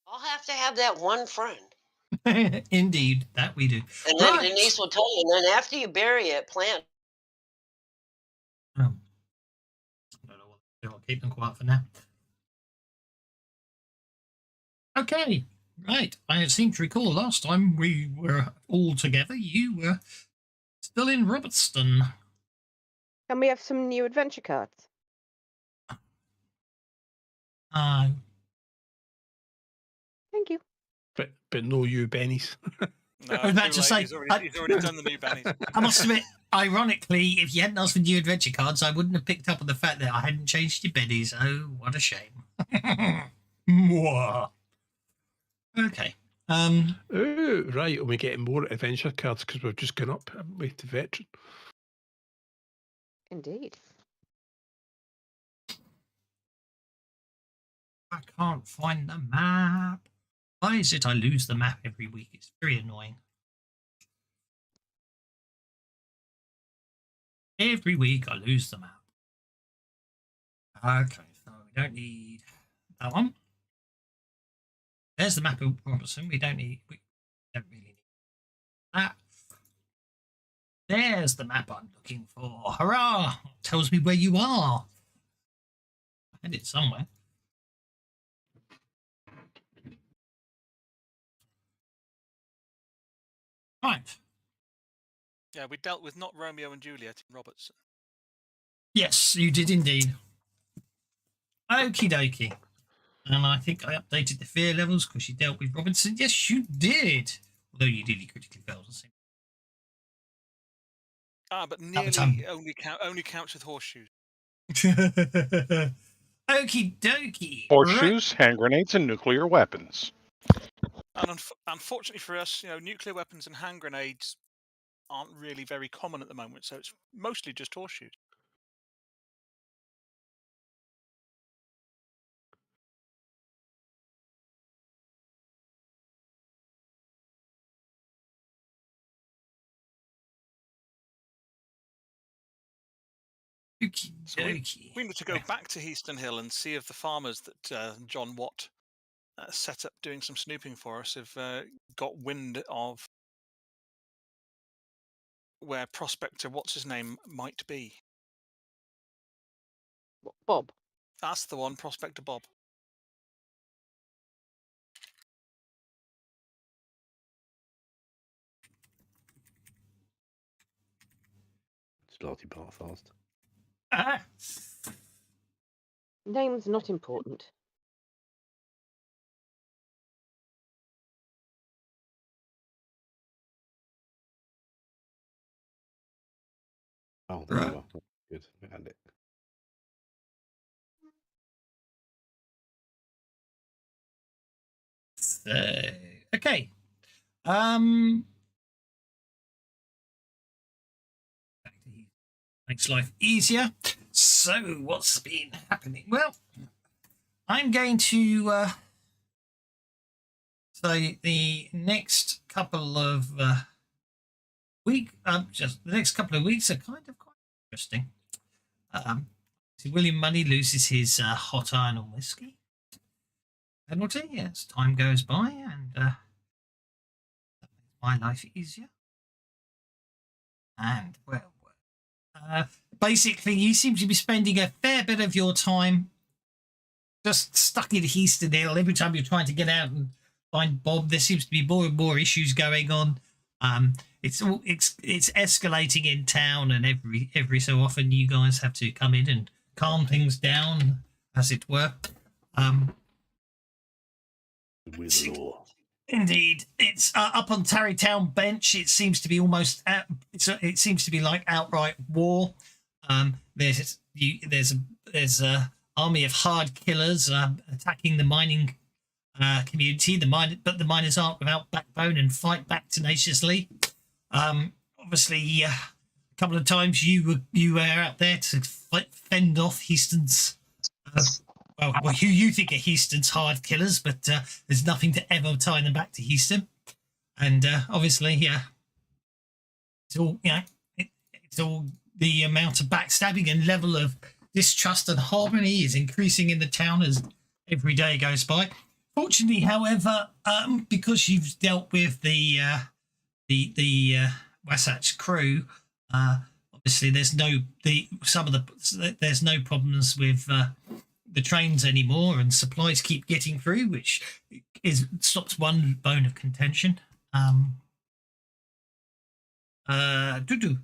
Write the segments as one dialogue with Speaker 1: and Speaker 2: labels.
Speaker 1: I'll have to have that one friend.
Speaker 2: Indeed, that we do.
Speaker 1: And then
Speaker 2: Right.
Speaker 1: Denise will tell you, and then after you bury it, plant.
Speaker 2: Um, I don't know what to do. I'll keep them quiet for now. Okay, right. I seem to recall last time we were all together, you were still in Robertson.
Speaker 3: Can we have some new adventure cards? Thank you.
Speaker 4: But no you bennies.
Speaker 5: No,
Speaker 2: I was about to say,
Speaker 5: he's already done the new bennies.
Speaker 2: I must admit, ironically, if you hadn't asked for new adventure cards, I wouldn't have picked up on the fact that I hadn't changed your bennies. Oh, what a shame. Mwah. Okay.
Speaker 4: Oh, right. We're getting more adventure cards because we've just gone up, haven't we, to veteran?
Speaker 3: Indeed.
Speaker 2: I can't find the map. Why is it I lose the map every week? It's very annoying. Every week I lose the map. Okay, so we don't need that one. There's the map of Robertson. We don't really need that. There's the map I'm looking for. Hurrah! It tells me where you are. I had it somewhere. Right.
Speaker 5: Yeah, we dealt with not Romeo and Juliet in Robertson.
Speaker 2: Yes, you did indeed. Okie dokie. And I think I updated the fear levels because you dealt with Robinson. Yes, you did. Although you nearly critically failed.
Speaker 5: But nearly only counts with horseshoes.
Speaker 2: Okie dokie.
Speaker 6: Horseshoes, hand grenades, and nuclear weapons.
Speaker 5: And unfortunately for us, nuclear weapons and hand grenades aren't really very common at the moment, so it's mostly just horseshoes.
Speaker 2: So
Speaker 5: we need to go back to Heaston Hill and see if the farmers that John Watt set up doing some snooping for us have got wind of where Prospector what's-his-name might be.
Speaker 3: Bob.
Speaker 5: That's the one, Prospector Bob.
Speaker 7: Starting part fast.
Speaker 3: Name's not important.
Speaker 7: Oh, there you are. Good. We had it.
Speaker 2: Okay. Makes life easier. So what's been happening? Well, I'm going to say the next couple of weeks are kind of quite interesting. William Money loses his hot iron and whiskey penalty as time goes by, and that makes my life easier. And well, basically, you seem to be spending a fair bit of your time just stuck in Heaston Hill. Every time you're trying to get out and find Bob, there seems to be more and more issues going on. It's escalating in town, and every so often you guys have to come in and calm things down, as it were.
Speaker 7: With law.
Speaker 2: Indeed, it's up on Tarrytown Bench. It seems to be almost. It seems to be like outright war. There's a army of hard killers attacking the mining community. But the miners aren't without backbone and fight back tenaciously. Obviously, a couple of times you were out there to fend off Heaston's. Well, you think are Heaston's hard killers, but there's nothing to ever tie them back to Heaston. And obviously, it's all it's all the amount of backstabbing and level of distrust and harmony is increasing in the town as every day goes by. Fortunately, however, because you've dealt with the Wasatch crew, obviously there's no there's no problems with the trains anymore, and supplies keep getting through, which stops one bone of contention. Doo-doo.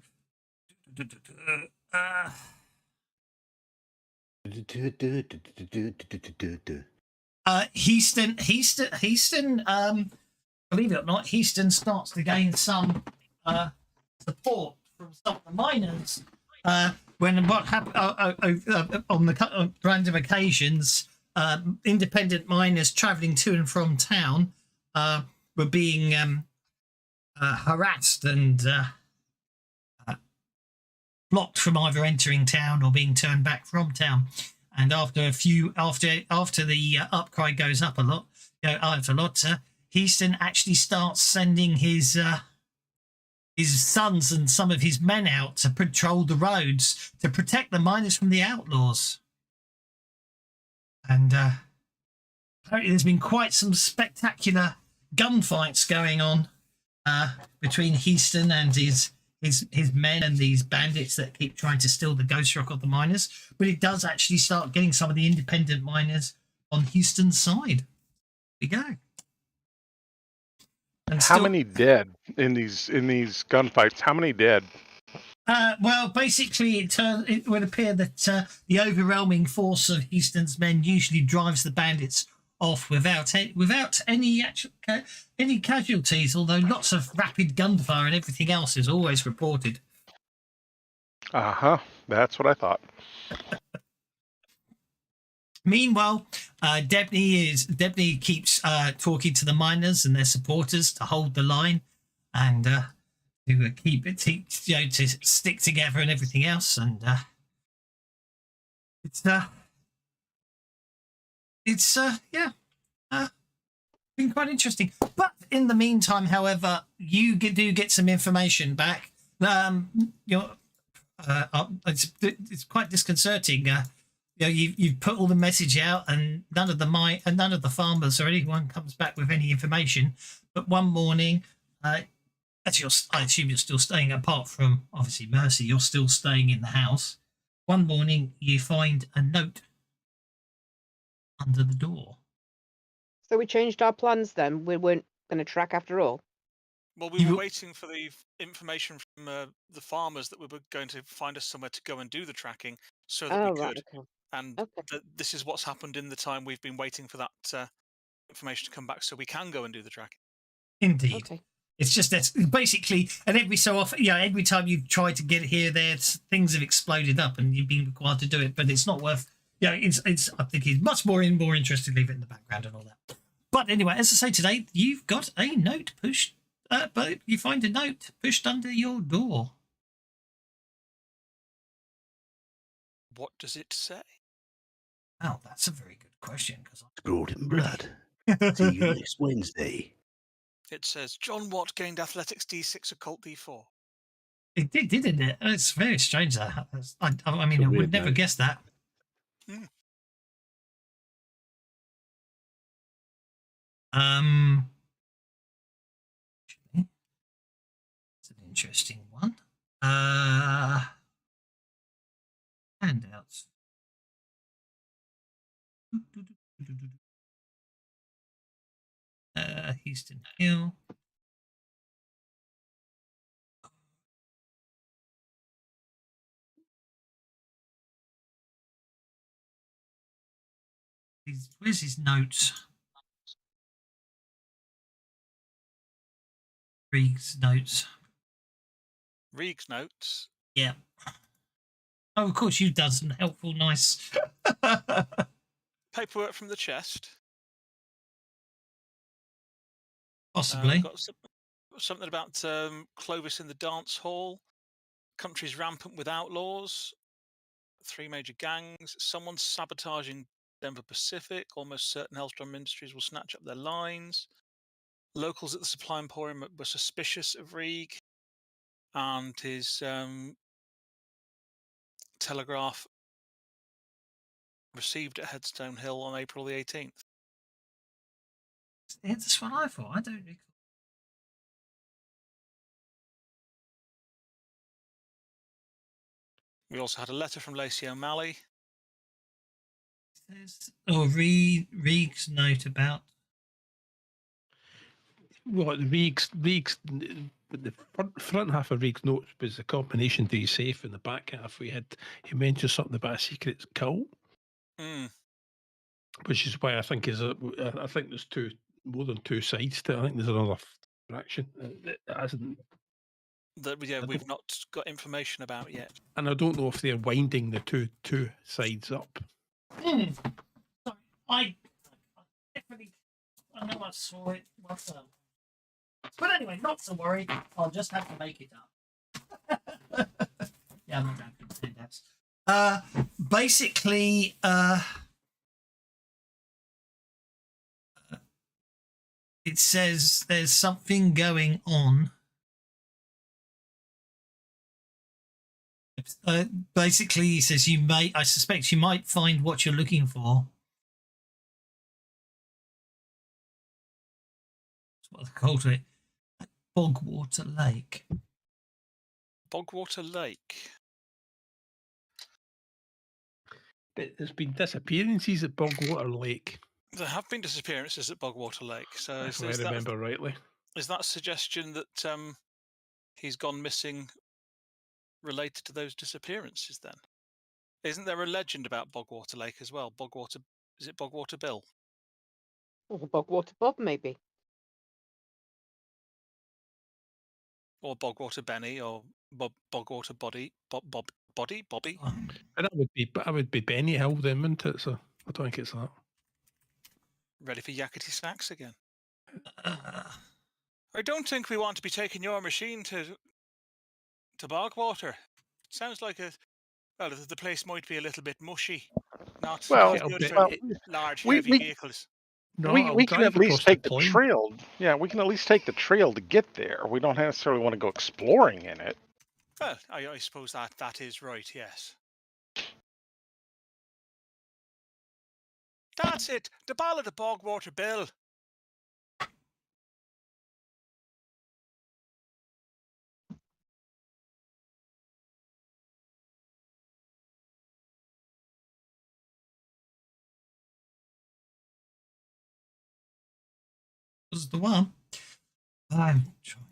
Speaker 2: Heaston, believe it or not, Heaston starts to gain some support from some of the miners. When what happened on the random occasions, independent miners travelling to and from town were being harassed and blocked from either entering town or being turned back from town. And after the outcry goes up a lot, Heaston actually starts sending his sons and some of his men out to patrol the roads to protect the miners from the outlaws. And apparently there's been quite some spectacular gunfights going on between Heaston and his men and these bandits that keep trying to steal the ghost rock of the miners. But it does actually start getting some of the independent miners on Houston's side. There we go. And
Speaker 6: How many dead in these gunfights? How many dead?
Speaker 2: Well, basically, it would appear that the overwhelming force of Houston's men usually drives the bandits off without any casualties. Although lots of rapid gunfire and everything else is always reported.
Speaker 6: That's what I thought.
Speaker 2: Meanwhile, Debney keeps talking to the miners and their supporters to hold the line and to keep it, to stick together and everything else. And been quite interesting. But in the meantime, however, you do get some information back. It's quite disconcerting. You've put all the message out, and none of the farmers or anyone comes back with any information. But one morning, I assume you're still staying, apart from obviously Mercy, you're still staying in the house. One morning, you find a note under the door.
Speaker 3: So we changed our plans then. We weren't going to track after all.
Speaker 5: Well, we were waiting for the information from the farmers that we were going to find us somewhere to go and do the tracking so that we could.
Speaker 3: Okay.
Speaker 5: And this is what's happened in the time we've been waiting for that information to come back so we can go and do the tracking.
Speaker 2: Indeed.
Speaker 3: Okay.
Speaker 2: It's just that basically, and every so often, every time you've tried to get here, things have exploded up and you've been required to do it, but it's not worth. It's. I think it's much more interested to leave it in the background and all that. But anyway, as I say today, you've got a note pushed. But you find a note pushed under your door.
Speaker 5: What does it say?
Speaker 2: Oh, that's a very good question.
Speaker 7: Scrawled in blood. See you next Wednesday.
Speaker 5: It says, John Watt gained athletics D6, occult D4.
Speaker 2: It did, didn't it? It's very strange that. I mean, I would never guess that.
Speaker 5: Hmm.
Speaker 2: It's an interesting one. Handouts. Houston Hill. Where's his notes? Reeg's notes.
Speaker 5: Reeg's notes?
Speaker 2: Yeah. Oh, of course, you've done some helpful, nice
Speaker 5: paperwork from the chest.
Speaker 2: Possibly.
Speaker 5: Got something about Clovis in the dance hall. Country's rampant with outlaws. 3 major gangs. Someone's sabotaging Denver Pacific. Almost certain Hellstrom Industries will snatch up their lines. Locals at the Supply Emporium were suspicious of Reeg. And his telegraph received at Headstone Hill on April the 18th.
Speaker 2: Yeah, that's what I thought. I don't recall.
Speaker 5: We also had a letter from Lacey O'Malley.
Speaker 2: Reeg's note about.
Speaker 4: Well, the front half of Reeg's notes was a combination to his safe, and the back half he mentioned something about a secret cult, which is why I think I think there's more than two sides to it. I think there's another fraction that hasn't.
Speaker 5: We've not got information about yet.
Speaker 4: And I don't know if they're winding the two sides up.
Speaker 2: Sorry, I definitely. I know I saw it once. But anyway, not to worry. I'll just have to make it up. Yeah, I'm not going to pretend that. Basically, it says there's something going on. Basically, he says I suspect you might find what you're looking for. That's what they called it. Bogwater Lake.
Speaker 5: Bogwater Lake.
Speaker 4: But there's been disappearances at Bogwater Lake.
Speaker 5: There have been disappearances at Bogwater Lake. So
Speaker 4: If I remember rightly.
Speaker 5: Is that a suggestion that he's gone missing related to those disappearances then? Isn't there a legend about Bogwater Lake as well? Is it Bogwater Bill?
Speaker 3: Or Bogwater Bob, maybe.
Speaker 5: Or Bogwater Benny, or Bogwater Bobby?
Speaker 4: And that would be Benny Hill then, wouldn't it? So I don't think it's that.
Speaker 5: Ready for yakety snacks again? I don't think we want to be taking your machine to Bogwater. It sounds like the place might be a little bit mushy. Not good for large, heavy vehicles.
Speaker 6: No, we can at least take the trail. Yeah, we can at least take the trail to get there. We don't necessarily want to go exploring in it.
Speaker 5: Well, I suppose that is right, yes. That's it. The Ballad of Bogwater Bill.
Speaker 2: Was the one. I'm trying.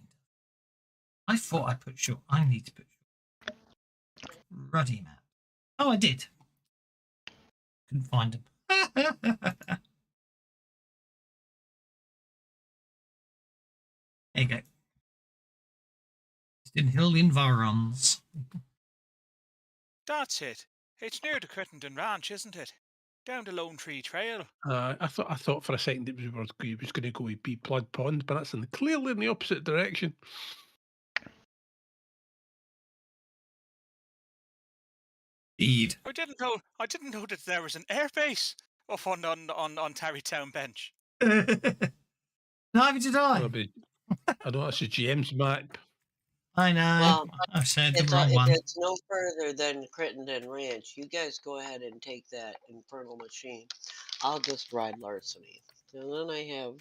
Speaker 2: I thought I put short. I need to put short. Ruddy map. Oh, I did. Couldn't find him. There you go. It's in Hill Environs.
Speaker 5: That's it. It's near the Crittenden Ranch, isn't it? Down the Lone Tree Trail.
Speaker 4: I thought for a second it was going to go with Be Blood Pond, but that's clearly in the opposite direction.
Speaker 2: Indeed.
Speaker 5: I didn't know that there was an airbase up on Tarrytown Bench.
Speaker 2: Neither did I.
Speaker 4: I know that's a GM's map.
Speaker 2: I know.
Speaker 1: Well,
Speaker 2: I've said the wrong one.
Speaker 1: It's no further than Crittenden Ranch. You guys go ahead and take that infernal machine. I'll just ride Larceny. And then I have,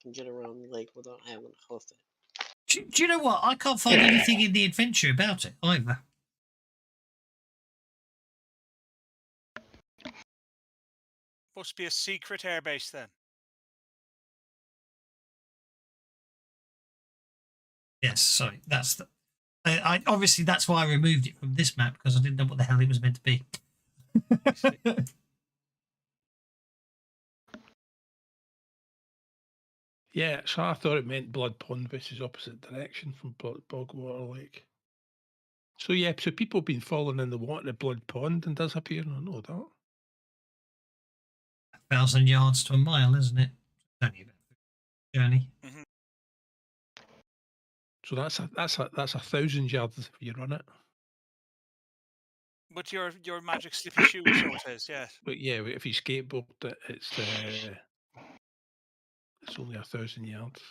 Speaker 1: can get around the lake without having to hoof it.
Speaker 2: Do you know what? I can't find anything in the adventure about it either.
Speaker 5: Must be a secret airbase then.
Speaker 2: Yes, sorry. That's the. I obviously that's why I removed it from this map because I didn't know what the hell it was meant to be.
Speaker 4: Yeah, so I thought it meant Blood Pond, which is opposite direction from Bogwater Lake. So yeah, so people have been falling in the water at Blood Pond and disappearing. I know that.
Speaker 2: 1,000 yards to a mile, isn't it? Only about a journey.
Speaker 5: Mm-hmm.
Speaker 4: So that's 1,000 yards if you run it.
Speaker 5: But your magic slippy shoe so it is, yes.
Speaker 4: But yeah, if you skateboard it, it's only 1,000 yards.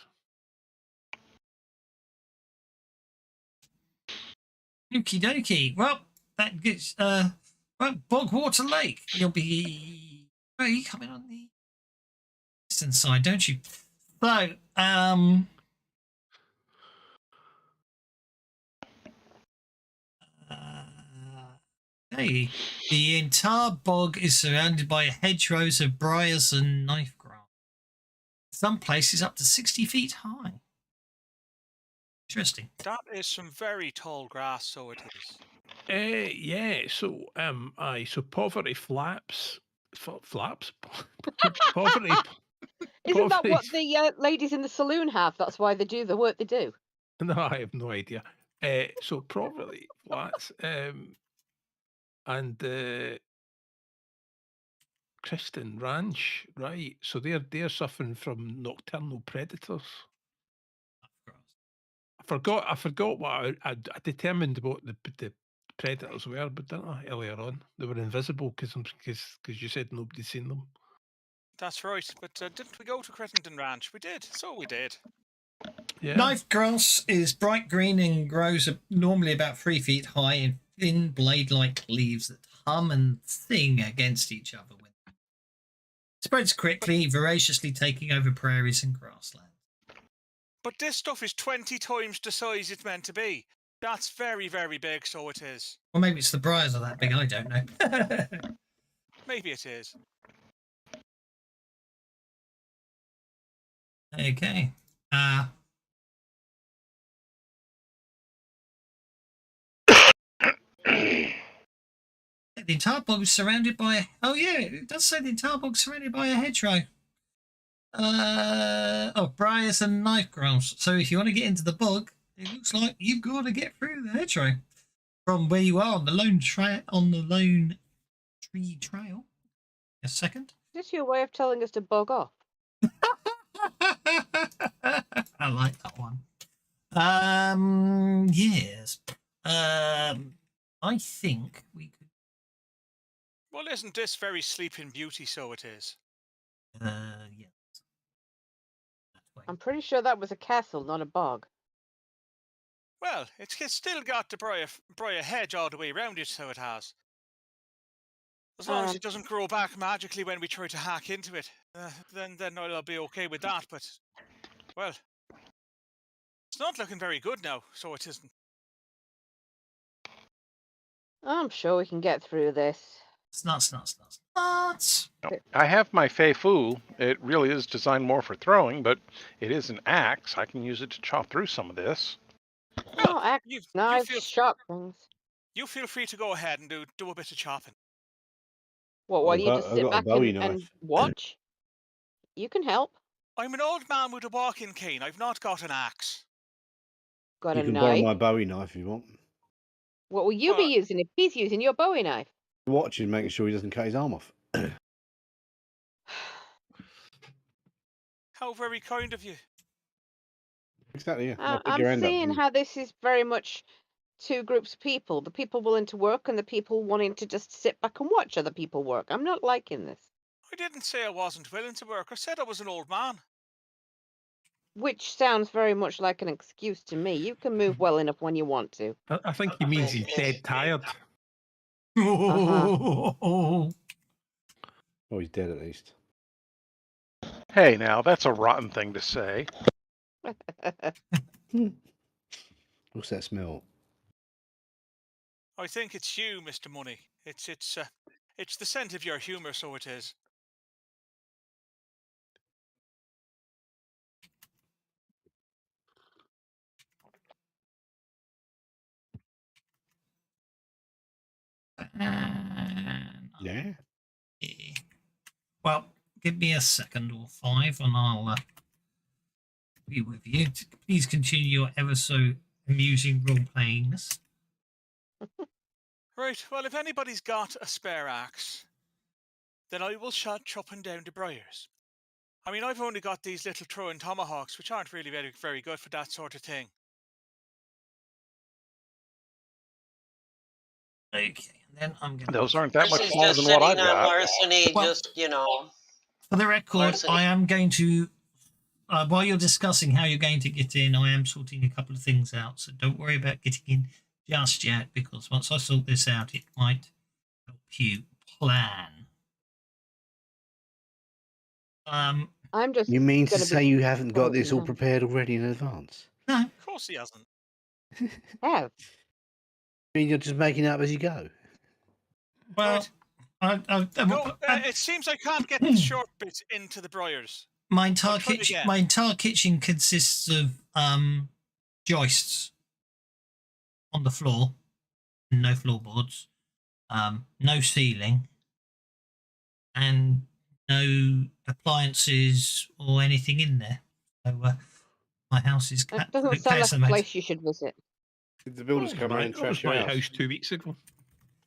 Speaker 2: Okie dokie. Well, that gets Bogwater Lake. You'll be coming on the eastern side, don't you? So, hey, the entire bog is surrounded by hedgerows of briars and knife grass. Some places up to 60 feet high. Interesting.
Speaker 5: That is some very tall grass, so it is.
Speaker 4: Yeah. So so poverty flaps. Flaps. Poverty.
Speaker 3: Isn't that what
Speaker 4: poverty-
Speaker 3: the ladies in the saloon have? That's why they do the work they do.
Speaker 4: No, I have no idea. So poverty flats. And Kristen Ranch, right? So they're suffering from nocturnal predators. I forgot what I determined what the predators were, but didn't I earlier on? They were invisible because you said nobody's seen them.
Speaker 5: That's right. But didn't we go to Crittenden Ranch? We did. So we did.
Speaker 4: Yeah.
Speaker 2: Knife grass is bright green and grows normally about 3 feet high in thin blade-like leaves that hum and sing against each other. Spreads quickly, voraciously taking over prairies and grasslands.
Speaker 5: But this stuff is 20 times the size it's meant to be. That's very, very big, so it is.
Speaker 2: Well, maybe it's the briars are that big, I don't know.
Speaker 5: Maybe it is.
Speaker 2: Okay. The entire bog is surrounded by... Oh, yeah, it does say the entire bog is surrounded by a hedgerow. Of briars and knife grass. So if you want to get into the bog, it looks like you've got to get through the hedgerow from where you are on the lone tree trail. A second.
Speaker 3: Is this your way of telling us to bog off?
Speaker 2: I like that one. Yes. I think we could.
Speaker 5: Well, isn't this very Sleeping Beauty, so it is?
Speaker 2: Yeah.
Speaker 3: I'm pretty sure that was a castle, not a bog.
Speaker 5: Well, it's still got the briar hedge all the way around it, so it has. As long as it doesn't grow back magically when we try to hack into it, then I'll be okay with that. But, well, it's not looking very good now, so it isn't.
Speaker 3: I'm sure we can get through this.
Speaker 2: Nuts.
Speaker 6: I have my Fei Fu. It really is designed more for throwing, but it is an axe. I can use it to chop through some of this.
Speaker 3: Oh, axe, knives, sharp things.
Speaker 5: You feel free to go ahead and do a bit of chopping.
Speaker 3: What, while you just sit back and
Speaker 7: knife.
Speaker 3: watch? You can help.
Speaker 5: I'm an old man with a walking cane. I've not got an axe.
Speaker 3: Got
Speaker 7: You
Speaker 3: a
Speaker 7: can borrow
Speaker 3: knife.
Speaker 7: my Bowie knife if you want.
Speaker 3: What will you be using if he's using your Bowie knife?
Speaker 7: Watching, making sure he doesn't cut his arm off.
Speaker 5: How very kind of you.
Speaker 7: Exactly, yeah.
Speaker 3: I'm seeing how this is very much two groups of people. The people willing to work and the people wanting to just sit back and watch other people work. I'm not liking this.
Speaker 5: I didn't say I wasn't willing to work. I said I was an old man.
Speaker 3: Which sounds very much like an excuse to me. You can move well enough when you want to.
Speaker 4: I think he means he's dead tired.
Speaker 7: Oh, he's dead at least.
Speaker 6: Hey, now, that's a rotten thing to say.
Speaker 7: What's that smell?
Speaker 5: I think it's you, Mr. Money. It's the scent of your humour, so it is.
Speaker 7: Yeah.
Speaker 2: Well, give me a second or 5 and I'll be with you. Please continue your ever so amusing role-playingness.
Speaker 5: Right, well, if anybody's got a spare axe, then I will start chopping down the briars. I mean, I've only got these little throwing tomahawks, which aren't really very, very good for that sort of thing.
Speaker 2: Okay, and then I'm going to...
Speaker 6: Those aren't that much
Speaker 1: Versus
Speaker 6: smaller
Speaker 1: just
Speaker 6: than what I've
Speaker 1: sitting on
Speaker 6: got.
Speaker 1: larceny,
Speaker 2: Well,
Speaker 1: just, you know.
Speaker 2: For the record,
Speaker 1: larceny.
Speaker 2: I am going to... while you're discussing how you're going to get in, I am sorting a couple of things out. So don't worry about getting in just yet, because once I sort this out, it might help you plan.
Speaker 3: I'm just.
Speaker 7: You mean to
Speaker 3: gonna be
Speaker 7: say you haven't got this all
Speaker 3: now.
Speaker 7: prepared already in advance?
Speaker 2: No.
Speaker 5: Of course he hasn't.
Speaker 3: Have.
Speaker 7: I mean, you're just making it up as you go.
Speaker 2: Well,
Speaker 5: No, it seems I can't get the short bit into the briars.
Speaker 2: my
Speaker 5: I'll
Speaker 2: entire
Speaker 5: try
Speaker 2: kitchen.
Speaker 5: again.
Speaker 2: My entire kitchen consists of joists on the floor, no floorboards, no ceiling, and no appliances or anything in there. So my house is
Speaker 3: That doesn't sound like a place you should visit.
Speaker 7: Did the builders come around and
Speaker 4: That was
Speaker 7: trash your
Speaker 4: my
Speaker 7: house?
Speaker 4: house 2 weeks ago.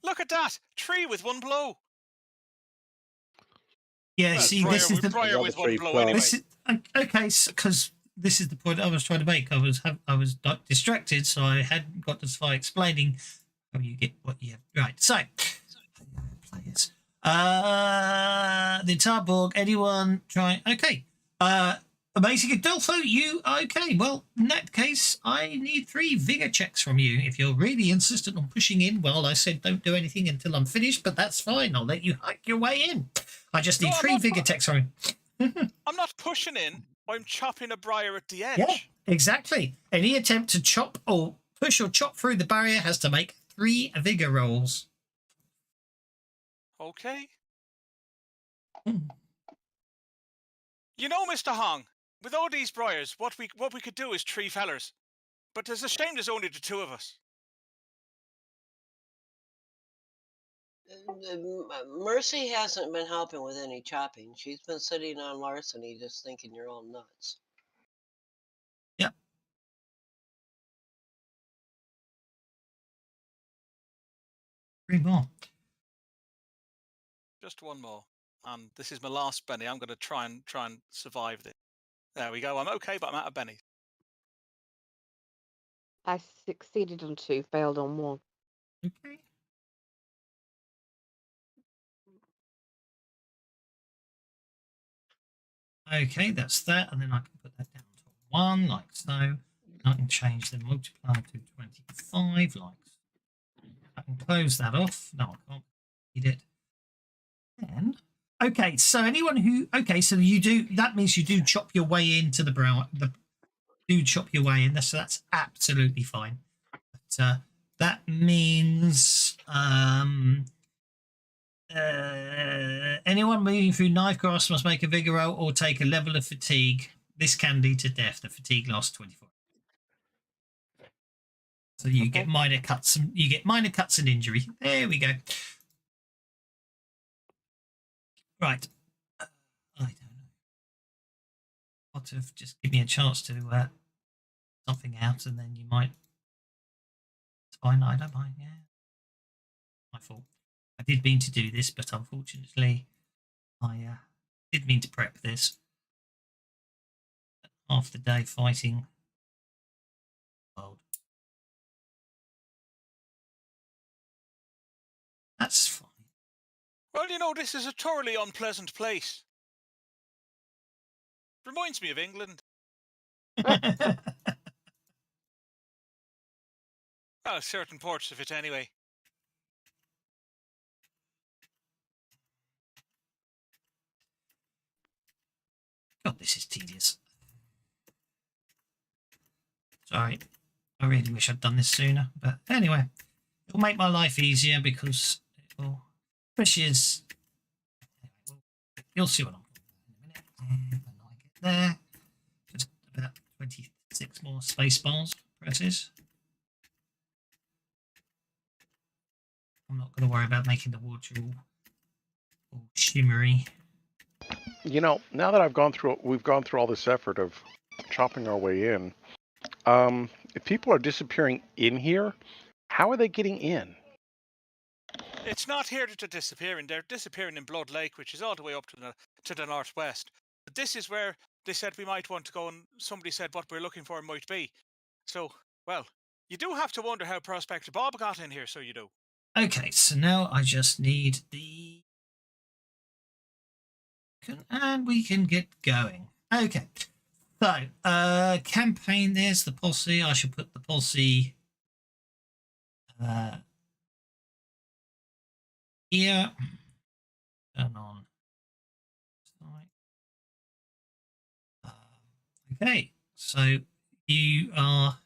Speaker 5: Look at that! 3 with 1 blow.
Speaker 2: Yeah,
Speaker 5: Well,
Speaker 2: see,
Speaker 5: briar
Speaker 2: this is the
Speaker 5: briar
Speaker 7: Another
Speaker 5: with 1
Speaker 7: three
Speaker 5: blow
Speaker 7: plus.
Speaker 5: anyway.
Speaker 2: this is okay because this is the point I was trying to make. I was distracted, so I hadn't got as far explaining how you get what you have. Right, so players. The entire board. Anyone try? Okay. Amazing Adolfo, you okay? Well, in that case, I need 3 vigor checks from you. If you're really insistent on pushing in, well, I said don't do anything until I'm finished, but that's fine. I'll let you hike your way in. I just need
Speaker 5: No, I'm
Speaker 2: 3
Speaker 5: not
Speaker 2: vigor checks from you.
Speaker 5: I'm not pushing in. I'm chopping a briar at the edge.
Speaker 2: Yeah, exactly. Any attempt to chop or push or chop through the barrier has to make 3 vigor rolls.
Speaker 5: Okay.
Speaker 2: Hmm.
Speaker 5: You know, Mr. Hong, with all these briars, what we could do is 3 fellers. But there's a shame there's only the 2 of us.
Speaker 1: Mercy hasn't been helping with any chopping. She's been sitting on larceny, just thinking you're all nuts.
Speaker 2: Yep. 3 more.
Speaker 5: Just 1 more. And this is my last Benny. I'm going to try and survive this. There we go. I'm okay, but I'm out of Benny.
Speaker 3: I succeeded on 2, failed on 1.
Speaker 2: Okay. Okay, that's that, and then I can put that down to 1, like so. And I can change the multiplier to 25, like so. I can close that off. No, I can't read it. And okay, so anyone who so you do that means you do chop your way into the brow. Do chop your way in. So that's absolutely fine. But that means anyone moving through knife grass must make a vigor roll or take a level of fatigue. This can lead to death. The fatigue lasts 24. So you get minor cuts and injury. There we go. Right. I don't know. What if just give me a chance to something out, and then you might. It's fine. I don't mind. Yeah. My fault. I did mean to do this, but unfortunately, I did mean to prep this. Half the day fighting. World. That's fine.
Speaker 5: Well, you know, this is a thoroughly unpleasant place. Reminds me of England. Well, certain parts of it anyway.
Speaker 2: God, this is tedious. Sorry. I really wish I'd done this sooner. But anyway, it'll make my life easier because it will push his. You'll see what I'm doing in a minute. When I get there, just about 26 more space bars presses. I'm not going to worry about making the water all shimmery.
Speaker 6: You know, now that we've gone through all this effort of chopping our way in. If people are disappearing in here, how are they getting in?
Speaker 5: It's not here that they're disappearing. They're disappearing in Blood Lake, which is all the way up to the northwest. But this is where they said we might want to go, and somebody said what we're looking for might be. So, well, you do have to wonder how Prospector Bob got in here, so you do.
Speaker 2: Okay, so now I just need the... And we can get going. Okay, so campaign, there's the posse. I should put the posse here. Turn on. Okay, so you are.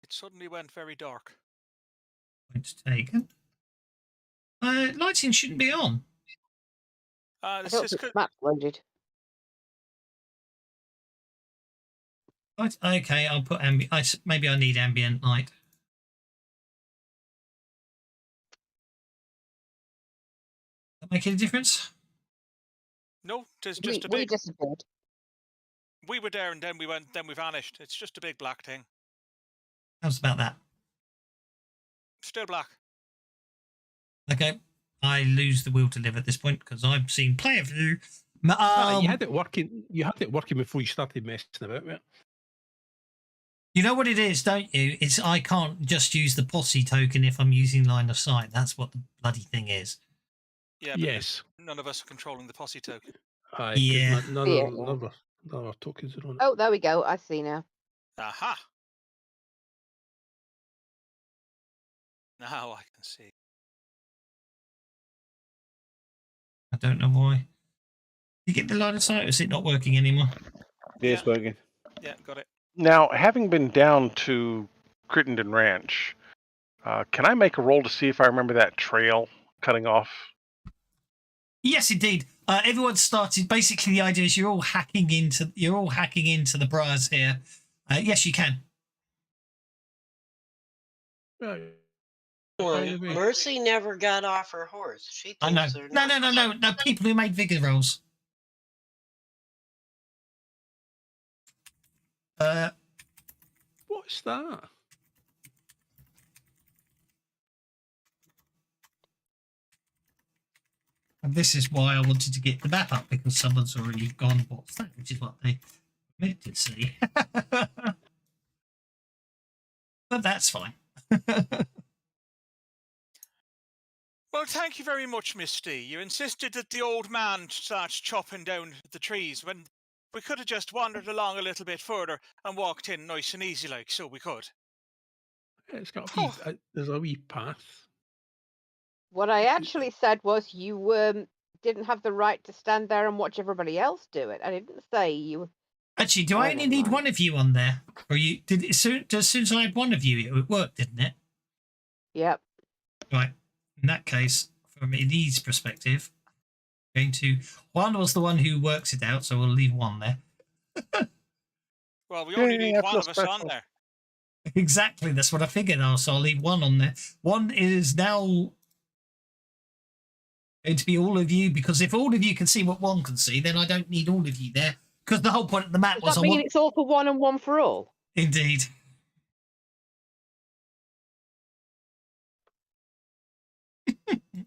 Speaker 5: It suddenly went very dark.
Speaker 2: Points taken. Lighting shouldn't be on.
Speaker 3: I
Speaker 5: This
Speaker 3: don't
Speaker 5: is
Speaker 3: think
Speaker 5: good.
Speaker 3: the map's loaded.
Speaker 2: Right, okay, I'll put ambient. Maybe I need ambient light. That make any difference?
Speaker 5: No, it's
Speaker 3: We,
Speaker 5: just a
Speaker 3: we
Speaker 5: big.
Speaker 3: disappeared.
Speaker 5: We were there and then we went. Then we vanished. It's just a big black thing.
Speaker 2: How's about that?
Speaker 5: Still black.
Speaker 2: Okay, I lose the will to live at this point because I've seen player view.
Speaker 4: You had it working. You had it working before you started messing about with it.
Speaker 2: You know what it is, don't you? It's I can't just use the posse token if I'm using line of sight. That's what the bloody thing is.
Speaker 5: Yeah. But
Speaker 4: Yes.
Speaker 5: none of us are controlling the posse token.
Speaker 4: Aye.
Speaker 2: Yeah.
Speaker 4: None
Speaker 3: Yeah.
Speaker 4: of our tokens are on it.
Speaker 3: Oh, there we go. I see now.
Speaker 5: Aha. Now I can see.
Speaker 2: I don't know why. You get the line of sight, or is it not working anymore?
Speaker 7: Yeah, it's working.
Speaker 5: Yeah, got it.
Speaker 6: Now, having been down to Crittenden Ranch, can I make a roll to see if I remember that trail cutting off?
Speaker 2: Yes, indeed. Everyone started. Basically, the idea is you're all hacking into the briars here. Yes, you can.
Speaker 4: Right.
Speaker 1: Well,
Speaker 4: By the way-
Speaker 1: Mercy never got off her horse. She
Speaker 2: I know.
Speaker 1: thinks they're
Speaker 2: No,
Speaker 1: not.
Speaker 2: no. People who made vigor rolls.
Speaker 4: What's that?
Speaker 2: And this is why I wanted to get the map up, because someone's already gone, what's that? Which is what they meant to see. But that's fine.
Speaker 5: Well, thank you very much, Misty. You insisted that the old man starts chopping down the trees when we could have just wandered along a little bit further and walked in nice and easy like, so we could.
Speaker 4: It's got a wee, there's a wee path.
Speaker 3: What I actually said was you didn't have the right to stand there and watch everybody else do it. I didn't say you.
Speaker 2: Actually, do I only
Speaker 3: never
Speaker 2: need
Speaker 3: mind.
Speaker 2: one of you on there? Or you did as soon as I had one of you, it worked, didn't it?
Speaker 3: Yep.
Speaker 2: Right. In that case, from Edee's perspective, one was the one who works it out, so we'll leave one there.
Speaker 5: Well, we only
Speaker 6: Yay,
Speaker 5: need
Speaker 6: I
Speaker 5: one
Speaker 6: feel
Speaker 5: of us on
Speaker 6: special.
Speaker 5: there.
Speaker 2: Exactly, that's what I figured. So I'll leave one on there. One is now going to be all of you, because if all of you can see what one can see, then I don't need all of you there. Because the whole point of the map
Speaker 3: Does
Speaker 2: was
Speaker 3: that mean it's all for one and one for all?
Speaker 2: Indeed.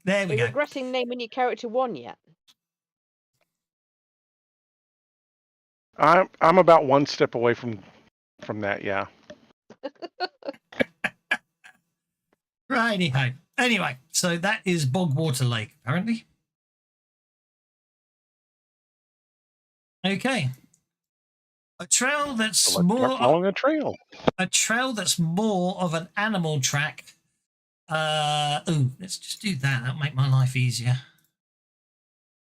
Speaker 2: There we
Speaker 3: Are you
Speaker 2: go.
Speaker 3: regretting naming your character one yet?
Speaker 6: I'm about one step away from that. Yeah.
Speaker 2: Righty-ho. Anyway, so that is Bogwater Lake, apparently. Okay. A trail that's
Speaker 6: So let's start following a trail.
Speaker 2: more of an animal track. Let's just do that. That'll make my life easier.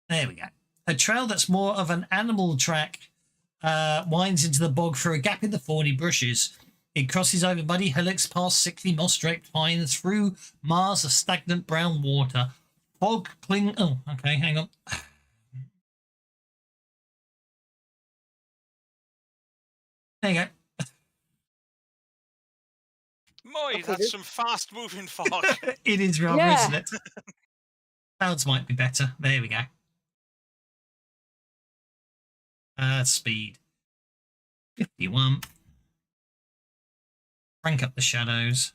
Speaker 2: There we go. A trail that's more of an animal track winds into the bog through a gap in the thorny bushes. It crosses over muddy hillocks, past sickly moss-draped pines, through mares of stagnant brown water. Fog cling. Oh, okay, hang on. There you go.
Speaker 5: Moy,
Speaker 3: Okay,
Speaker 5: that's
Speaker 3: this-
Speaker 5: some fast-moving fog.
Speaker 2: It is rather,
Speaker 3: Yeah.
Speaker 2: isn't it? Clouds might be better. There we go. Speed 51. Crank up the shadows.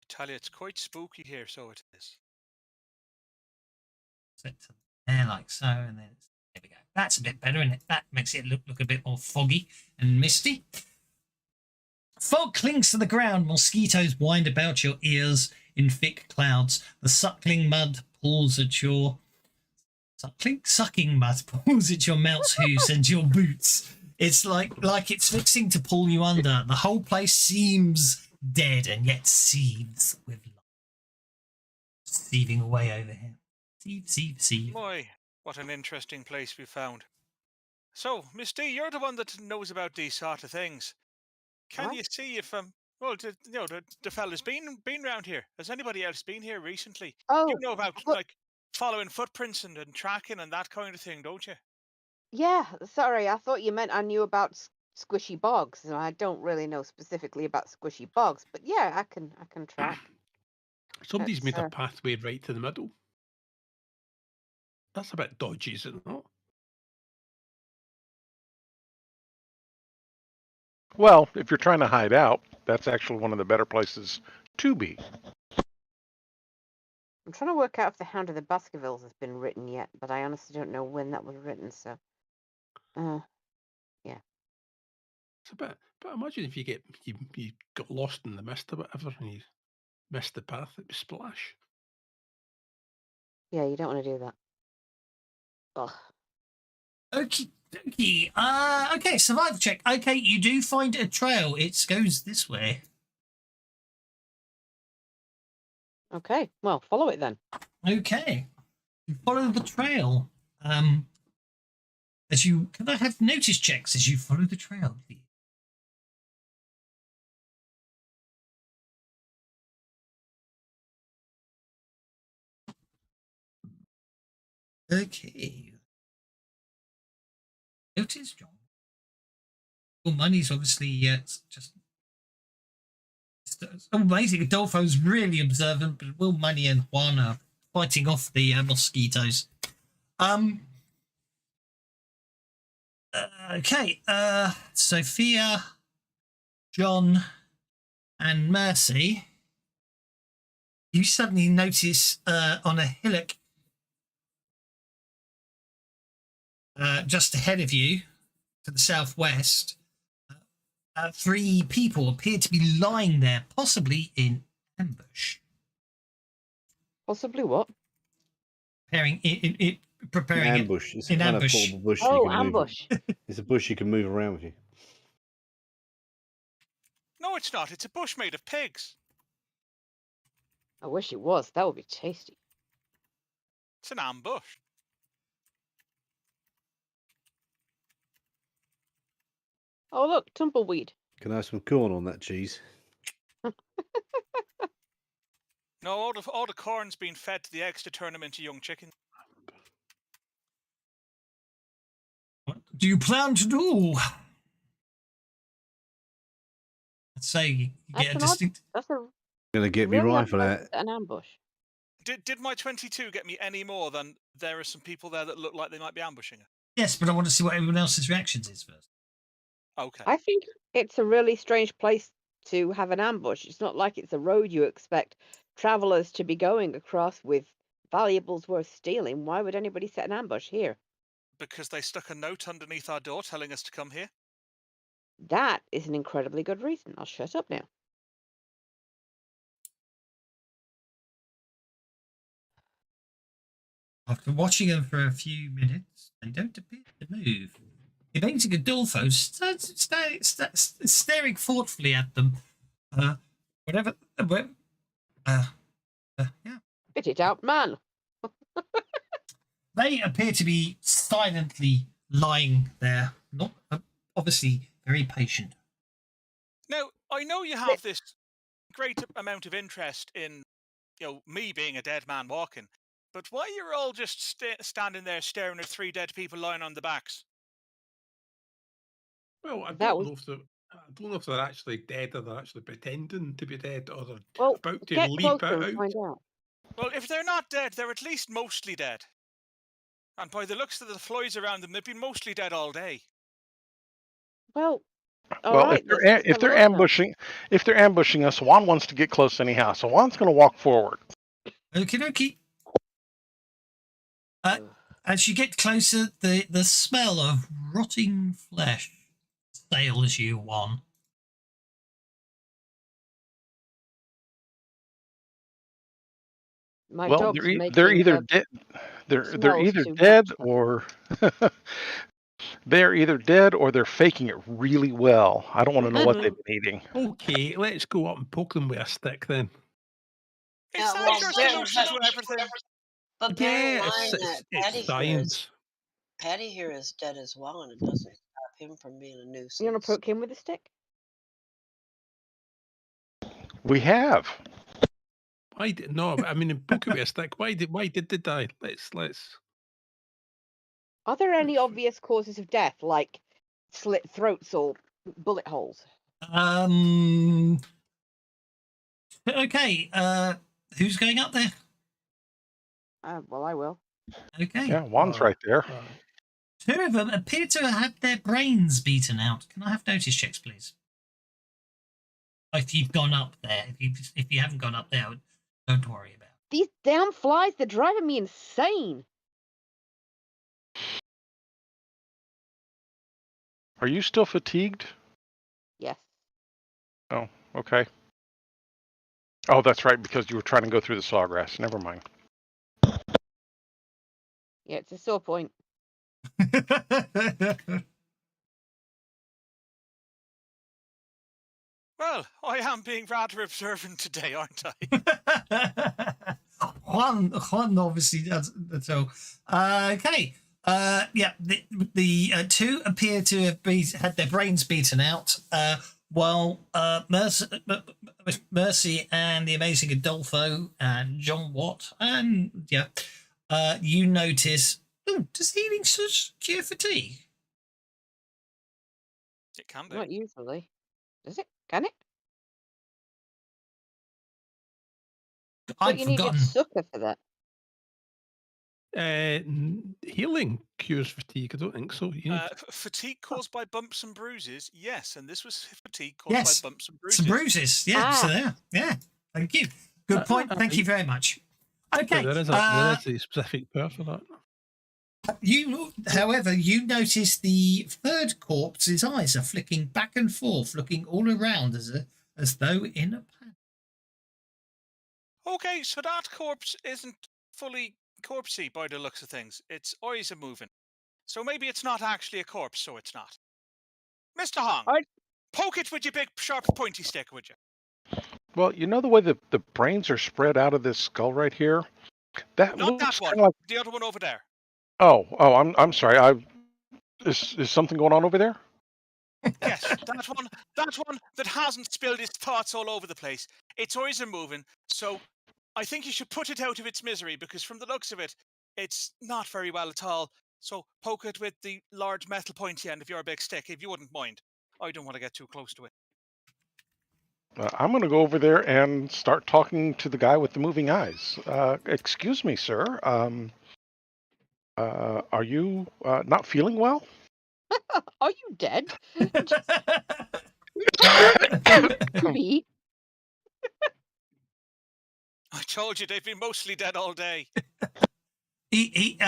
Speaker 5: I tell you, it's quite spooky here, so it is.
Speaker 2: Set to there like so, and then there we go. That's a bit better, isn't it? That makes it look a bit more foggy and misty. Fog clings to the ground. Mosquitoes wind about your ears in thick clouds. The sucking mud pulls at your mouse hooves and your boots. It's like it's fixing to pull you under. The whole place seems dead and yet seethes with life. seething away over here. Seethe.
Speaker 5: Boy, what an interesting place we found. So, Miss D, you're the one that knows about these sort of things. Can
Speaker 3: What?
Speaker 5: you see if the fella's been round here? Has anybody else been here recently? You
Speaker 3: Oh,
Speaker 5: know about
Speaker 3: I thought,
Speaker 5: like following footprints and tracking and that kind of thing, don't you?
Speaker 3: yeah, sorry, I thought you meant I knew about squishy bogs, and I don't really know specifically about squishy bogs, but yeah, I can track.
Speaker 4: Somebody's
Speaker 3: It's
Speaker 4: made a pathway right to the middle. That's a bit dodgy, is it not?
Speaker 6: Well, if you're trying to hide out, that's actually one of the better places to be.
Speaker 3: I'm trying to work out if the Hound of the Baskervilles has been written yet, but I honestly don't know when that was written. So,
Speaker 4: It's a bit. But imagine if you got lost in the mist or whatever, and you missed the path. It would splash.
Speaker 3: yeah, you don't want to do that. Ugh.
Speaker 2: Okie dokie. Okay, survival check. Okay, you do find a trail. It goes this way.
Speaker 3: Okay, well, follow it then.
Speaker 2: Okay. You follow the trail. Can I have notice checks as you follow the trail, please? Okay. Notice, John. Well, money's obviously just. It's amazing. Adolfo's really observant, but Will, Money, and Juan are fighting off the mosquitoes. Okay. Sophia, John, and Mercy. You suddenly notice on a hillock just ahead of you, to the southwest, 3 people appear to be lying there, possibly in ambush.
Speaker 3: Possibly what?
Speaker 2: Preparing
Speaker 7: ambush. It's a
Speaker 2: in
Speaker 7: kind
Speaker 2: ambush.
Speaker 7: of portable bush.
Speaker 3: Oh,
Speaker 7: you can
Speaker 3: ambush.
Speaker 7: Move. It's a bush you can move around with you.
Speaker 5: No, it's not. It's a bush made of pigs.
Speaker 3: I wish it was. That would be tasty.
Speaker 5: It's an ambush.
Speaker 3: Oh, look, tumbleweed.
Speaker 7: Can I have some corn on that cheese?
Speaker 5: No, all the corn's been fed to the eggs to turn them into young chickens.
Speaker 2: What do you plan to do? Let's say you get a distinct.
Speaker 3: That's a
Speaker 7: Gonna get me
Speaker 3: really odd
Speaker 7: rifle
Speaker 3: place
Speaker 7: out.
Speaker 3: to set an ambush.
Speaker 5: Did my 22 get me any more than there are some people there that look like they might be ambushing her?
Speaker 2: Yes, but I want to see what everyone else's reactions is first.
Speaker 5: Okay.
Speaker 3: I think it's a really strange place to have an ambush. It's not like it's a road you expect travelers to be going across with valuables worth stealing. Why would anybody set an ambush here?
Speaker 5: Because they stuck a note underneath our door telling us to come here.
Speaker 3: That is an incredibly good reason. I'll shut up now.
Speaker 2: After watching them for a few minutes, they don't appear to move. Evading Adolfo staring thoughtfully at them. Yeah.
Speaker 3: Spit it out, man.
Speaker 2: They appear to be silently lying there, not obviously very patient.
Speaker 5: Now, I know you have this great amount of interest in, me being a dead man walking, but why you're all just standing there staring at 3 dead people lying on the backs?
Speaker 4: Well, I
Speaker 3: That
Speaker 4: don't
Speaker 3: was
Speaker 4: know if they're actually dead or they're actually pretending to be dead or they're
Speaker 3: well.
Speaker 4: about to
Speaker 3: Get
Speaker 4: leap
Speaker 3: closer and
Speaker 4: out.
Speaker 3: find out.
Speaker 5: Well, if they're not dead, they're at least mostly dead. And by the looks of the flies around them, they've been mostly dead all day.
Speaker 3: Well,
Speaker 6: Well,
Speaker 3: right,
Speaker 6: if they're ambushing us, Juan wants to get close anyhow. So Juan's going to walk forward.
Speaker 2: Okie dokie. As you get closer, the smell of rotting flesh assails you, Juan.
Speaker 3: My
Speaker 6: Well,
Speaker 3: dog's
Speaker 6: they're either
Speaker 3: making
Speaker 6: dead. They're
Speaker 3: smells
Speaker 6: either
Speaker 3: to
Speaker 6: dead
Speaker 3: match that.
Speaker 6: or they're either dead or they're faking it really well. I don't want to know what they've been eating.
Speaker 4: Okay, let's go up and poke them with a stick then.
Speaker 5: Is
Speaker 1: Yeah,
Speaker 5: that
Speaker 1: well,
Speaker 5: your
Speaker 1: there-
Speaker 5: solution
Speaker 1: but-
Speaker 5: to everything?
Speaker 1: But bear in
Speaker 4: Yeah,
Speaker 1: mind that
Speaker 4: it's science.
Speaker 1: Patty here is dead as well, and it doesn't stop him from being a nuisance.
Speaker 3: You want to poke him with a stick?
Speaker 6: We have.
Speaker 4: Why did no? I mean, in poke with a stick. Why did they die? Let's.
Speaker 3: Are there any
Speaker 4: Let's-
Speaker 3: obvious causes of death, like slit throats or bullet holes?
Speaker 2: Okay. Who's going up there?
Speaker 3: Well, I will.
Speaker 2: Okay.
Speaker 6: Yeah, Juan's right there.
Speaker 2: Two of them appear to have had their brains beaten out. Can I have notice checks, please? If you've gone up there. If you haven't gone up there, don't worry about it.
Speaker 3: These damn flies, they're driving me insane.
Speaker 6: Are you still fatigued?
Speaker 3: Yes.
Speaker 6: Oh, okay. Oh, that's right, because you were trying to go through the sawgrass. Never mind.
Speaker 3: Yeah, it's a sore point.
Speaker 5: Well, I am being rather observant today, aren't I?
Speaker 2: Juan obviously does. So, okay. Yeah, the two appear to have had their brains beaten out, while Mercy and the amazing Adolfo and John Watt, and yeah, you notice. Oh, does healing cure fatigue?
Speaker 5: It can do.
Speaker 3: Not usually. Does it? Can it?
Speaker 2: I'd
Speaker 3: You needed
Speaker 2: forgotten.
Speaker 3: sucker for that.
Speaker 4: Healing cures fatigue. I don't think so. You need
Speaker 5: Fatigue caused by bumps and bruises, yes, and this was fatigue caused
Speaker 2: Yes,
Speaker 5: by bumps and bruises.
Speaker 2: some bruises. Yeah, so
Speaker 3: Ah.
Speaker 2: there. Yeah, thank you. Good point. Thank you very much. Okay.
Speaker 4: there is a specific pair for that.
Speaker 2: However, you notice the third corpse's eyes are flicking back and forth, looking all around as though in a panic.
Speaker 5: Okay, so that corpse isn't fully corpsey by the looks of things. Its eyes are moving. So maybe it's not actually a corpse, so it's not. Mr. Hong, poke it with your big, sharp, pointy stick, would you?
Speaker 6: Well, you know the way the brains are spread out of this skull right here? That
Speaker 5: Not
Speaker 6: looks
Speaker 5: that one.
Speaker 6: kind of like...
Speaker 5: The other one over there.
Speaker 6: Oh, I'm sorry. Is something going on over there?
Speaker 5: Yes, that one that hasn't spilled its thoughts all over the place. Its eyes are moving, so I think you should put it out of its misery, because from the looks of it, it's not very well at all. So poke it with the large metal pointy end of your big stick, if you wouldn't mind. I don't want to get too close to it.
Speaker 6: I'm going to go over there and start talking to the guy with the moving eyes. Excuse me, sir. Are you not feeling well?
Speaker 3: Are you dead? Me?
Speaker 5: I told you they've been mostly dead all day.
Speaker 2: It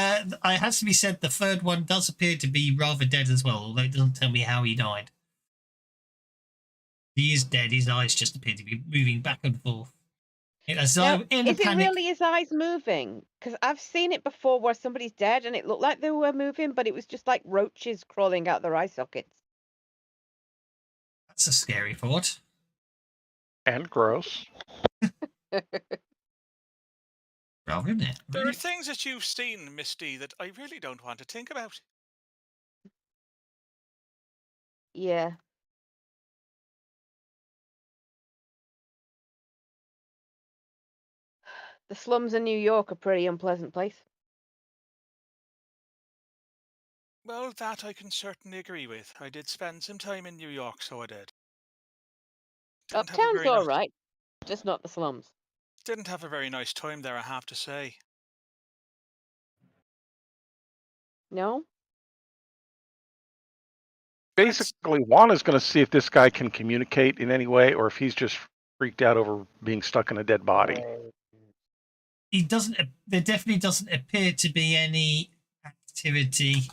Speaker 2: has to be said, the third one does appear to be rather dead as well, although it doesn't tell me how he died. He is dead. His eyes just appear to be moving back and forth. As though in a
Speaker 3: Is it
Speaker 2: panic.
Speaker 3: really his eyes moving? Because I've seen it before where somebody's dead and it looked like they were moving, but it was just like roaches crawling out their eye sockets.
Speaker 2: That's a scary thought.
Speaker 6: And gross.
Speaker 2: Rather, isn't it?
Speaker 5: There are things that you've seen, Miss D, that I really don't want to think about.
Speaker 3: Yeah. The slums in New York are a pretty unpleasant place.
Speaker 5: Well, that I can certainly agree with. I did spend some time in New York, so I did. Didn't have a
Speaker 3: Uptown's
Speaker 5: very
Speaker 3: all
Speaker 5: nice-
Speaker 3: right, just not the slums.
Speaker 5: Didn't have a very nice time there, I have to say.
Speaker 3: No?
Speaker 6: Basically, Juan is going to see if this guy can communicate in any way, or if he's just freaked out over being stuck in a dead body.
Speaker 2: He doesn't. There definitely doesn't appear to be any activity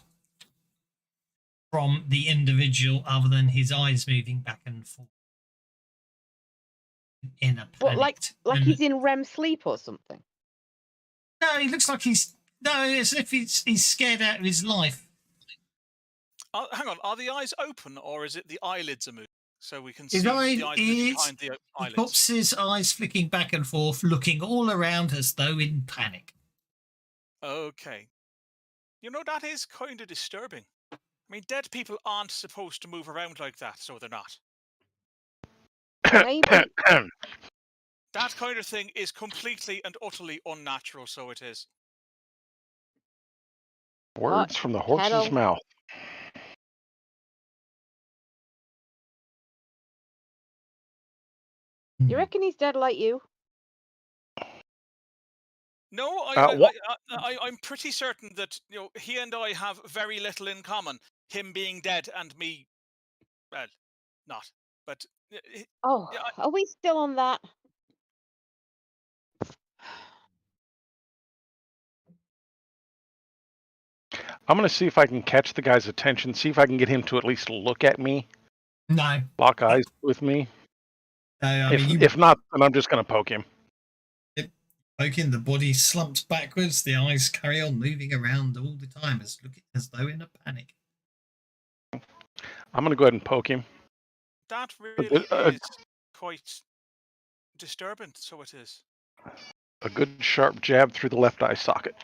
Speaker 2: from the individual other than his eyes moving back and forth in a panic.
Speaker 3: What, like he's in REM sleep or something?
Speaker 2: No, he looks like he's. No, it's as if he's scared out of his life.
Speaker 5: Hang on, are the eyes open, or is it the eyelids are moving? so we can
Speaker 2: His
Speaker 5: see
Speaker 2: eye
Speaker 5: the eyes literally
Speaker 2: is
Speaker 5: behind the
Speaker 2: the
Speaker 5: eyelids.
Speaker 2: corpse's eyes flicking back and forth, looking all around as though in panic.
Speaker 5: Okay. You know, that is kind of disturbing. I mean, dead people aren't supposed to move around like that, so they're not.
Speaker 3: Maybe.
Speaker 5: That kind of thing is completely and utterly unnatural, so it is.
Speaker 6: Words from the horse's
Speaker 3: Kettle.
Speaker 6: mouth.
Speaker 3: You reckon he's dead like you?
Speaker 5: No,
Speaker 6: What?
Speaker 5: I'm pretty certain that he and I have very little in common. Him being dead and me, well, not. But
Speaker 3: Oh,
Speaker 5: yeah,
Speaker 3: are we still on that?
Speaker 6: I'm going to see if I can catch the guy's attention, see if I can get him to at least look at me,
Speaker 2: No.
Speaker 6: lock eyes with me. If not, then I'm just going to poke him.
Speaker 2: Poking, the body slumps backwards, the eyes carry on moving around all the time as though in a panic.
Speaker 6: I'm going to go ahead and poke him.
Speaker 5: that really is quite disturbing, so it is.
Speaker 6: A good sharp jab through the left eye socket.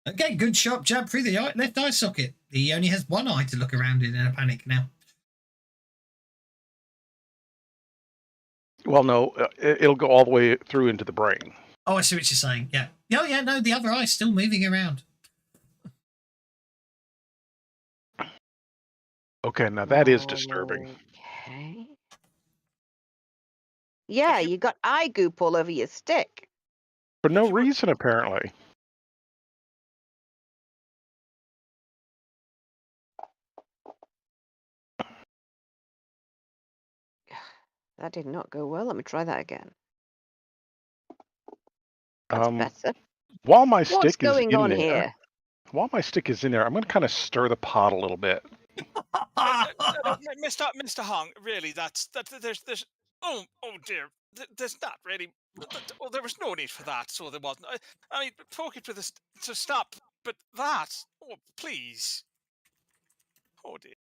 Speaker 2: Okay, good sharp jab through the left eye socket. He only has one eye to look around in a panic now.
Speaker 6: Well, no, it'll go all the way through into the brain.
Speaker 2: Oh, I see what you're saying. Yeah. Oh, yeah, no, the other eye's still moving around.
Speaker 6: Okay, now that is disturbing.
Speaker 3: Okay. Yeah, you got eye goop all over your stick.
Speaker 6: For no reason, apparently.
Speaker 3: That did not go well. Let me try that again. That's better.
Speaker 6: While my
Speaker 3: What's
Speaker 6: stick is
Speaker 3: going
Speaker 6: in
Speaker 3: on
Speaker 6: there,
Speaker 3: here?
Speaker 6: while my stick is in there, I'm going to kind of stir the pot a little bit.
Speaker 5: Mr. Hong, really, there's oh dear, there's not really. Well, there was no need for that, so there wasn't. I mean, poke it to stop, but that, oh please, oh dear.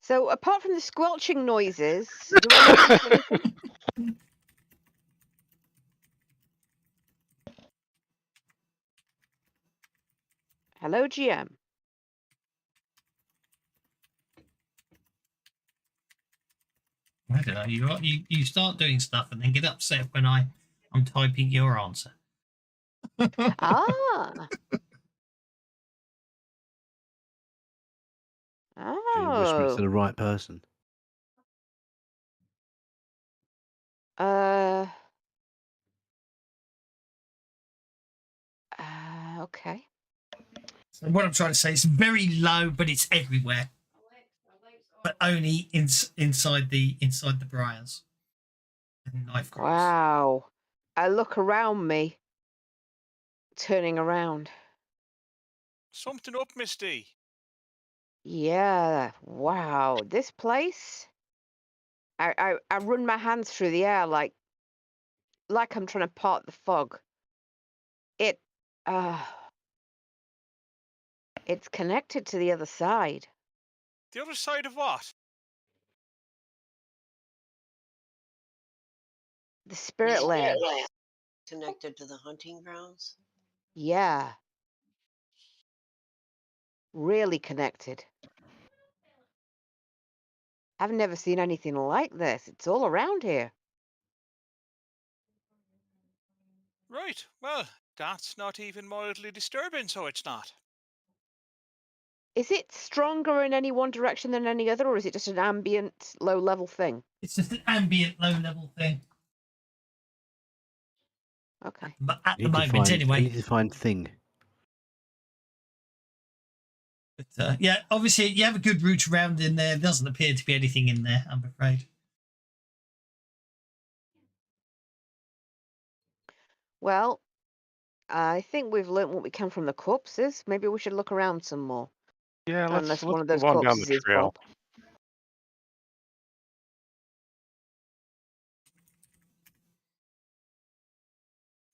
Speaker 3: So, apart from the squelching noises, do I notice anything? Hello, GM.
Speaker 2: I don't know. You start doing stuff and then get upset when I'm typing your answer.
Speaker 3: Ah.
Speaker 7: You're whispering to
Speaker 3: Oh.
Speaker 7: the right person.
Speaker 3: Okay.
Speaker 2: So what I'm trying to say is very low, but it's everywhere. But only inside the briars and knife crops.
Speaker 3: Wow. I look around me, turning around.
Speaker 5: Something up, Miss D.
Speaker 3: Yeah. Wow. This place. I run my hands through the air like I'm trying to part the fog. It's connected to the other side.
Speaker 5: The other side of what?
Speaker 3: The spirit land.
Speaker 1: Connected to the hunting grounds.
Speaker 3: Yeah. Really connected. I've never seen anything like this. It's all around here.
Speaker 5: Right. Well, that's not even mildly disturbing, so it's not.
Speaker 3: Is it stronger in any one direction than any other, or is it just an ambient, low-level thing?
Speaker 2: It's just an ambient, low-level thing.
Speaker 3: Okay.
Speaker 2: But at the moment, anyway.
Speaker 7: I need to find thing.
Speaker 2: But yeah, obviously you have a good route around in there. There doesn't appear to be anything in there, I'm afraid.
Speaker 3: Well, I think we've learnt what we can from the corpses. Maybe we should look around some more.
Speaker 6: Yeah,
Speaker 3: Unless one of those
Speaker 6: move on down
Speaker 3: corpses
Speaker 6: the
Speaker 3: is
Speaker 6: trail.
Speaker 3: Bob.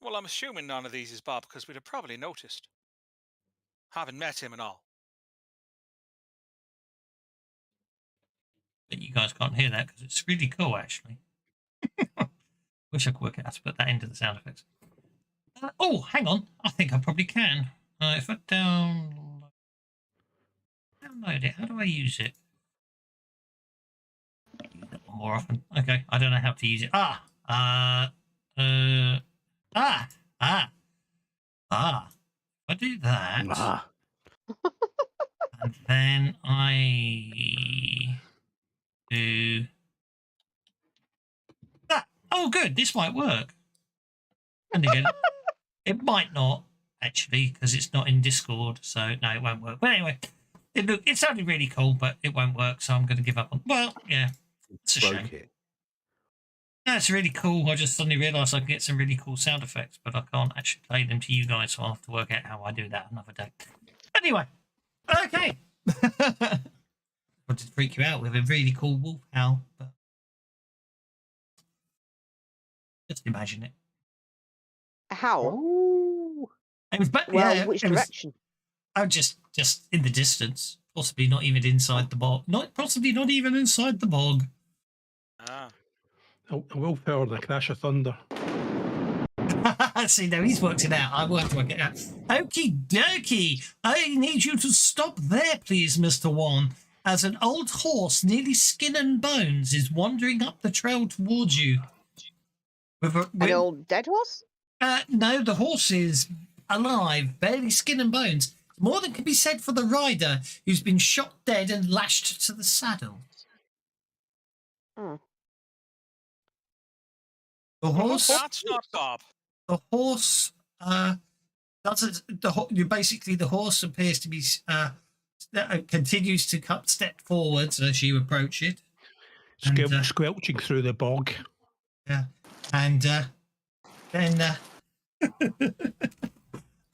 Speaker 5: Well, I'm assuming none of these is Bob because we'd have probably noticed. Haven't met him and all.
Speaker 2: But you guys can't hear that because it's really cool, actually. Wish I could work out how to put that into the sound effects. Oh, hang on. I think I probably can. If I download it, how do I use it? Use that one more often. Okay, I don't know how to use it. If I do that,
Speaker 7: Ah.
Speaker 2: and then I do that. Oh, good. This might work. And again, it might not actually because it's not in Discord, so no, it won't work. But anyway, it sounded really cool, but it won't work, so I'm going to give up on. Well, yeah, it's a shame.
Speaker 7: Broke it.
Speaker 2: No, it's really cool. I just suddenly realised I can get some really cool sound effects, but I can't actually play them to you guys, so I'll have to work out how I do that another day. Anyway, okay. Wanted to freak you out with a really cool wolf howl, but just imagine it.
Speaker 3: How?
Speaker 7: Oh.
Speaker 2: It was, but
Speaker 3: Well,
Speaker 2: yeah,
Speaker 3: which
Speaker 2: it was.
Speaker 3: direction?
Speaker 2: Oh, just in the distance, possibly not even inside the bog. Possibly not even inside the bog.
Speaker 5: Ah.
Speaker 4: A willpower and a crash of thunder.
Speaker 2: See, now he's worked it out. I worked it out. Okie dokie. I need you to stop there, please, Mr. Wan, as an old horse, nearly skin and bones, is wandering up the trail towards you.
Speaker 3: An old dead horse?
Speaker 2: No, the horse is alive, barely skin and bones. More than can be said for the rider, who's been shot dead and lashed to the saddle.
Speaker 3: Oh.
Speaker 2: The horse.
Speaker 5: That's not Bob.
Speaker 2: The horse doesn't. Basically the horse appears to be continues to step forwards as you approach it. And,
Speaker 4: Squelching through the bog.
Speaker 2: Yeah, and then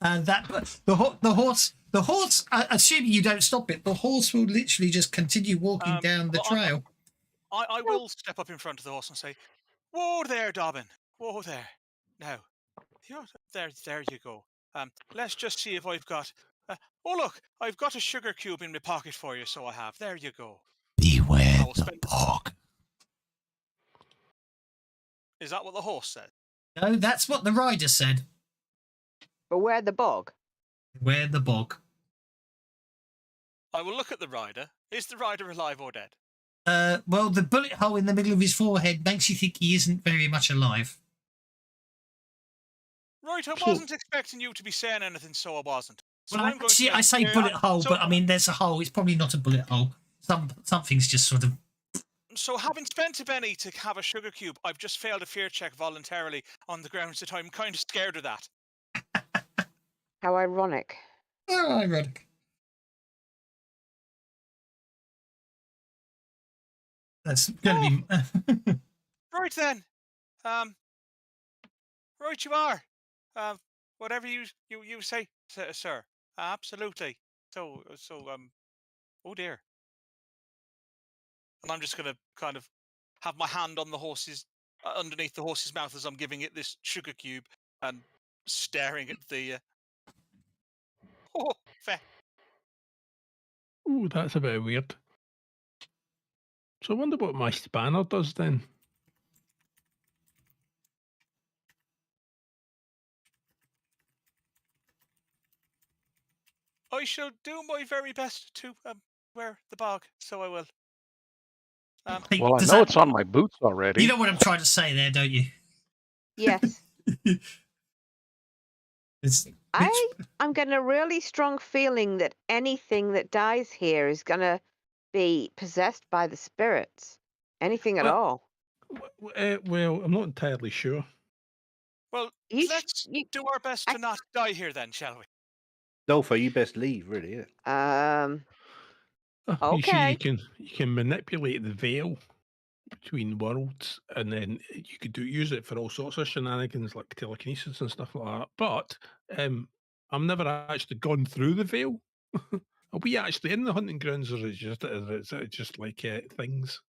Speaker 2: and that the horse. Assuming you don't stop it, the horse will literally just continue walking down the trail.
Speaker 5: I will step up in front of the horse and say, "Whoa there, Dobbin. Whoa there. Now, there you go. Let's just see if I've got. Oh look, I've got a sugar cube in my pocket for you. So I have. There you go.
Speaker 2: Beware the bog.
Speaker 5: Is that what the horse said?
Speaker 2: No, that's what the rider said.
Speaker 3: Beware the bog.
Speaker 2: Beware the bog.
Speaker 5: I will look at the rider. Is the rider alive or dead?
Speaker 2: Well, the bullet hole in the middle of his forehead makes you think he isn't very much alive.
Speaker 5: Right, I wasn't expecting you to be saying anything, so I wasn't. So
Speaker 2: Well,
Speaker 5: I'm going to
Speaker 2: I say bullet hole, but I mean, there's a hole. It's probably not a bullet hole. Something's just sort of.
Speaker 5: So having spent a penny to have a sugar cube, I've just failed a fear check voluntarily on the grounds that I'm kind of scared of that.
Speaker 3: How ironic.
Speaker 2: Oh, ironic. That's going to be.
Speaker 5: Right then. Right you are. Whatever you say, sir. Absolutely. So oh dear. And I'm just going to kind of have my hand on the horse's underneath the horse's mouth as I'm giving it this sugar cube and staring at the fair.
Speaker 4: Ooh, that's a bit weird. So I wonder what my spanner does then.
Speaker 5: I shall do my very best to wear the bog, so I will.
Speaker 6: Well, I know it's on my boots already.
Speaker 2: You know what I'm trying to say there, don't you?
Speaker 3: Yes. I'm getting a really strong feeling that anything that dies here is going to be possessed by the spirits. Anything at all.
Speaker 4: Well, I'm not entirely sure.
Speaker 5: Well, let's do our best to not die here then, shall we?
Speaker 7: Dolpho, you best leave, really.
Speaker 3: Okay.
Speaker 4: You can manipulate the veil between worlds, and then you could use it for all sorts of shenanigans like telekinesis and stuff like that. But I've never actually gone through the veil. Are we actually in the hunting grounds, or is it just like things?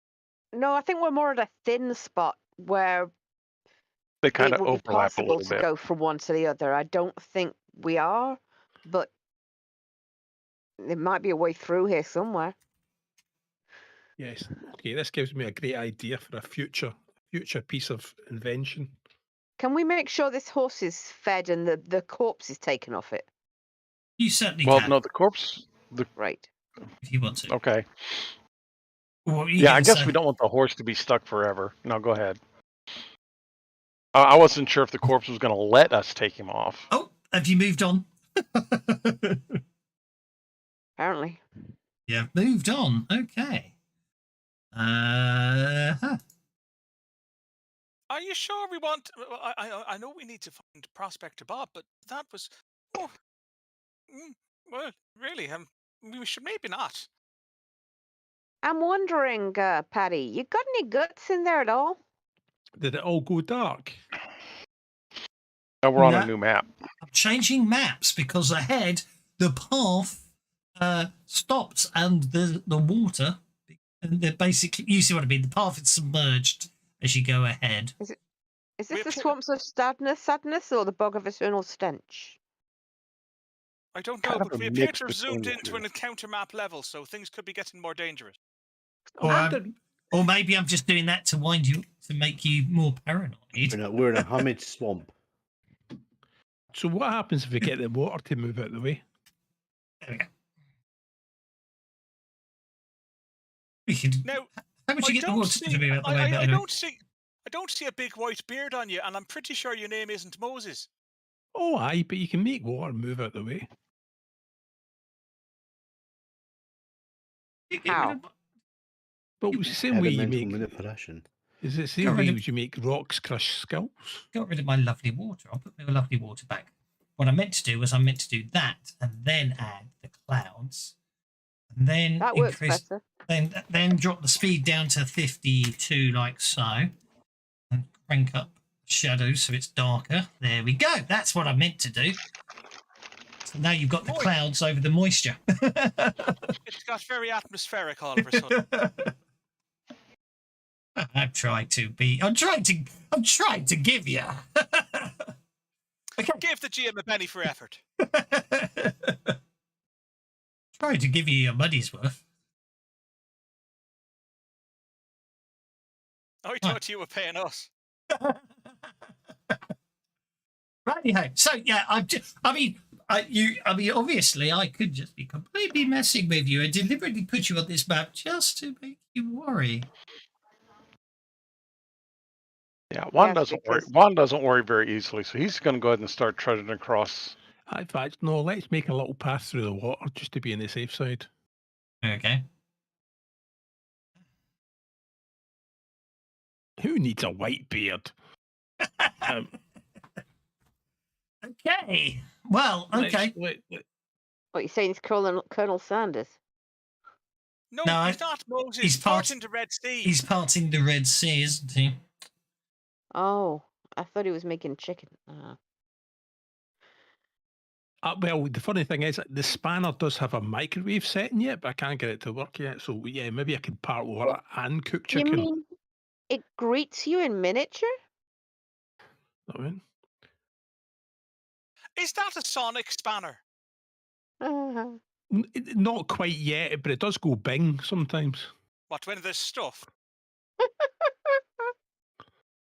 Speaker 3: No, I think we're more at a thin spot where
Speaker 6: they kind of
Speaker 3: it would be
Speaker 6: overlap a
Speaker 3: possible
Speaker 6: little
Speaker 3: to
Speaker 6: bit.
Speaker 3: go from one to the other. I don't think we are, but there might be a way through here somewhere.
Speaker 4: Yes. Okay, this gives me a great idea for a future piece of invention.
Speaker 3: Can we make sure this horse is fed and the corpse is taken off it?
Speaker 2: You certainly
Speaker 6: Well,
Speaker 2: can
Speaker 6: no, the corpse.
Speaker 3: Right.
Speaker 2: if you want to.
Speaker 6: Okay.
Speaker 2: What were you
Speaker 6: Yeah, I
Speaker 2: gonna
Speaker 6: guess
Speaker 2: say?
Speaker 6: we don't want the horse to be stuck forever. No, go ahead. I wasn't sure if the corpse was going to let us take him off.
Speaker 2: Oh, have you moved on?
Speaker 3: Apparently.
Speaker 2: Yeah, moved on. Okay. Huh.
Speaker 5: Are you sure we want? I know we need to find Prospector Bob, but that was. Oh, well, really, we should maybe not.
Speaker 3: I'm wondering, Patty, you got any guts in there at all?
Speaker 4: Did it all go dark?
Speaker 6: Now we're on
Speaker 2: No.
Speaker 6: a new map.
Speaker 2: I'm changing maps because ahead the path stops and the water, and they're basically, you see what I mean. The path is submerged as you go ahead.
Speaker 3: Is
Speaker 5: We
Speaker 3: this the
Speaker 5: appear-
Speaker 3: swamps of sadness, or the bog of eternal stench?
Speaker 5: I don't know,
Speaker 6: Kind of
Speaker 5: but
Speaker 6: a
Speaker 5: we appear
Speaker 6: mix
Speaker 5: to have
Speaker 6: between
Speaker 5: zoomed
Speaker 6: the
Speaker 5: into
Speaker 6: two.
Speaker 5: an encounter map level, so things could be getting more dangerous.
Speaker 2: Or maybe I'm just doing that to make you more paranoid.
Speaker 7: We're in a humid swamp.
Speaker 4: So what happens if we get the water to move out of the way?
Speaker 2: There we go. We can.
Speaker 5: Now,
Speaker 2: How would you get the water to be out the way?
Speaker 5: I
Speaker 2: anyway?
Speaker 5: don't see a big white beard on you, and I'm pretty sure your name isn't Moses.
Speaker 4: Oh, aye, but you can make water move out of the way.
Speaker 3: How?
Speaker 4: But it's the same way you
Speaker 7: Elemental
Speaker 4: make.
Speaker 7: manipulation.
Speaker 4: Is it the same
Speaker 2: Got
Speaker 4: way
Speaker 2: rid of-
Speaker 4: as you make rocks crush skulls?
Speaker 2: Got rid of my lovely water. I'll put my lovely water back. What I meant to do was I meant to do that and then add the clouds, and then
Speaker 3: That works
Speaker 2: increase,
Speaker 3: better.
Speaker 2: then drop the speed down to 52 like so, and crank up shadows so it's darker. There we go. That's what I meant to do. So now you've got the
Speaker 5: Boy.
Speaker 2: clouds over the moisture.
Speaker 5: It's got very atmospheric all of a sudden.
Speaker 2: I'm trying to give you. Okay.
Speaker 5: Give the GM a penny for effort.
Speaker 2: Trying to give you your money's worth.
Speaker 5: I thought you were paying us.
Speaker 2: Righty-ho. So yeah, obviously I could just be completely messing with you and deliberately put you on this map just to make you worry.
Speaker 6: Yeah, Juan
Speaker 3: Yes,
Speaker 6: doesn't worry.
Speaker 3: because-
Speaker 6: Juan doesn't worry very easily, so he's going to go ahead and start trudging across.
Speaker 4: In fact, no, let's make a little pass through the water just to be on the safe side.
Speaker 2: Okay.
Speaker 4: Who needs a white beard?
Speaker 2: Okay. Well, okay.
Speaker 3: What you're saying is Colonel Sanders?
Speaker 5: No,
Speaker 2: No,
Speaker 5: he's not Moses.
Speaker 2: he's part-
Speaker 5: parting the Red Sea.
Speaker 2: He's parting the Red Sea, isn't he?
Speaker 3: Oh, I thought he was making chicken.
Speaker 4: Well, the funny thing is, the spanner does have a microwave setting yet, but I can't get it to work yet. So yeah, maybe I can part water and cook
Speaker 3: You
Speaker 4: chicken.
Speaker 3: mean it greets you in miniature?
Speaker 4: I mean,
Speaker 5: Is that a sonic spanner?
Speaker 4: not quite yet, but it does go bing sometimes.
Speaker 5: What, when there's stuff?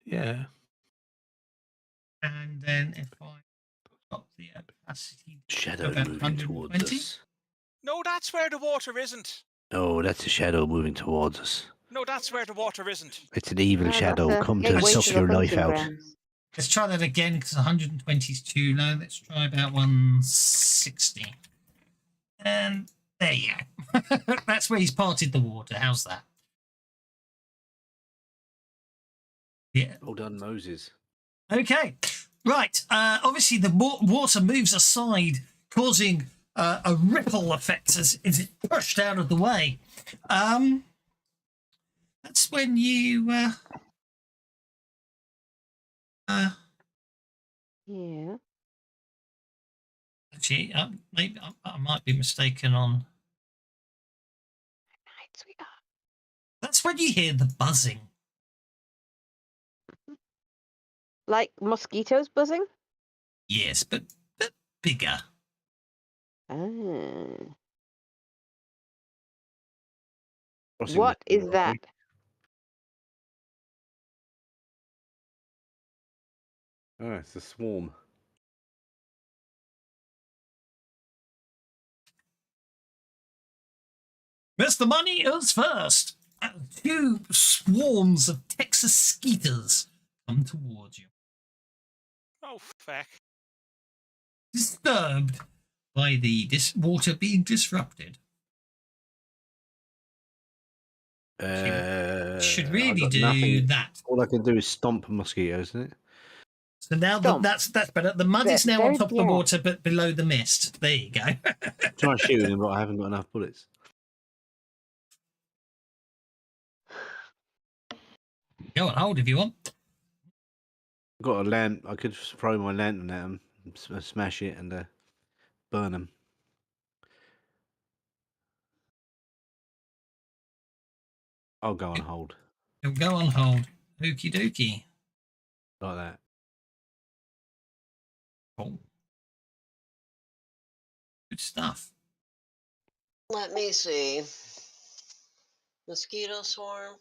Speaker 4: Yeah.
Speaker 2: And then if I got the capacity
Speaker 7: Shadow
Speaker 2: about
Speaker 7: moving towards
Speaker 2: 120.
Speaker 7: us.
Speaker 5: No, that's where the water isn't.
Speaker 7: Oh, that's a shadow moving towards us.
Speaker 5: No, that's where the water isn't.
Speaker 7: It's an evil
Speaker 3: That's
Speaker 7: shadow.
Speaker 3: a
Speaker 7: Come to
Speaker 3: gateway
Speaker 7: suck
Speaker 3: the
Speaker 7: your life
Speaker 3: hunting
Speaker 7: out.
Speaker 3: grounds.
Speaker 2: Let's try that again because 120 is too low. Let's try about 160. And there you go. That's where he's parted the water. How's that? Yeah.
Speaker 7: Well done, Moses.
Speaker 2: Okay. Right. Obviously, the water moves aside, causing a ripple effect as it's pushed out of the way. That's when you.
Speaker 3: Yeah.
Speaker 2: Actually, maybe I might be mistaken on.
Speaker 3: Nights we are.
Speaker 2: That's when you hear the buzzing.
Speaker 3: Like mosquitoes buzzing?
Speaker 2: Yes, but bigger.
Speaker 3: Ah.
Speaker 7: Crossing
Speaker 3: What
Speaker 7: the
Speaker 3: is that?
Speaker 7: Oh, it's a swarm.
Speaker 2: Mr. Money is first. 2 swarms of Texas skeeters come towards you,
Speaker 5: Oh, feck.
Speaker 2: disturbed by the water being disrupted. Should
Speaker 7: I've
Speaker 2: really
Speaker 7: got
Speaker 2: do
Speaker 7: nothing.
Speaker 2: that.
Speaker 7: All I can do is stomp mosquitoes, isn't it?
Speaker 2: So now
Speaker 3: Stomp.
Speaker 2: that's better. The mud is now on
Speaker 3: Very-
Speaker 2: top of the water, but below the mist. There you go.
Speaker 7: Try shooting him, but I haven't got enough bullets.
Speaker 2: Go on hold if you want.
Speaker 7: Got a lamp. I could just throw my lantern at them, smash it, and burn them. I'll go on hold
Speaker 2: You'll go on hold. Okie dokie.
Speaker 7: like that.
Speaker 2: Oh. Good stuff.
Speaker 1: Let me see. Mosquito swarm.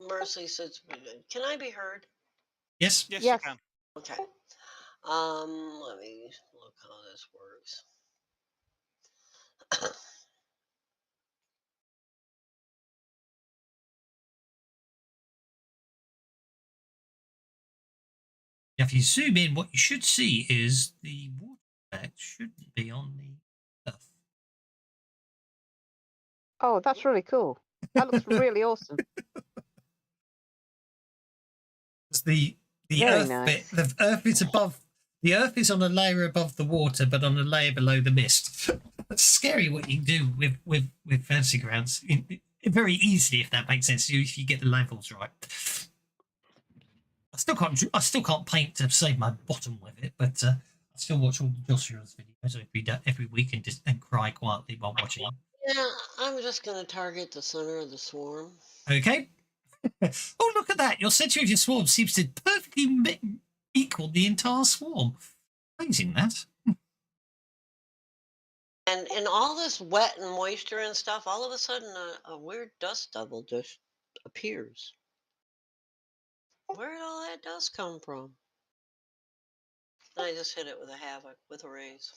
Speaker 1: Mercy says, "Can I be heard?"
Speaker 2: Yes.
Speaker 5: Yes,
Speaker 3: Yes.
Speaker 5: you can.
Speaker 1: Okay. Let me look how this works.
Speaker 2: If you zoom in, what you should see is the water effect shouldn't be on the earth.
Speaker 3: Oh, that's really cool. That looks really awesome.
Speaker 2: It's the
Speaker 3: Very
Speaker 2: earth
Speaker 3: nice.
Speaker 2: bit. The earth is above. The earth is on a layer above the water, but on a layer below the mist. It's scary what you can do with fantasy grounds. Very easily, if that makes sense. If you get the levels right. I still can't paint to save my bottom with it, but I still watch all Joshua's videos every week and cry quietly while watching them.
Speaker 1: Yeah, I'm just going to target the center of the swarm.
Speaker 2: Okay. Oh, look at that. Your center of your swarm seems to perfectly equal the entire swarm. Amazing, that.
Speaker 1: And in all this wet and moisture and stuff, all of a sudden a weird dust devil just appears. Where did all that dust come from? And I just hit it with a havoc with a raise.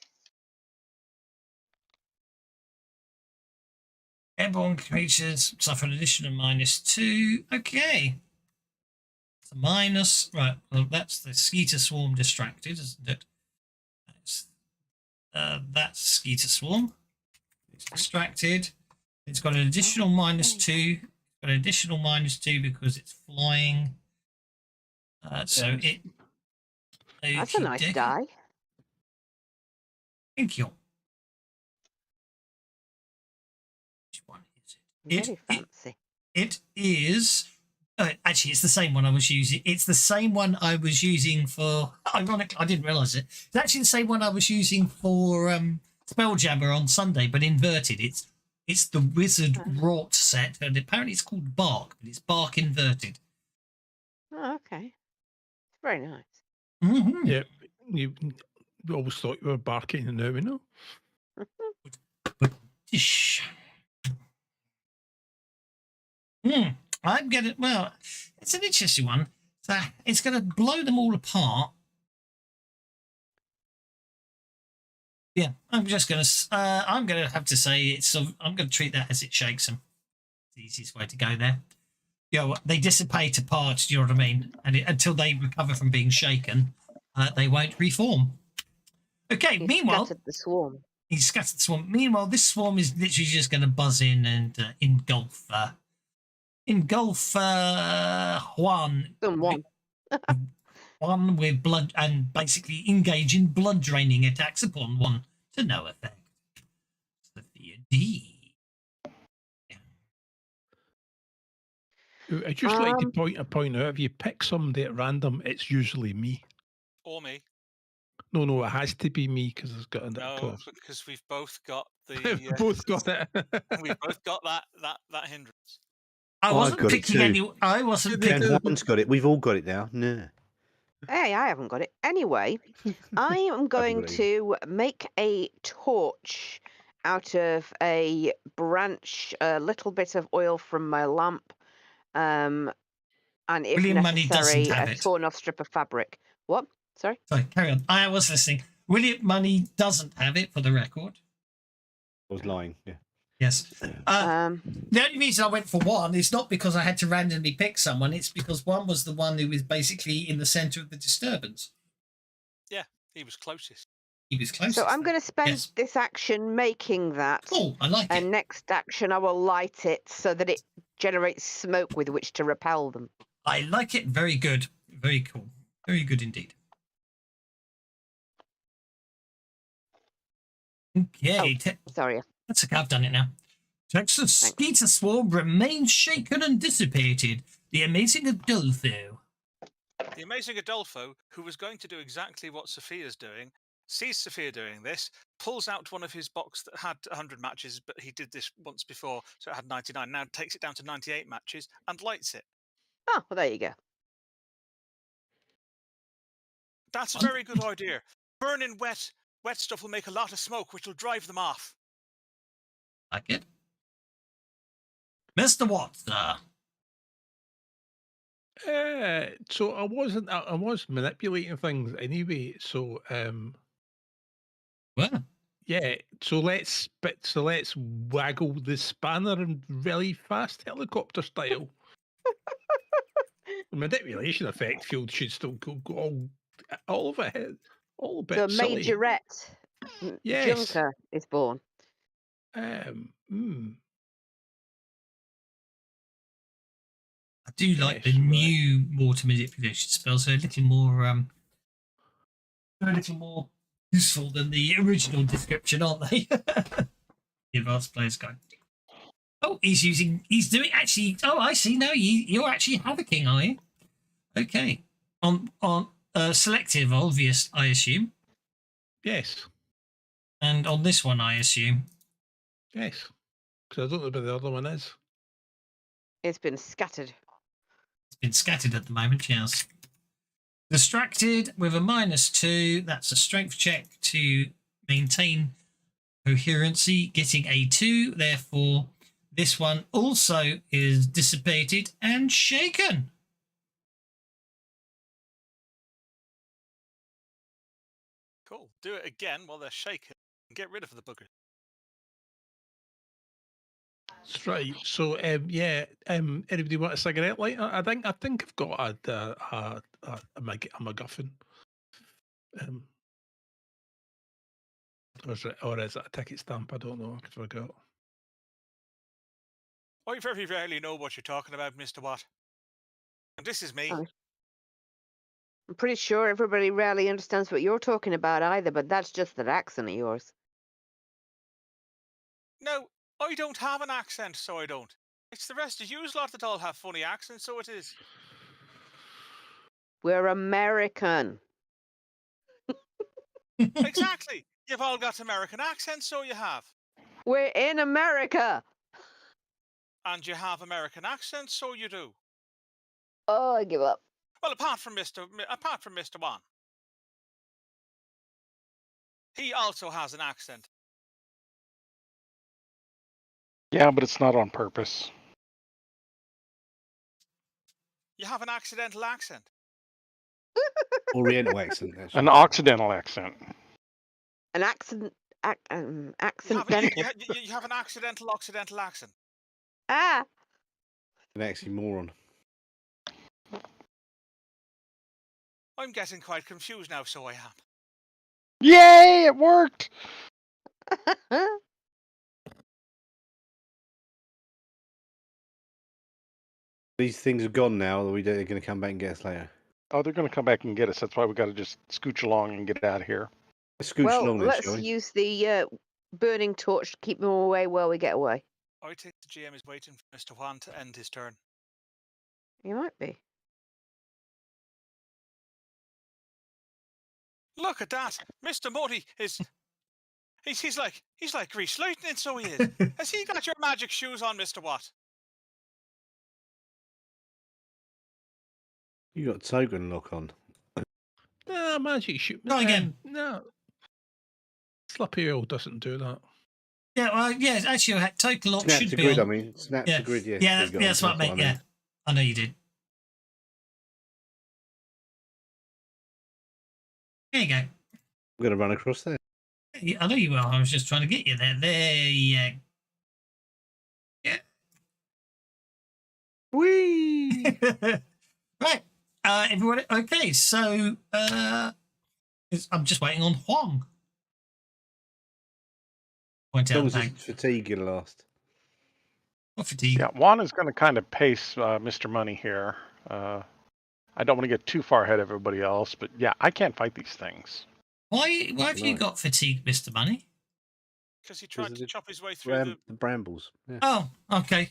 Speaker 2: Airborne creatures suffer an additional -2. Okay. It's a minus. Right. Well, that's the skeeter swarm distracted, isn't it? That's skeeter swarm. It's distracted. It's got an additional -2. It's got an additional -2 because it's flying. So it.
Speaker 3: That's a nice die.
Speaker 2: Thank you. Which one is it?
Speaker 3: Very fancy.
Speaker 2: It is. Actually, it's the same one I was using. It's the same one I was using for. Ironically, I didn't realise it. It's actually the same one I was using for Spelljammer on Sunday, but inverted. It's the Wizard Wrought set, and apparently it's called Bark, but it's Bark inverted.
Speaker 3: Oh, okay. It's very nice.
Speaker 2: Mm-hmm.
Speaker 4: Yeah, you always thought you were barking, and now we know.
Speaker 2: I'm gonna. Well, it's an interesting one. So it's going to blow them all apart. Yeah, I'm just going to. I'm going to have to say it's. I'm going to treat that as it shakes them. It's the easiest way to go there. You know, they dissipate apart. Do you know what I mean? And until they recover from being shaken, they won't reform. Okay. Meanwhile,
Speaker 3: scattered the swarm.
Speaker 2: He's scattered the swarm. Meanwhile, this swarm is literally just going to buzz in and engulf Juan.
Speaker 3: Someone.
Speaker 2: One with blood and basically engage in blood draining attacks upon one to no effect. Sophia D.
Speaker 4: I just like to point out, if you pick somebody at random, it's usually me.
Speaker 5: Or me.
Speaker 4: No, it has to be me because it's got
Speaker 5: because we've both got the.
Speaker 4: We've both got it.
Speaker 5: We've both got that hindrance.
Speaker 2: I wasn't picking any. I wasn't picking.
Speaker 7: Juan's got it. We've all got it now. No.
Speaker 3: Hey, I haven't got it. Anyway, I am going to make a torch out of a branch, a little bit of oil from my lamp, and if
Speaker 2: William Money doesn't
Speaker 3: necessary,
Speaker 2: have
Speaker 3: a
Speaker 2: it.
Speaker 3: torn off strip of fabric. What? Sorry?
Speaker 2: Sorry, carry on. I was listening. William Money doesn't have it, for the record.
Speaker 7: I was lying. Yeah.
Speaker 2: Yes.
Speaker 3: Um,
Speaker 2: The only reason I went for one is not because I had to randomly pick someone. It's because one was the one who was basically in the centre of the disturbance.
Speaker 5: Yeah, he was closest.
Speaker 2: He was closest.
Speaker 3: so I'm
Speaker 2: then.
Speaker 3: going to spend
Speaker 2: Yes.
Speaker 3: this action making that.
Speaker 2: Oh, I like
Speaker 3: And
Speaker 2: it.
Speaker 3: next action, I will light it so that it generates smoke with which to repel them.
Speaker 2: I like it. Very good. Very cool. Very good indeed. Okay.
Speaker 3: Sorry.
Speaker 2: That's okay. I've done it now. Texas Skeeter Swarm remains shaken and dissipated. The amazing Adolfo.
Speaker 5: The amazing Adolfo, who was going to do exactly what Sophia's doing, sees Sophia doing this, pulls out one of his box that had 100 matches, but he did this once before, so it had 99. Now takes it down to 98 matches and lights it.
Speaker 3: Oh, well, there you go.
Speaker 5: That's a very good idea. Burning wet stuff will make a lot of smoke, which will drive them off.
Speaker 2: Like it. Mr. Watson.
Speaker 4: So I wasn't. I was manipulating things anyway. So
Speaker 2: Well,
Speaker 4: yeah. So let's waggle the spanner in really fast helicopter style. The manipulation effect field should still go all of it. All a bit
Speaker 3: The
Speaker 4: silly.
Speaker 3: Majorette
Speaker 4: Yes.
Speaker 3: Junker is born.
Speaker 2: I do like the new water manipulation spells. They're a little more useful than the original description, aren't they? The advanced players guide. Oh, he's doing actually. Oh, I see. No, you're actually havocing, are you? Okay. On selective, obvious, I assume.
Speaker 4: Yes.
Speaker 2: And on this one, I assume.
Speaker 4: Yes. Because I don't know where the other one is.
Speaker 3: It's been scattered.
Speaker 2: It's been scattered at the moment, yes. Distracted with a -2. That's a strength check to maintain coherency, getting a 2. Therefore, this one also is dissipated and shaken.
Speaker 5: Cool. Do it again while they're shaken and get rid of the bugger.
Speaker 4: That's right. So anybody want a cigarette lighter? I think I've got a MacGuffin. Or is it a ticket stamp? I don't know. I forgot.
Speaker 5: I very rarely know what you're talking about, Mr. Watt. And this is me.
Speaker 3: Oh. I'm pretty sure everybody rarely understands what you're talking about either, but that's just that accent of yours.
Speaker 5: No, I don't have an accent, so I don't. It's the rest of yous lot that all have funny accents, so it is.
Speaker 3: We're American.
Speaker 5: Exactly. You've all got American accents, so you have.
Speaker 3: We're in America.
Speaker 5: And you have American accents, so you do.
Speaker 3: Oh, I give up.
Speaker 5: Well, apart from Mr. Wan. He also has an accent.
Speaker 6: Yeah, but it's not on purpose.
Speaker 5: You have an accidental accent.
Speaker 7: Oriental accent. Actually.
Speaker 6: An Occidental accent.
Speaker 3: An accent.
Speaker 5: You have an accidental Occidental accent.
Speaker 3: Ah.
Speaker 7: An oxymoron.
Speaker 5: I'm getting quite confused now, so I am.
Speaker 6: Yay! It worked.
Speaker 7: These things are gone now. Or they're going to come back and get us later.
Speaker 6: Oh, they're going to come back and get us. That's why we got to just scooch along and get out of here.
Speaker 7: Scooch
Speaker 3: well,
Speaker 7: along then,
Speaker 3: let's
Speaker 7: shall we?
Speaker 3: use the burning torch to keep them away while we get away.
Speaker 5: I think the GM is waiting for Mr. Wan to end his turn.
Speaker 3: You might be.
Speaker 5: Look at that! Mr. Muddy is... He's like Grease Lightning, so he is. Has he got your magic shoes on, Mr. Watt?
Speaker 7: You got token lock on.
Speaker 4: Nah, magic shoot.
Speaker 2: Not again.
Speaker 4: No. Slippery oil doesn't do that.
Speaker 2: Yeah, well, yeah. Actually, total lock
Speaker 7: Snap
Speaker 2: should
Speaker 7: to
Speaker 2: be
Speaker 7: grid.
Speaker 2: on.
Speaker 7: I mean, snap
Speaker 2: Yeah,
Speaker 7: to grid. Yeah,
Speaker 2: yeah,
Speaker 7: we got
Speaker 2: that's what I meant. Yeah, I know you did. There you go.
Speaker 7: I'm going to run across there.
Speaker 2: I know you will. I was just trying to get you there. There you go.
Speaker 7: Whee!
Speaker 2: Right. Everyone. Okay. So I'm just waiting on Huang. Point
Speaker 7: As long
Speaker 2: out
Speaker 7: as
Speaker 2: the
Speaker 7: his
Speaker 2: bag.
Speaker 7: fatigue will last.
Speaker 2: What fatigue?
Speaker 6: Yeah, Juan is going to kind of pace Mr. Money here. I don't want to get too far ahead of everybody else, but yeah, I can't fight these things.
Speaker 2: Why have you
Speaker 7: No.
Speaker 2: got fatigue, Mr. Money?
Speaker 5: Because he tried to
Speaker 7: the
Speaker 5: chop his way through
Speaker 7: The brambles. Yeah.
Speaker 2: Oh, okay.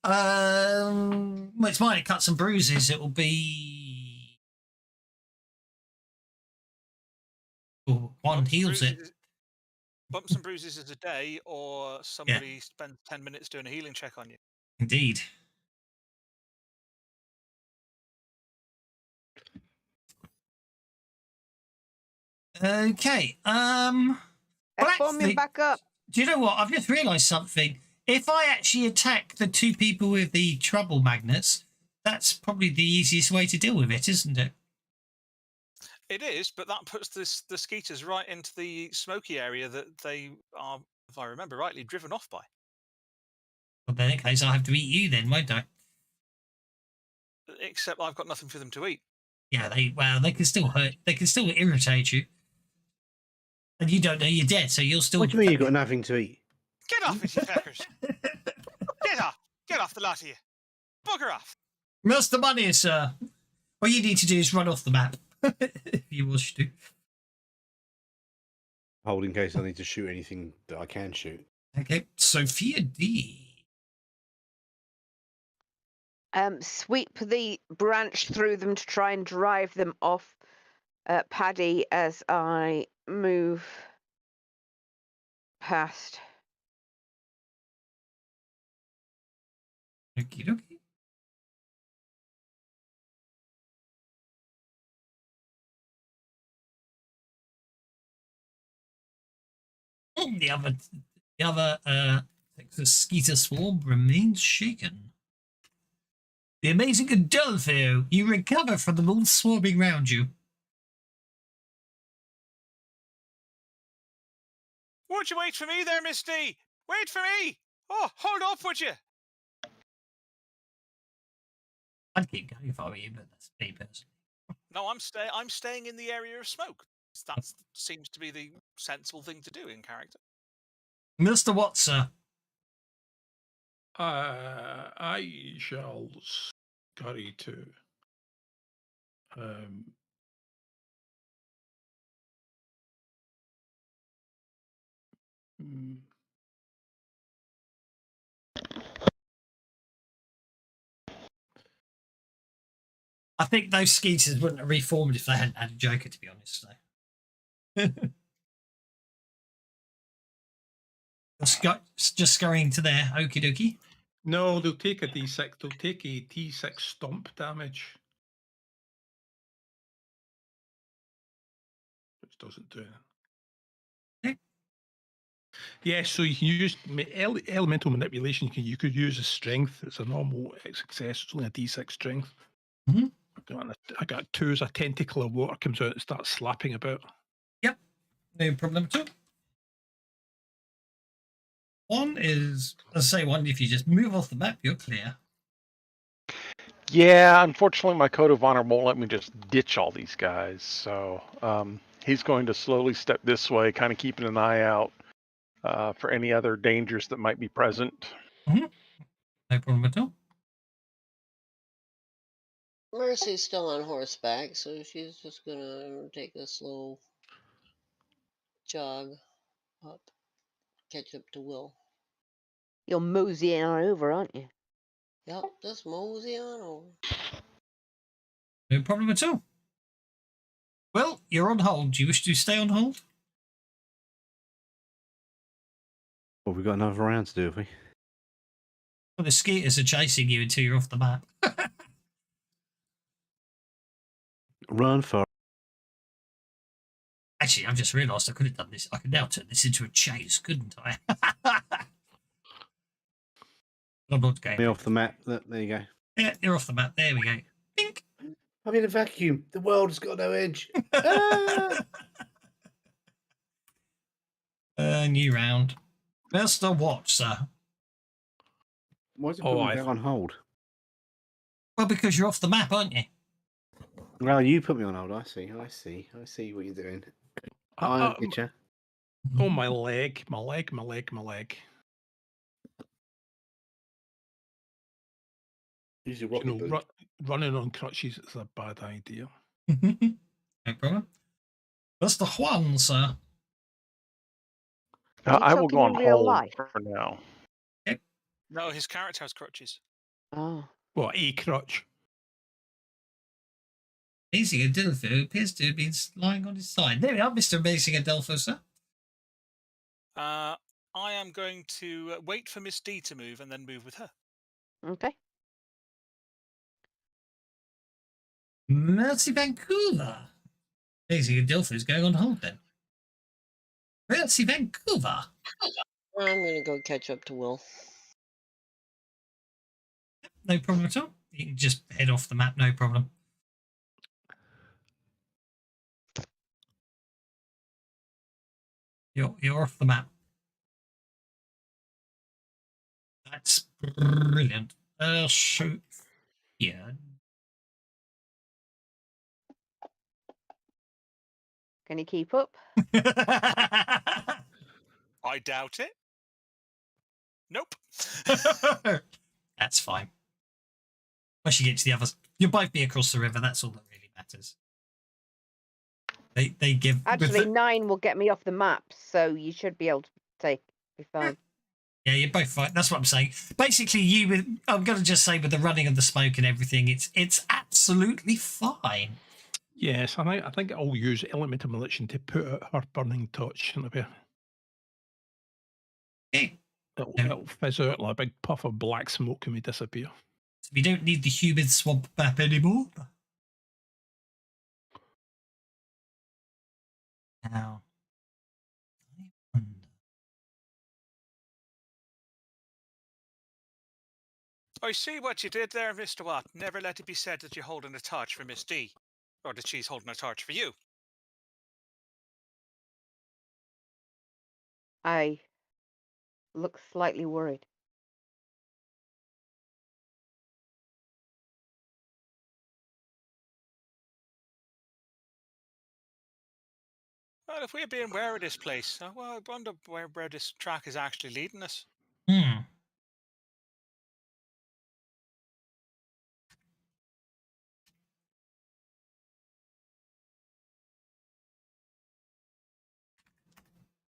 Speaker 2: Well, it's mine. It cuts and bruises. It will be. Oh, one
Speaker 5: bumps and
Speaker 2: heals it.
Speaker 5: bruises- Bumps and bruises is a day, or somebody spends 10 minutes doing a healing check on you.
Speaker 2: Indeed. Okay. Well,
Speaker 3: Form
Speaker 2: actually,
Speaker 3: back up.
Speaker 2: do you know what? I've just realised something. If I actually attack the two people with the trouble magnets, that's probably the easiest way to deal with it, isn't it?
Speaker 5: It is, but that puts the skeeters right into the smoky area that they are, if I remember rightly, driven off by.
Speaker 2: Well, then in that case, I'll have to eat you then, won't I?
Speaker 5: Except I've got nothing for them to eat.
Speaker 2: Yeah, they can still hurt. They can still irritate you. And you don't know you're dead, so you'll still...
Speaker 7: What do you mean you've got nothing to eat?
Speaker 5: Get off it, you feckers! Get off! Get off the lot of you! Bugger off!
Speaker 2: Mr. Money, sir. What you need to do is run off the map, if you wish to.
Speaker 7: Hold in case I need to shoot anything that I can shoot.
Speaker 2: Okay, Sophia D.
Speaker 3: Sweep the branch through them to try and drive them off Paddy as I move past.
Speaker 2: Okie dokie. The other Texas Skeeter swarm remains shaken. The amazing Adolfo, you recover from the moon swarming round you.
Speaker 5: Won't you wait for me there, Misty? Wait for me! Oh, hold up, would you?
Speaker 2: I'd keep going if I were you, but that's me personally.
Speaker 5: No, I'm staying in the area of smoke. That seems to be the sensible thing to do in character.
Speaker 2: Mr. Watson.
Speaker 4: I shall scurry to.
Speaker 2: I think those skeeters wouldn't have reformed if they hadn't had a Joker, to be honest. So. just scurrying to there, okie dokie.
Speaker 4: No, they'll take a D6. They'll take a T6 stomp damage. Which doesn't do it. Yeah, so you can use elemental manipulation. You could use a strength. It's a normal success. It's only a D6 strength.
Speaker 2: Mm-hmm.
Speaker 4: I got 2 as a tentacle of water comes out and starts slapping about.
Speaker 2: Yep, no problem at all. One is, let's say one, if you just move off the map, you're clear.
Speaker 6: Yeah, unfortunately, my code of honor won't let me just ditch all these guys. So he's going to slowly step this way, kind of keeping an eye out for any other dangers that might be present.
Speaker 2: Mm-hmm. No problem at all.
Speaker 1: Mercy's still on horseback, so she's just gonna take a slow jog up, catch up to Will.
Speaker 3: You're moseying on over, aren't you?
Speaker 1: Yep, just mosey on over.
Speaker 2: No problem at all. Well, you're on hold. Do you wish to stay on hold?
Speaker 7: Well, we've got another round to do, have we?
Speaker 2: Well, the skeeters are chasing you until you're off the map.
Speaker 7: Run for.
Speaker 2: Actually, I've just realised I could have done this. I could now turn this into a chase, couldn't I? I'm not going.
Speaker 7: Me off the map. Look, there you go.
Speaker 2: Yeah, you're off the map. There we go. Bink.
Speaker 7: I'm in a vacuum. The world's got no edge. Ah!
Speaker 2: New round. Mr. Watch, sir.
Speaker 7: Why is it
Speaker 4: Oh,
Speaker 7: put me
Speaker 4: I-
Speaker 7: back on hold?
Speaker 2: Well, because you're off the map, aren't you?
Speaker 7: Well, you put me on hold. I see. I see what you're doing. I get you.
Speaker 4: Oh, my leg, my leg, my leg, my leg.
Speaker 7: Use your
Speaker 4: You
Speaker 7: rocket
Speaker 4: know,
Speaker 7: boot.
Speaker 4: running on crutches is a bad idea.
Speaker 2: No problem. Mr. Juan, sir.
Speaker 3: Are you
Speaker 6: I will go
Speaker 3: talking
Speaker 6: on
Speaker 3: in real
Speaker 6: hold
Speaker 3: life?
Speaker 6: for now.
Speaker 5: No, his character has crutches.
Speaker 3: Oh.
Speaker 4: Well, a crutch.
Speaker 2: Amazing Adelpho appears to have been lying on his side. There we are, Mr. Amazing Adelpho, sir.
Speaker 5: I am going to wait for Miss D to move and then move with her.
Speaker 3: Okay.
Speaker 2: Merci Vancouver. Amazing Adelpho is going on hold then. Merci Vancouver.
Speaker 1: I'm gonna go catch up to Will.
Speaker 2: No problem at all. You can just head off the map, no problem. You're off the map. That's brilliant. Shoot. Yeah.
Speaker 3: Can you keep up?
Speaker 5: I doubt it. Nope.
Speaker 2: That's fine. Once you get to the others, you'll both be across the river. That's all that really matters. They give
Speaker 3: Actually, 9 will get me off the map, so you should be able to be fine.
Speaker 2: Yeah, you're both fine. That's what I'm saying. Basically, I'm going to just say with the running of the smoke and everything, it's absolutely fine.
Speaker 4: Yes, I think I'll use elemental militia to put out her burning touch in a bit. It'll fizz out like a big puff of black smoke and we disappear.
Speaker 2: So we don't need the humid swamp map anymore. Now, I wonder.
Speaker 5: I see what you did there, Mr. Watt. Never let it be said that you're holding a torch for Miss D, or that she's holding a torch for you.
Speaker 3: I look slightly worried.
Speaker 5: Well, if we're being aware of this place, well, I wonder where this track is actually leading us.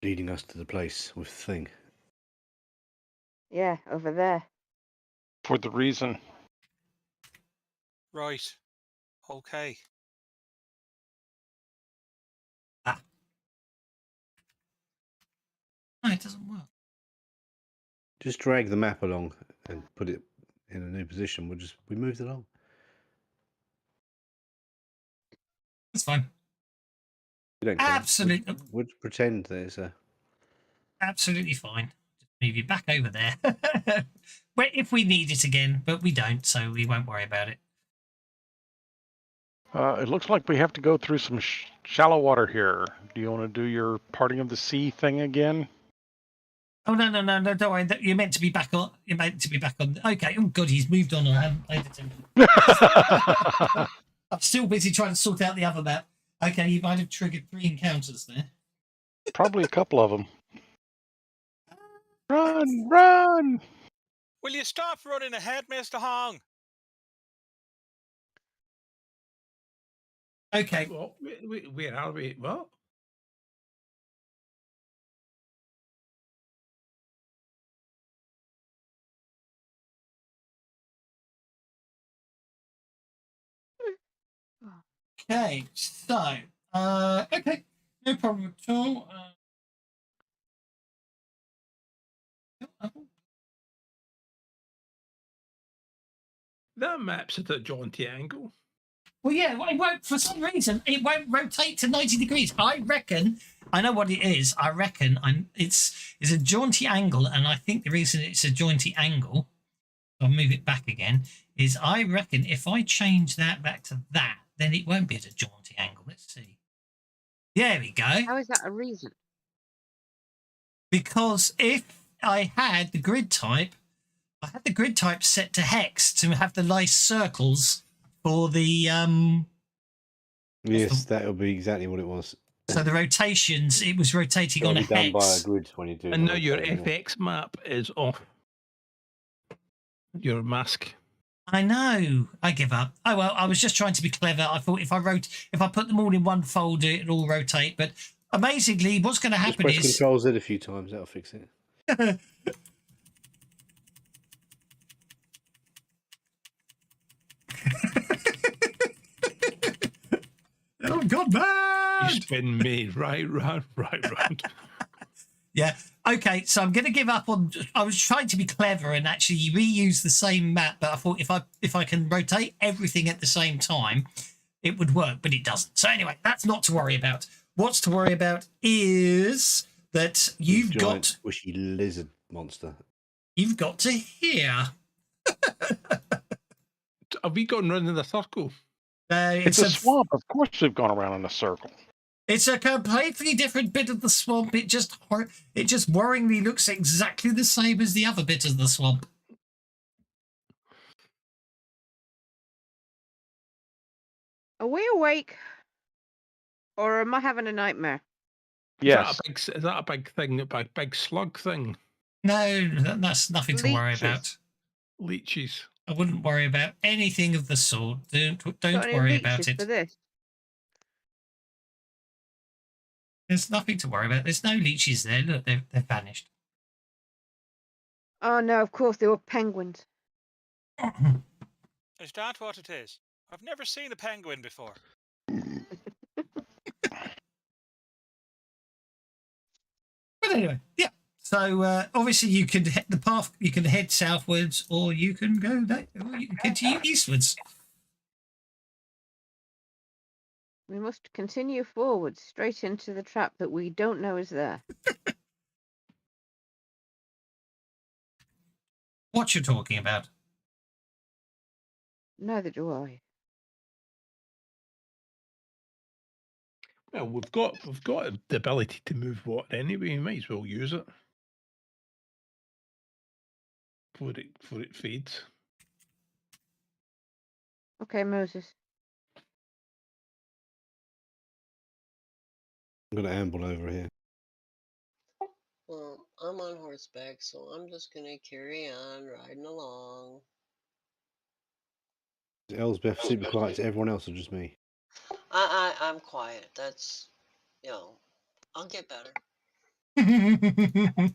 Speaker 7: Leading us to the place with the thing.
Speaker 3: Yeah, over there.
Speaker 6: For the reason.
Speaker 5: Right. Okay.
Speaker 2: No, it doesn't work.
Speaker 7: Just drag the map along and put it in a new position. We moved along.
Speaker 2: That's fine.
Speaker 7: We don't care.
Speaker 2: Absolutely.
Speaker 7: We'll pretend there's a.
Speaker 2: Absolutely fine. Just move you back over there. Well, if we need it again, but we don't, so we won't worry about it.
Speaker 6: It looks like we have to go through some shallow water here. Do you want to do your parting of the sea thing again?
Speaker 2: Oh no, don't worry. You're meant to be back on. You're meant to be back on. Okay. Oh god, he's moved on. I haven't played it. I'm still busy trying to sort out the other map. Okay, you might have triggered 3 encounters there.
Speaker 6: Probably a couple of them. Run!
Speaker 5: Will you stop running ahead, Mr. Hong?
Speaker 2: Okay.
Speaker 4: Well, where are we? What?
Speaker 2: Okay. So, okay, no problem at all.
Speaker 4: That map's at a jaunty angle.
Speaker 2: Well, yeah, well, it won't, for some reason, it won't rotate to 90 degrees. I reckon, I know what it is. I reckon it's a jaunty angle, and I think the reason it's a jaunty angle, I'll move it back again, is I reckon if I change that back to that, then it won't be at a jaunty angle. Let's see. There we go.
Speaker 3: How is that a reason?
Speaker 2: Because if I had the grid type, I had the grid type set to hex to have the nice circles for the
Speaker 7: Yes, that would be exactly what it was.
Speaker 2: so the rotations, it was rotating on a
Speaker 7: done by a
Speaker 2: hex.
Speaker 7: grid when you do.
Speaker 4: And now your
Speaker 7: rotating it.
Speaker 4: FX map is off. Your mask.
Speaker 2: I know. I give up. Oh well, I was just trying to be clever. I thought if I put them all in one folder, it'll all rotate. But amazingly, what's going to
Speaker 7: Just
Speaker 2: happen
Speaker 7: press
Speaker 2: is
Speaker 7: Control Z a few times. That'll fix it.
Speaker 2: oh god,
Speaker 4: You
Speaker 2: man!
Speaker 4: spin me right round.
Speaker 2: Yeah. Okay, so I'm going to give up on. I was trying to be clever and actually reuse the same map, but I thought if I can rotate everything at the same time, it would work, but it doesn't. So anyway, that's not to worry about. What's to worry about is that you've got
Speaker 7: squishy lizard monster.
Speaker 2: You've got to hear.
Speaker 4: Have we gone round in a circle?
Speaker 6: It's a swamp. Of course, we've gone around in a circle.
Speaker 2: It's a completely different bit of the swamp. It just worryingly looks exactly the same as the other bit of the swamp.
Speaker 3: Are we awake? Or am I having a nightmare?
Speaker 6: Yes.
Speaker 4: Is that a big thing? A big slug thing?
Speaker 2: No, that's nothing to worry
Speaker 6: Leeches.
Speaker 2: about.
Speaker 4: Leeches.
Speaker 2: I wouldn't worry about anything of the sort. Don't
Speaker 3: Got any
Speaker 2: worry about
Speaker 3: leeches
Speaker 2: it.
Speaker 3: for this?
Speaker 2: There's nothing to worry about. There's no leeches there. Look, they've vanished.
Speaker 3: Oh no, of course they were penguins.
Speaker 5: Is that what it is? I've never seen a penguin before.
Speaker 2: But anyway, yeah. So obviously you could hit the path. You can head southwards, or you can go that, or you can continue eastwards.
Speaker 3: We must continue forward, straight into the trap that we don't know is there.
Speaker 2: What you're talking about?
Speaker 3: Neither do I.
Speaker 4: Well, we've got the ability to move water anyway. We might as well use it before it fades.
Speaker 3: Okay, Moses.
Speaker 7: I'm gonna amble over here.
Speaker 1: Well, I'm on horseback, so I'm just gonna carry on riding along.
Speaker 7: Is Elsbeth super quiet to everyone else or just me?
Speaker 1: I'm quiet. That's, I'll get better.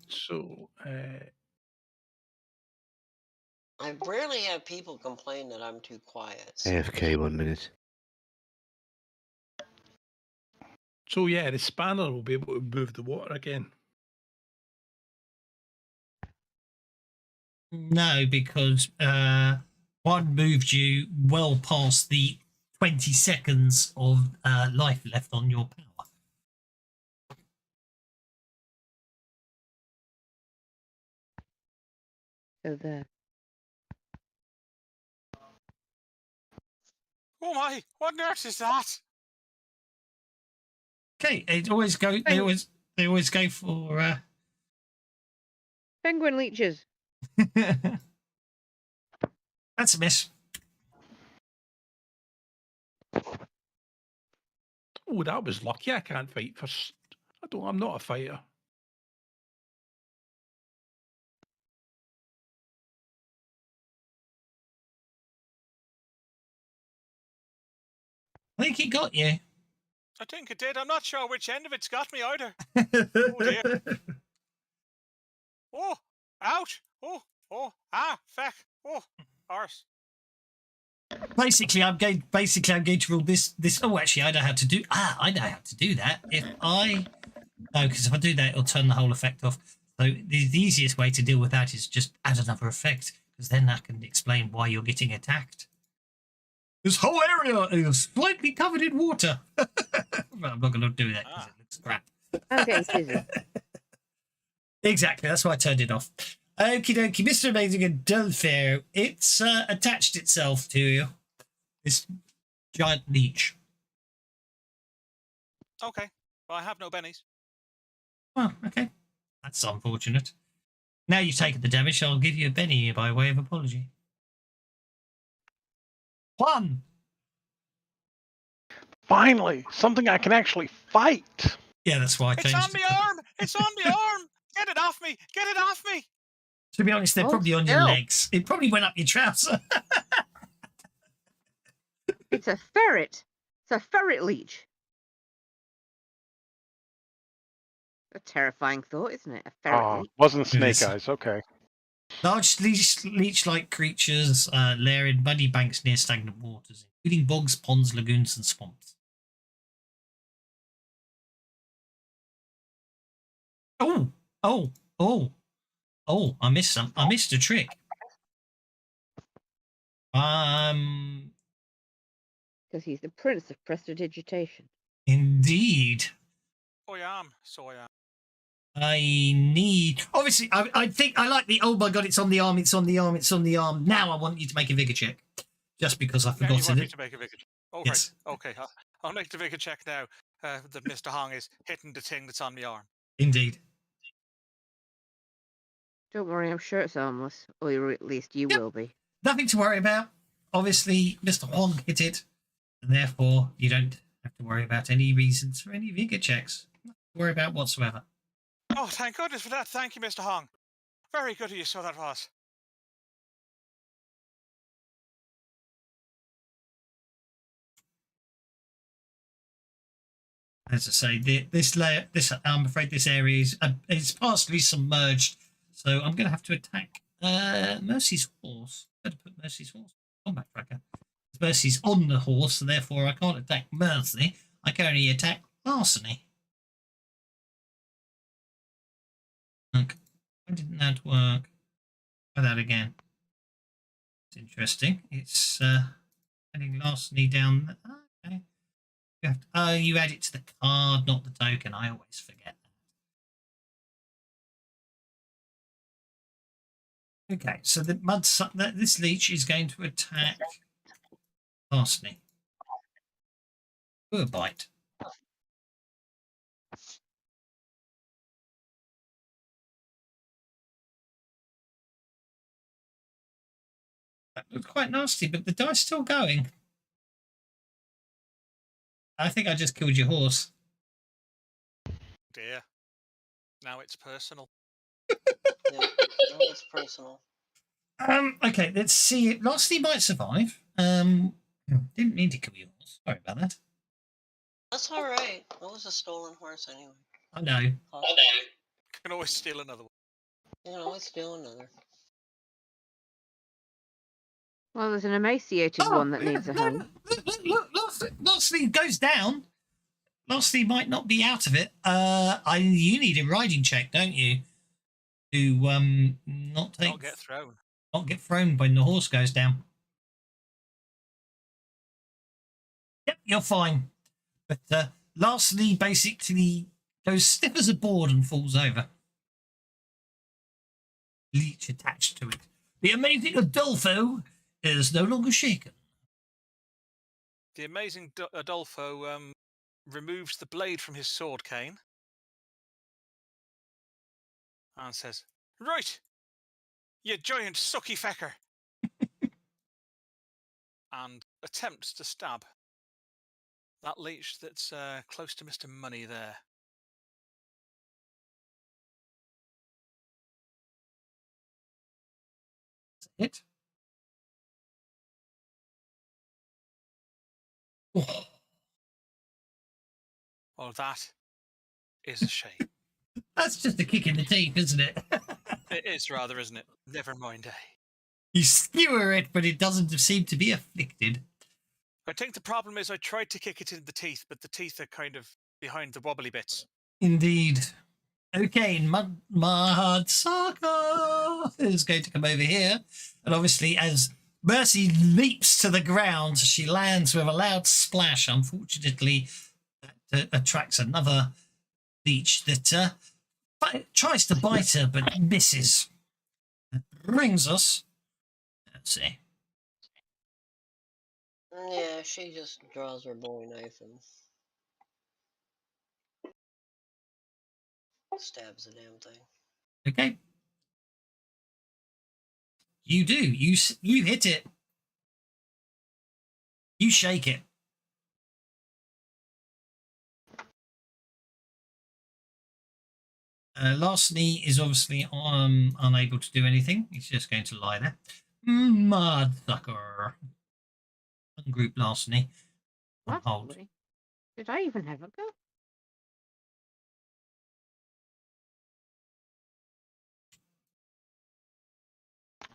Speaker 4: So,
Speaker 1: I rarely have people complain that I'm too quiet. So.
Speaker 7: AFK 1 minute.
Speaker 4: So yeah, the spanner will be able to move the water again.
Speaker 2: No, because one moved you well past the 20 seconds of life left on your power.
Speaker 3: So there.
Speaker 5: Oh my! What on earth is that?
Speaker 2: Okay, it always go. They always go for.
Speaker 3: Penguin leeches.
Speaker 2: That's a miss.
Speaker 4: Oh, that was lucky. I can't fight first. I'm not a fighter.
Speaker 2: I think it got you.
Speaker 5: I think it did. I'm not sure which end of it's got me either. Oh dear. Oh, ouch. Oh, feck. Oh, arse.
Speaker 2: Basically, I'm going to rule this. Oh, actually, I know how to do. I know how to do that. Because if I do that, it'll turn the whole effect off. So the easiest way to deal with that is just add another effect, because then that can explain why you're getting attacked. This whole area is slightly covered in water. Well, I'm not going to do that because it looks crap.
Speaker 3: I'm getting dizzy.
Speaker 2: Exactly, that's why I turned it off. Okie dokie, Mr. Amazing and Dulfair, it's attached itself to this giant leech.
Speaker 5: Okay. Well, I have no bennies.
Speaker 2: Well, okay. That's unfortunate. Now you've taken the damage, I'll give you a penny by way of apology. 1.
Speaker 6: Finally, something I can actually fight.
Speaker 2: Yeah, that's why I changed
Speaker 5: It's on
Speaker 2: it.
Speaker 5: my arm! It's on my arm! Get it off me! Get it off me!
Speaker 2: To be honest, they're
Speaker 3: Oh,
Speaker 2: probably on your
Speaker 3: still.
Speaker 2: legs. It probably went up your trouser.
Speaker 3: It's a ferret. It's a ferret leech. A terrifying thought, isn't it? A ferret leech.
Speaker 6: Wasn't Snake
Speaker 2: is.
Speaker 6: Eyes. Okay.
Speaker 2: Large leech-like creatures lair in muddy banks near stagnant waters, including bogs, ponds, lagoons, and swamps. Oh, I missed some. I missed a trick.
Speaker 3: Because he's the prince of prestidigitation.
Speaker 2: Indeed.
Speaker 5: So I am.
Speaker 2: I need. Obviously, I think I like the. Oh my god! It's on the arm. It's on the arm. It's on the arm. Now I want you to make a vigor check, just because I
Speaker 5: Yeah,
Speaker 2: forgot
Speaker 5: you want me
Speaker 2: it.
Speaker 5: to make a vigor check? Oh,
Speaker 2: Yes.
Speaker 5: right. Okay. I'll make the vigor check now that Mr. Hong is hitting the thing that's on my arm.
Speaker 2: Indeed.
Speaker 3: Don't worry, I'm sure it's harmless. Or at least you
Speaker 2: Yep.
Speaker 3: will be.
Speaker 2: Nothing to worry about. Obviously, Mr. Hong hit it, and therefore you don't have to worry about any reasons for any vigor checks. Nothing to worry about whatsoever.
Speaker 5: Oh, thank goodness for that. Thank you, Mr. Hong. Very good of you, so that was.
Speaker 2: As I say, this layer, I'm afraid this area is partially submerged, so I'm going to have to attack Mercy's horse. Better put Mercy's horse on combat tracker. Mercy's on the horse, and therefore I can't attack Mercy. I can only attack Larceny. Okay. Why didn't that work? Try that again. It's interesting. It's adding Larceny down. Okay. You have to, you add it to the card, not the token. I always forget that. Okay, so this leech is going to attack Larceny. A bite. That looked quite nasty, but the dice still going. I think I just killed your horse.
Speaker 5: Dear. Now it's personal.
Speaker 1: Yeah, now it's personal.
Speaker 2: Okay, let's see. Larceny might survive. Didn't mean to kill your horse. Sorry about that.
Speaker 1: That's all right. That was a stolen horse anyway.
Speaker 2: I know.
Speaker 5: Can always steal another one.
Speaker 1: You can always steal another.
Speaker 3: Well, there's an emaciated one that needs a home.
Speaker 2: Look, Larceny goes down. Larceny might not be out of it. You need a riding check, don't you? To not
Speaker 5: get thrown.
Speaker 2: Not get thrown when the horse goes down. Yep, you're fine. But Larceny basically goes stiff as a board and falls over. Leech attached to it. The amazing Adolfo is no longer shaken.
Speaker 5: The amazing Adolfo removes the blade from his sword cane and says, "Right, you giant sucky fecker," and attempts to stab that leech that's close to Mr. Money there.
Speaker 2: It. Oh.
Speaker 5: Oh, that is a shame.
Speaker 2: That's just a kick in the teeth, isn't it?
Speaker 5: It is rather, isn't it? Never mind,
Speaker 2: You skewer it, but it doesn't seem to be afflicted.
Speaker 5: I think the problem is I tried to kick it in the teeth, but the teeth are kind of behind the wobbly bits.
Speaker 2: Indeed. Okay, Mahadsaka is going to come over here. And obviously, as Mercy leaps to the ground. She lands with a loud splash. Unfortunately, that attracts another leech that tries to bite her but misses. That brings us. Let's see.
Speaker 1: Yeah, she just draws her bowie knife and stabs the damn thing.
Speaker 2: Okay. You do. You hit it. You shake it. Larceny is obviously unable to do anything. He's just going to lie there. Mudsucker. Ungroup Larceny. On hold.
Speaker 3: Lastly, did I even have a go?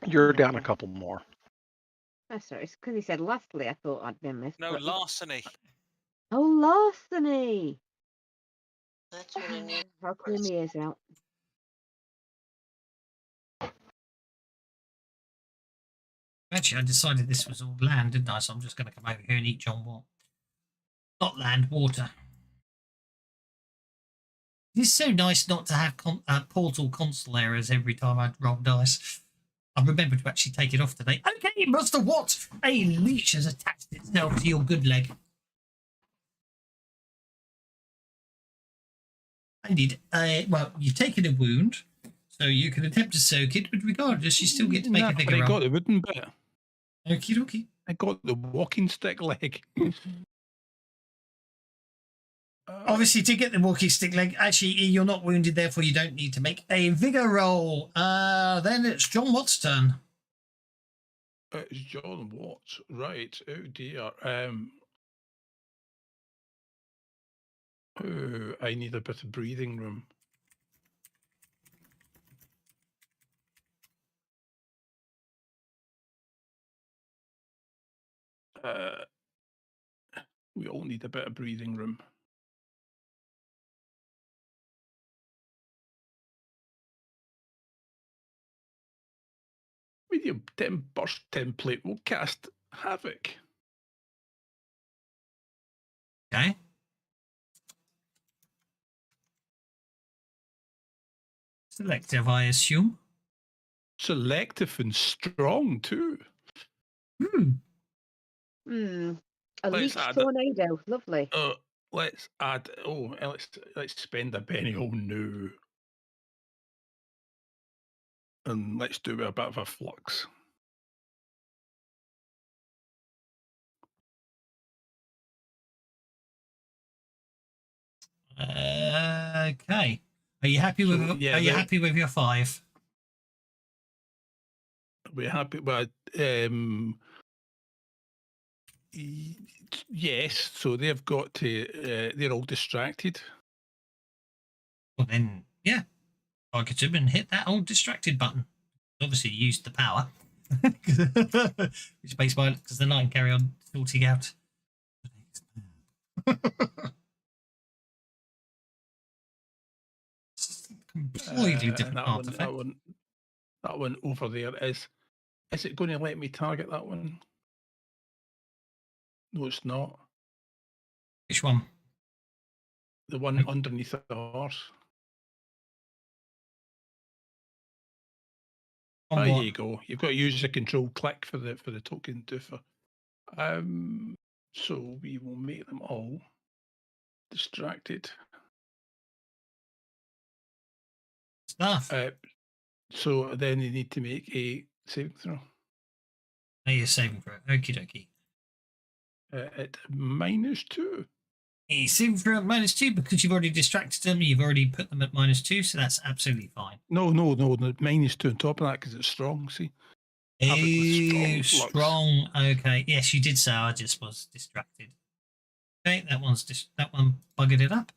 Speaker 6: You're down a couple more.
Speaker 3: Oh, sorry, it's because he said lastly. I thought I'd been missed.
Speaker 5: No,
Speaker 3: but-
Speaker 5: larceny.
Speaker 3: Oh, larceny!
Speaker 1: That's what I need.
Speaker 3: I'll clear my ears out.
Speaker 2: Actually, I decided this was all land, didn't I? So I'm just going to come over here and eat John Watt. Not land, water. It's so nice not to have portal console errors every time I roll dice. I remembered to actually take it off today. Okay, Master Watt, a leash has attached itself to your good leg. Indeed. Well, you've taken a wound, so you can attempt to soak it, but regardless, you still get to make a figure
Speaker 4: I
Speaker 2: roll.
Speaker 4: got the wooden bit.
Speaker 2: Okie dokie.
Speaker 4: I got the walking stick leg.
Speaker 2: Obviously, to get the walking stick leg, actually, you're not wounded, therefore you don't need to make a vigor roll. Then it's John Watt's turn.
Speaker 4: It's John Watts, right? Oh dear. Oh, I need a bit of breathing room. We all need a bit of breathing room. Medium burst template will cast havoc.
Speaker 2: Okay. Selective, I assume.
Speaker 4: Selective and strong too.
Speaker 3: A leech tornado. Lovely.
Speaker 4: Let's add. Oh, let's spend a penny. Oh no. And let's do a bit of a flux.
Speaker 2: Okay. Are you happy with?
Speaker 4: Yeah,
Speaker 2: are you happy with your 5?
Speaker 4: We're happy. But yes. So they've got to. They're all distracted.
Speaker 2: Well then, yeah. Target him and hit that old distracted button. Obviously, you used the power, which makes my because then I can carry on sorting out. Completely different artifact.
Speaker 4: That one over there is it going to let me target that one? No, it's not.
Speaker 2: Which one?
Speaker 4: The one underneath the horse. There you go. You've got to use the control click for the token doofer. So we will make them all distracted.
Speaker 2: Stuff.
Speaker 4: So then you need to make a saving throw.
Speaker 2: Oh, you're saving for it. Okie dokie.
Speaker 4: At -2.
Speaker 2: He's saving for at -2 because you've already distracted them. You've already put them at -2, so that's absolutely fine.
Speaker 4: No, -2 on top of that because it's strong. See.
Speaker 2: Strong. Okay. Yes, you did so. I just was distracted. Okay, that one buggered it up.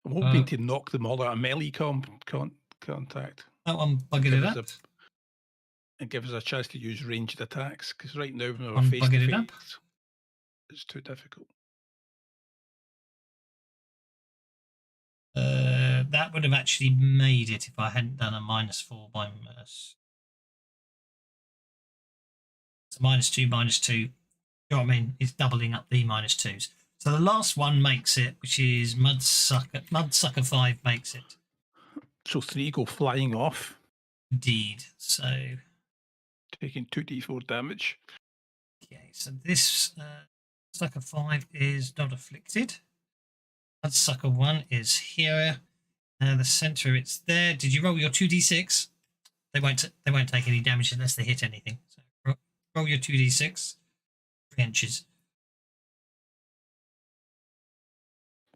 Speaker 4: I'm hoping to knock them all out of melee contact.
Speaker 2: That one buggered it up.
Speaker 4: And give us a chance to use ranged attacks because right now when
Speaker 2: One
Speaker 4: we're face to
Speaker 2: buggered it up.
Speaker 4: face, it's too difficult.
Speaker 2: That would have actually made it if I hadn't done a -4 by Merce. So -2, -2. You know what I mean? It's doubling up the -2s. So the last one makes it, which is Mudsucker. Mudsucker 5 makes it.
Speaker 4: So 3 go flying off,
Speaker 2: Indeed. So,
Speaker 4: taking 2d4 damage.
Speaker 2: okay. So this Sucker 5 is not afflicted. Mudsucker 1 is here. The center, it's there. Did you roll your 2d6? They won't take any damage unless they hit anything. So roll your 2d6. 3 inches.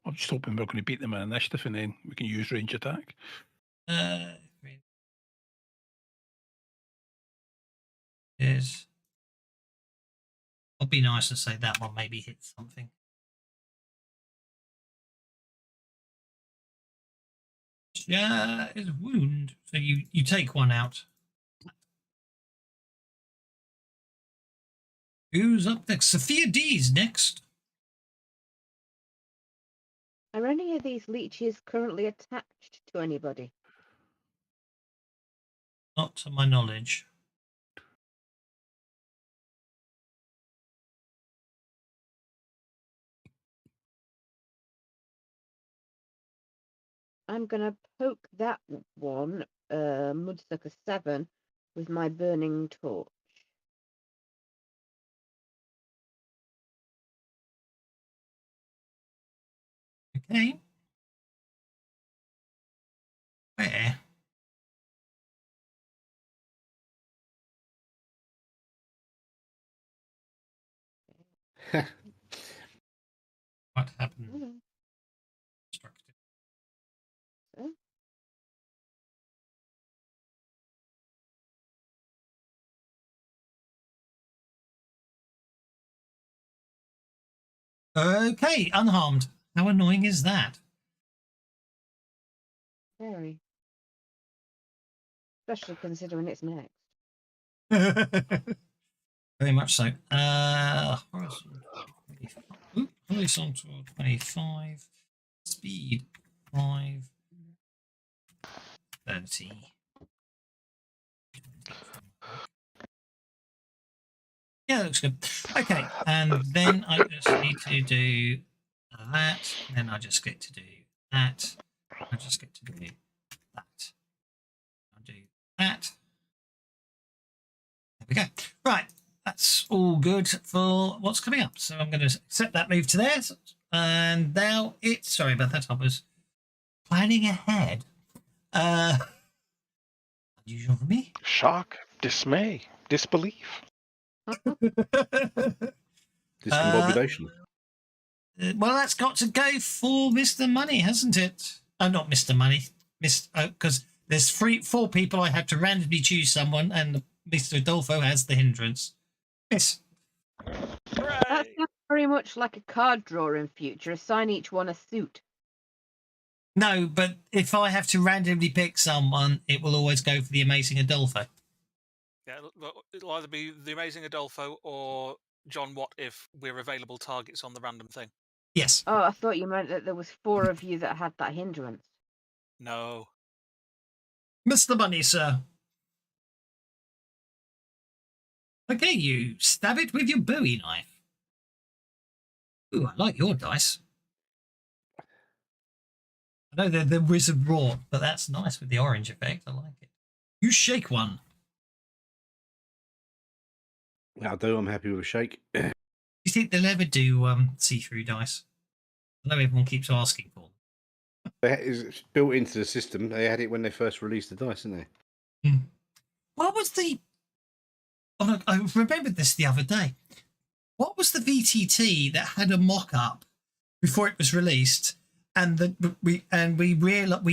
Speaker 4: I'm just hoping we're going to beat them in initiative and then we can use range attack.
Speaker 2: Is I'll be nice and say that one maybe hit something. Yeah, is a wound. So you take one out. Who's up next? Sophia D's next.
Speaker 3: Are any of these leeches currently attached to anybody?
Speaker 2: Not to my knowledge.
Speaker 3: I'm going to poke that one, Mudsucker 7, with my burning torch.
Speaker 2: Okay. Where? What happened? Constructed.
Speaker 3: So,
Speaker 2: Okay, unharmed. How annoying is that?
Speaker 3: very. Especially considering it's next.
Speaker 2: Very much so. Horizontal 25. Speed 5. 30. Yeah, that looks good. Okay, and then I just need to do that. And then I just get to do that. I just get to do that. I'll do that. There we go. Right, that's all good for what's coming up. So I'm going to accept that move to there. And now it's, sorry about that, I was planning ahead. Unusual for me.
Speaker 6: Shock, dismay, disbelief.
Speaker 7: Discombobulation.
Speaker 2: Well, that's got to go for Mr. Money, hasn't it? Oh, not Mr. Money. Because there's 4 people. I have to randomly choose someone, and Mr. Adolfo has the hindrance. Miss.
Speaker 3: That sounds very much like a card drawer in future. Assign each one a suit.
Speaker 2: No, but if I have to randomly pick someone, it will always go for the amazing Adolfo.
Speaker 5: Yeah, it'll either be the amazing Adolfo or John Watt if we're available targets on the random thing.
Speaker 2: Yes.
Speaker 3: Oh, I thought you meant that there was 4 of you that had that hindrance.
Speaker 5: No.
Speaker 2: Mr. Money, sir. Okay, you stab it with your Bowie knife. Ooh, I like your dice. I know they're the wizard wrought, but that's nice with the orange effect. I like it. You shake one.
Speaker 7: That'll do. I'm happy with a shake.
Speaker 2: Do you think they'll ever do see-through dice? I know everyone keeps asking for them.
Speaker 7: It's built into the system. They had it when they first released the dice, didn't they?
Speaker 2: What was the... Oh, I remembered this the other day. What was the VTT that had a mock-up before it was released, and we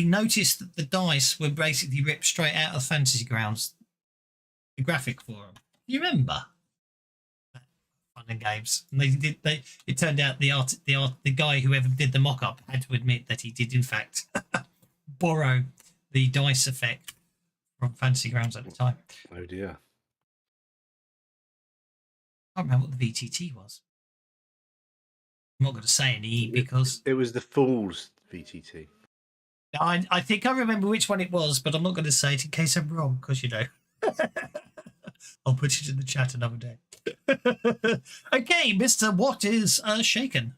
Speaker 2: noticed that the dice were basically ripped straight out of Fantasy Grounds, the graphic for them. Do you remember? Fun and games. And it turned out the guy whoever did the mock-up had to admit that he did in fact borrow the dice effect from Fantasy Grounds at the time.
Speaker 7: Oh dear.
Speaker 2: I can't remember what the VTT was. I'm not going to say any because
Speaker 7: it was the Fool's VTT.
Speaker 2: I think I remember which one it was, but I'm not going to say it in case I'm wrong because, you know, I'll put it in the chat another day. Okay, Mr. Watt is shaken.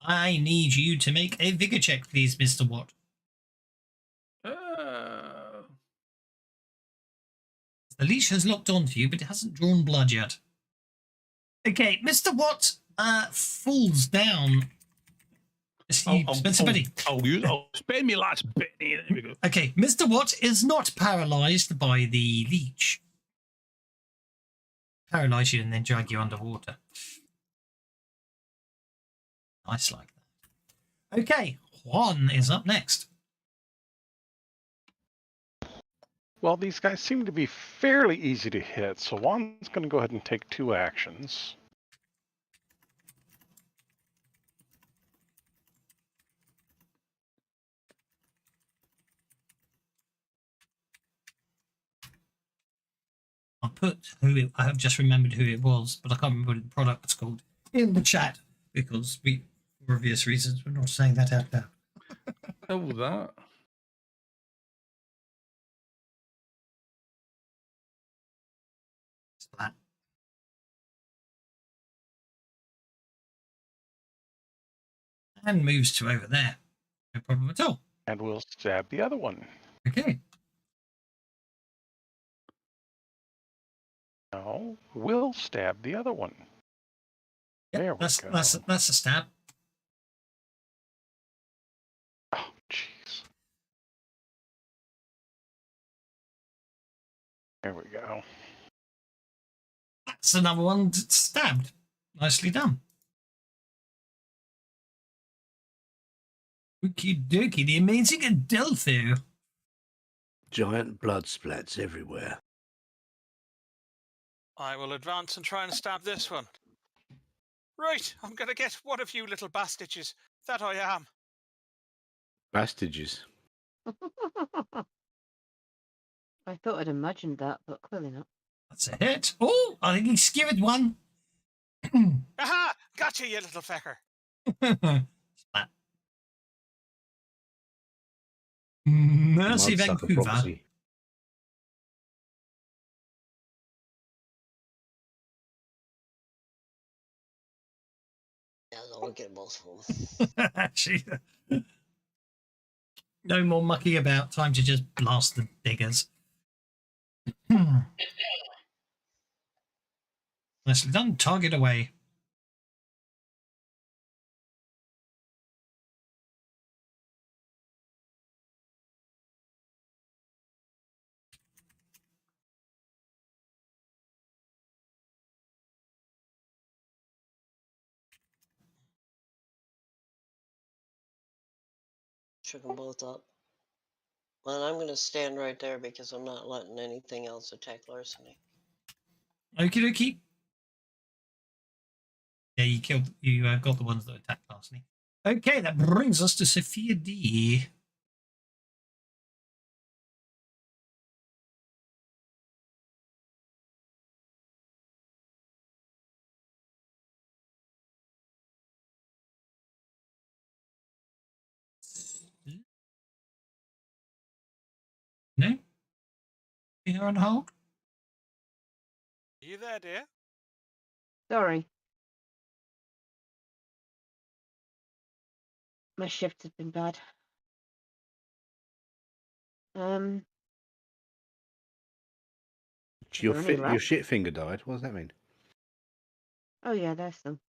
Speaker 2: I need you to make a vigor check, please, Mr. Watt. The leash has locked onto you, but it hasn't drawn blood yet. Okay, Mr. Watt falls down.
Speaker 4: I'll spend my last bit. There we go.
Speaker 2: Okay, Mr. Watt is not paralyzed by the leech. Paralyze you and then drag you underwater. Nice like that. Okay, Juan is up next.
Speaker 6: Well, these guys seem to be fairly easy to hit, so Juan's going to go ahead and take 2 actions.
Speaker 2: I'll put I have just remembered who it was, but I can't remember what the product's called in the chat because we, for obvious reasons, we're not saying that out loud.
Speaker 4: Oh, that.
Speaker 2: Splat. And moves to over there. No problem at all.
Speaker 6: And we'll stab the other one.
Speaker 2: Okay.
Speaker 6: No, we'll stab the other one.
Speaker 2: Yep,
Speaker 6: There we go.
Speaker 2: That's a stab.
Speaker 6: Oh, jeez. There we go.
Speaker 2: That's another one stabbed. Nicely done. Okie dokie, the amazing Adelphio.
Speaker 7: Giant blood splats everywhere.
Speaker 5: I will advance and try and stab this one. Right, I'm going to get one of you little bastages. That I am.
Speaker 7: Bastages.
Speaker 3: I thought I'd imagined that, but clearly not.
Speaker 2: That's a hit. Oh, I think he skewered one.
Speaker 5: Aha! Gotcha, you little fecker.
Speaker 2: Splat. Mercy
Speaker 7: Mudsucker
Speaker 2: Vancouver.
Speaker 7: prophecy.
Speaker 1: Yeah, I'll get both of them.
Speaker 2: Actually, no more mucking about. Time to just blast the diggers. Nicely done. Target away.
Speaker 1: Shook them both up. And I'm going to stand right there because I'm not letting anything else attack Larceny.
Speaker 2: Okie dokie. Yeah, you got the ones that attacked Larceny. Okay, that brings us to Sophia D. No? You're on hold?
Speaker 5: Are you there, dear?
Speaker 3: Sorry. My shift has been bad. Is
Speaker 7: Your
Speaker 3: there any left?
Speaker 7: shit finger died. What does that mean?
Speaker 3: Oh yeah, there's some.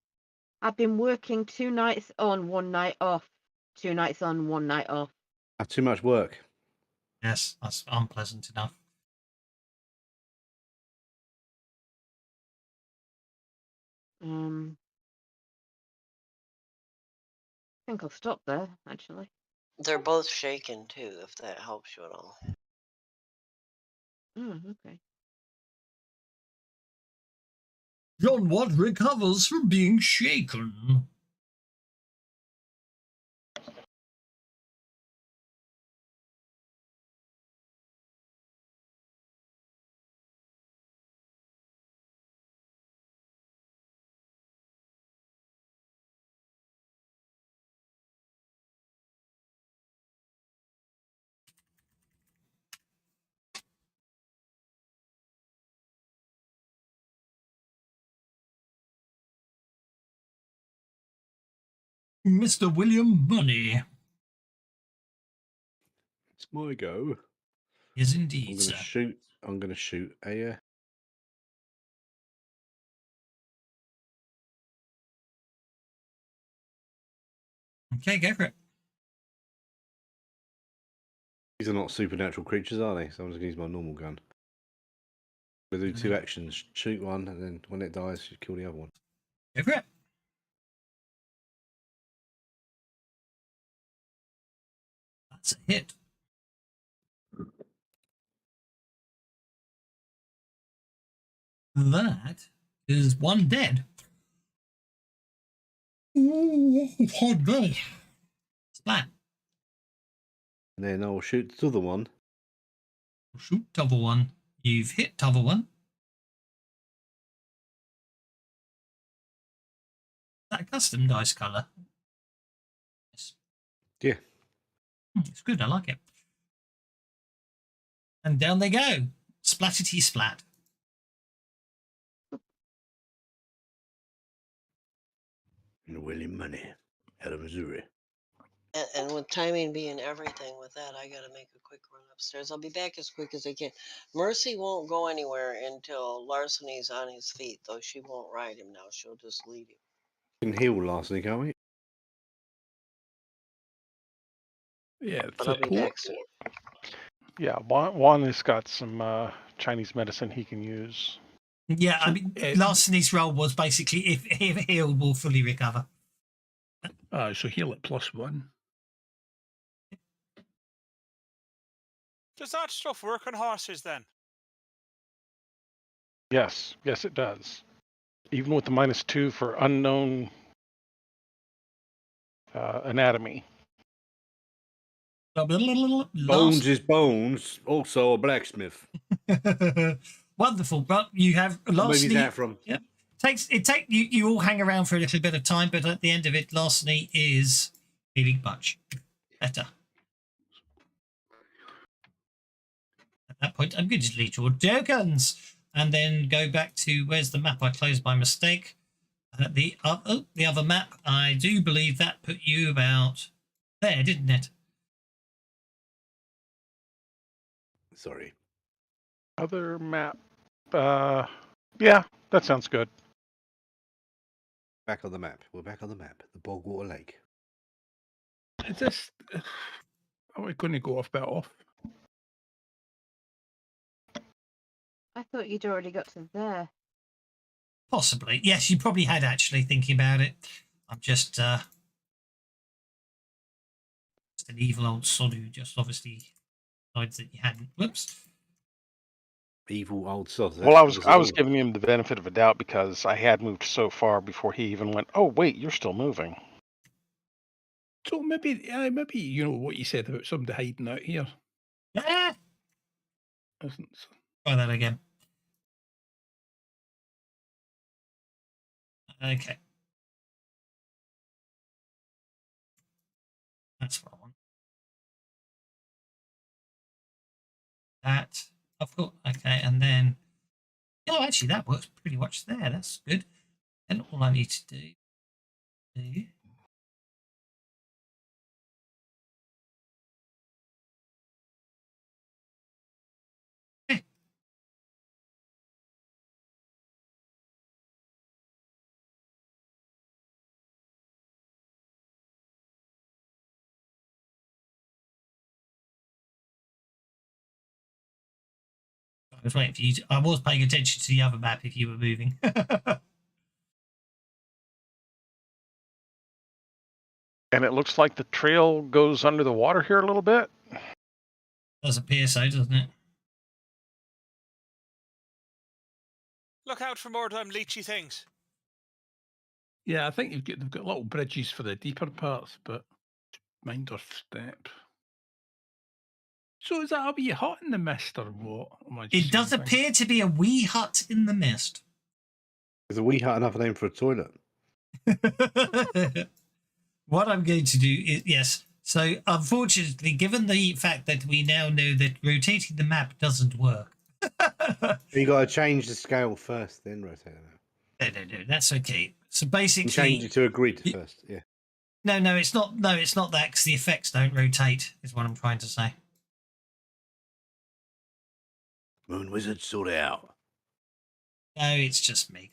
Speaker 3: I've been working 2 nights on, 1 night off. 2 nights on, 1 night off.
Speaker 7: Had too much work.
Speaker 2: Yes, that's unpleasant enough.
Speaker 3: I think I'll stop there, actually.
Speaker 1: They're both shaken too, if that helps you at all.
Speaker 3: Oh, okay.
Speaker 2: John Watt recovers from being shaken. Mr. William Money.
Speaker 7: It's my go.
Speaker 2: Yes,
Speaker 7: I'm
Speaker 2: indeed,
Speaker 7: gonna
Speaker 2: sir.
Speaker 7: shoot. I'm gonna shoot a.
Speaker 2: Okay, go for it.
Speaker 7: These are not supernatural creatures, are they? So I'm just gonna use my normal gun. I'm gonna do two actions: shoot one, and then when it dies, you kill the other one.
Speaker 2: Go for it. That's a hit. That is one dead. Ooh, hard day. Splat.
Speaker 7: And then I'll shoot the other one.
Speaker 2: Shoot t'other one. You've hit t'other one. Is that a custom dice colour? Yes.
Speaker 7: Yeah.
Speaker 2: It's good, I like it. And down they go. Splatty splat.
Speaker 7: And William Money out of Missouri.
Speaker 1: And with timing being everything with that, I got to make a quick run upstairs. I'll be back as quick as I can. Mercy won't go anywhere until Larceny's on his feet, though she won't ride him now. She'll just lead him.
Speaker 7: We can heal Larceny, can't we?
Speaker 4: Yeah,
Speaker 1: But I'll be back soon.
Speaker 6: Yeah, Juan has got some Chinese medicine he can use.
Speaker 2: Yeah, I mean, Larceny's role was basically if healed, will fully recover.
Speaker 4: So heal at +1.
Speaker 5: Does that stuff work on horses then?
Speaker 6: Yes, it does. Even with the -2 for unknown anatomy.
Speaker 7: Bones is bones. Also a blacksmith.
Speaker 2: Wonderful, but you have Larceny.
Speaker 7: Where's that from?
Speaker 2: Yep. You all hang around for a little bit of time, but at the end of it, Larceny is feeling much better. At that point, I'm going to delete your tokens and then go back to where's the map I closed by mistake. The other map. I do believe that put you about there, didn't it?
Speaker 7: Sorry.
Speaker 6: Other map. Yeah, that sounds good.
Speaker 7: Back on the map. We're back on the map. The Bogwater Lake.
Speaker 4: Is this? Are we going to go off bit off?
Speaker 3: I thought you'd already got to there.
Speaker 2: Possibly. Yes, you probably had actually thinking about it. I'm just an evil old sod who just obviously decides that you hadn't. Whoops.
Speaker 7: Evil old sod.
Speaker 6: Well, I was giving him the benefit of a doubt because I had moved so far before he even went, oh, wait, you're still moving.
Speaker 4: So maybe you know what you said about somebody hiding out here.
Speaker 2: Yeah.
Speaker 4: Isn't
Speaker 2: Try that again. Okay. That's what I want. That. I've got. Okay, and then. Oh, actually, that works pretty much there. That's good. And all I need to do. Okay. I was waiting for you. I was paying attention to the other map if you were moving.
Speaker 6: And it looks like the trail goes under the water here a little bit.
Speaker 2: Does appear so, doesn't it?
Speaker 5: Look out for more of them leechy things.
Speaker 4: Yeah, I think they've got little bridges for the deeper parts, but mind our step. So is that a wee hut in the mist or what?
Speaker 2: It does appear to be a wee hut in the mist.
Speaker 7: Is a wee hut another name for a toilet?
Speaker 2: What I'm going to do is, yes. So, unfortunately, given the fact that we now know that rotating the map doesn't work.
Speaker 7: You got to change the scale first, then rotate it out.
Speaker 2: No, that's okay. So basically,
Speaker 7: change it to a grid first. Yeah.
Speaker 2: No, it's not. No, it's not that because the effects don't rotate. Is what I'm trying to say.
Speaker 7: Moon Wizard, sort it out.
Speaker 2: No, it's just me.